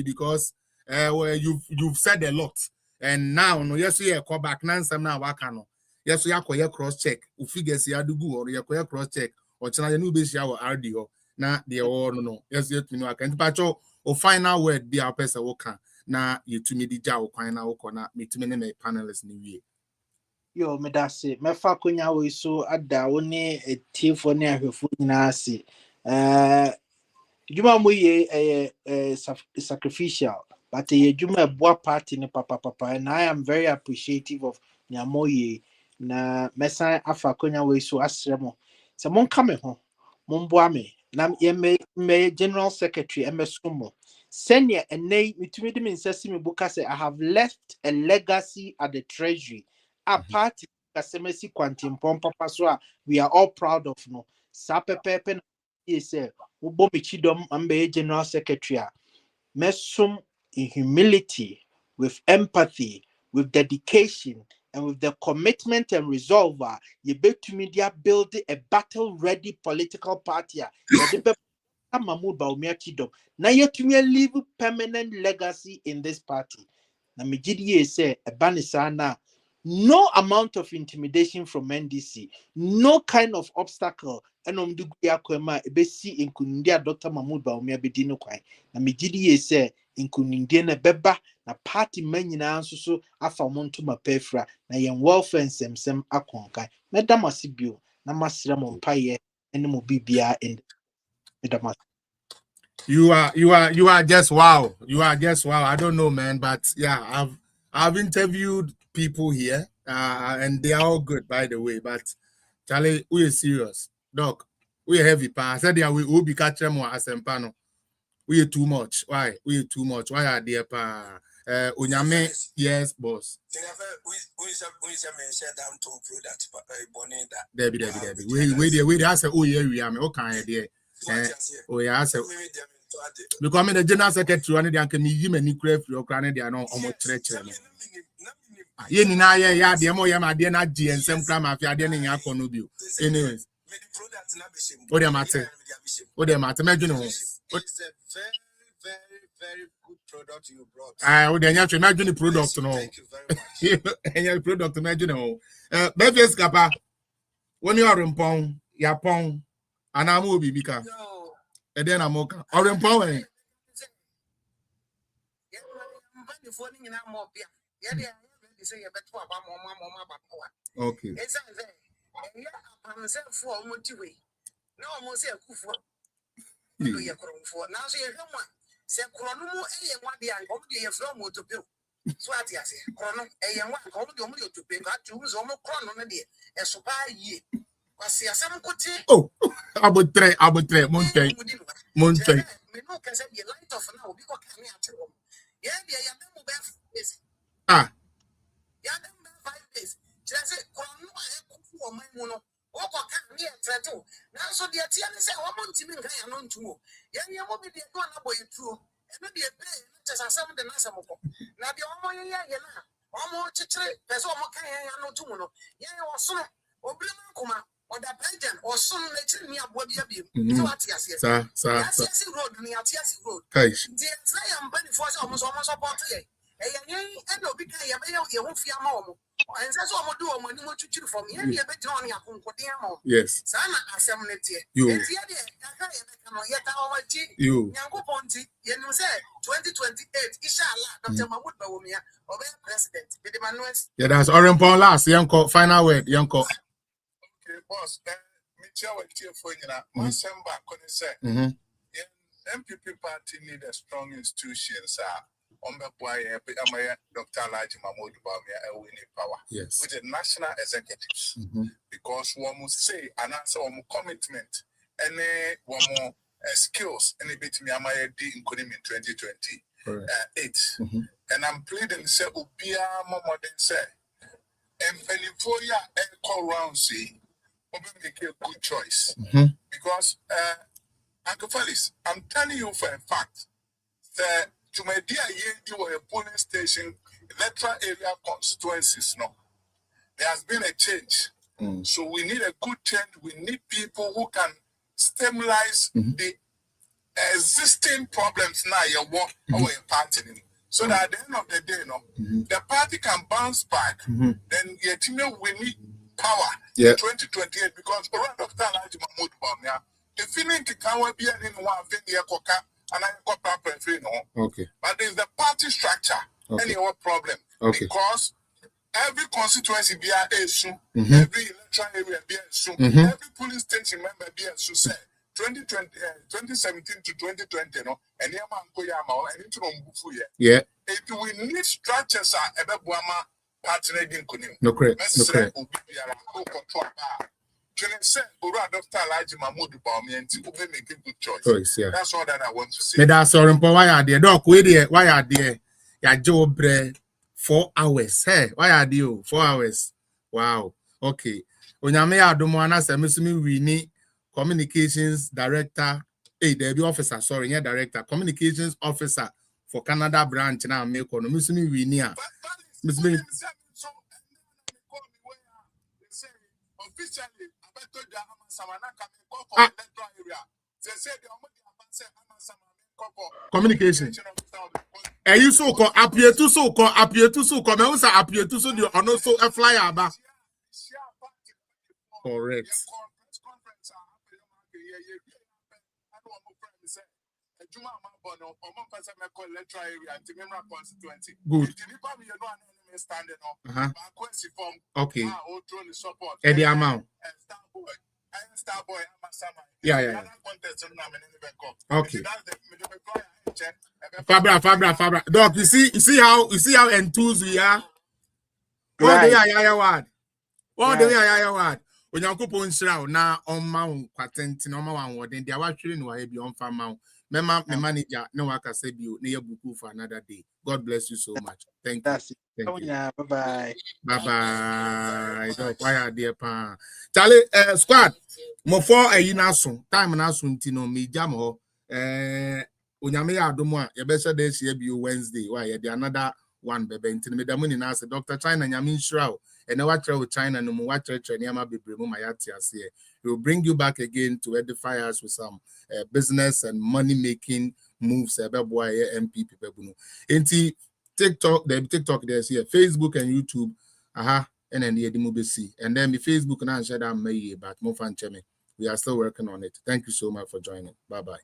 because well, you've said a lot, and now no yes we call back now some now wakano yes we are cross check we figure see adugu or you cross check or china you be share RD or na the or no yes you know I can patch O final word be our person woka na yetumi di ja wo kwan na wo kona metumi ne me panelists ni wie.
Yo, me that's it. Me fa konya we so ada woni etiefo ne ahwefo nyina ase. Juma mo ye sacrificial, but ye juma boa party ne papa and I am very appreciative of nyamoye na mesa afa konya we so asremo. Se mon kame ho, mon boa me. Na ye me general secretary emesumo. Senior ene mitumi de me nsasi me buka say I have left a legacy at the treasury. A party kasemesi kwantimpom papa so a we are all proud of no. Sa pepepe na ye say Ubo Michidom Ambe General Secretary, Mesum in humility, with empathy, with dedication, and with the commitment and resolve, you bet to media build a battle-ready political party. Mahmoud Baumia Chidom. Now you to me leave permanent legacy in this party. Na Mijidi say a banisana. No amount of intimidation from NDC, no kind of obstacle, and the Guyakwema, Ebesi in Kunindia, Dr. Mahmoud Baumia Bedino Kwai. Na Mijidi say in Kunindia Beba, na party menina so afa monto mapefra, na yen welfare and sem akonkai. Madam Asibio, na Masra Mompaye, and Mobibia in the
You are just wow. You are just wow. I don't know, man, but yeah, I've interviewed people here, and they are all good, by the way. But Charlie, we are serious, Doc. We are heavy. I said yeah, we will be catching more as empano. We are too much. Why? We are too much. Why are there pa? Unyame, yes, boss. Debbie. We I say, oh yeah, we are. Okay, there. Oh yeah, I say. Because I mean the general secretary one dey can me many crave your clan dey no omo chere no. Ye ni na ye ya dey mo ye ma dey na di ensem kra ma fi dey na akọ no bi. Anyways. O dey mate me dwene ho.
Very good product you brought.
O dey nya twe me dwene product no. Thank you very much. Enya product me dwene ho. Befies kapa. Woni orempon, yapon, anamu obi bika. And then I'm okay. Or empowering. Okay. Oh, abutre, monte. Ah.
Or the president or some nature near Bobby. Road, near Tiasi Road. The am bunny for almost about today. And no big you won't fear more. And that's what I'm doing when you want to from here. You better on your
yes.
Sana assembly.
You.
You. Yango Ponti, you know, say 2028, Inshallah, Dr. Mahmoud Bawumia, or president.
Yeah, that's Orempon last, Yanko, final word, Yanko.
Boss, me tell what you for you now. My son back on the set. MPP party need a strong institution, sir. On the boy, Dr. Elijah Mahmoud Bawumia, a winning power.
Yes.
With the national executives. Because one must say and answer one commitment and one more skills and a bit me am I in 2028. And I'm pleading say Ubia more than say and Penifoya and call round see. Make a good choice because Uncle Felix, I'm telling you for a fact that to my dear you a polling station electoral area constituencies no, there has been a change. So we need a good change. We need people who can stabilize the existing problems now your work or your party. So that at the end of the day, the party can bounce back. Then your team will need power in 2028 because around Dr. Elijah Mahmoud Bawumia, the feeling to come be in one thing here,
and I got proper free no.
Okay.
But there's the party structure.
Okay.
Any other problem?
Okay.
Because every constituency be a issue,
Mhm.
every electoral area be a issue,
Mhm.
every police station member be a issue. Say 2017 to 2020 no, and yeah man go yama and into no mbufu ye.
Yeah.
If we need structures are ebe buama partner din kunim.
No correct. No correct.
Obi biara ko control ba. Can say Ura Dr. Elijah Mahmoud Baumi and Tibu make a good choice.
Yeah.
That's all that I want to say.
Me da sorry mpo why are there? Doc, wait there. Why are there? Ya job bre 4 hours. Hey, why are you 4 hours? Wow. Okay. Onyame ya adomo ana se mesumi wini communications director. Hey, there be officer, sorry, yeah, director, communications officer for Canada branch na me ko no mesumi wini a. Mesumi
officially
communication. And you so called appear to so called me also appear to so the honor so a flyer aba. Correct. Good. Okay. And the amount. Yeah. Okay. Fabra. Doc, you see how enthused we are. What do you word? What do you word? When you go on shroud now on mount patent no man wording they are actually no be on farm mount. My manager no I can say you near buku for another day. God bless you so much. Thank you. Thank you.
Bye-bye.
Bye-bye. Doc, why are there pa? Charlie squad mo for a yinaso time na so ntino me jam ho onyame ya adomo a ye be say dey share bi Wednesday why ye dey another one bebe ntino me da mo ni na say Dr. China nyame nshira o and what with China no mo what niama bebre mo mayati ase. He will bring you back again to edify us with some business and money making moves boy MPP bebuno. Enti TikTok there's here Facebook and YouTube and then the mobile and then the Facebook and I share that may but more fun cheme. We are still working on it. Thank you so much for joining. Bye-bye.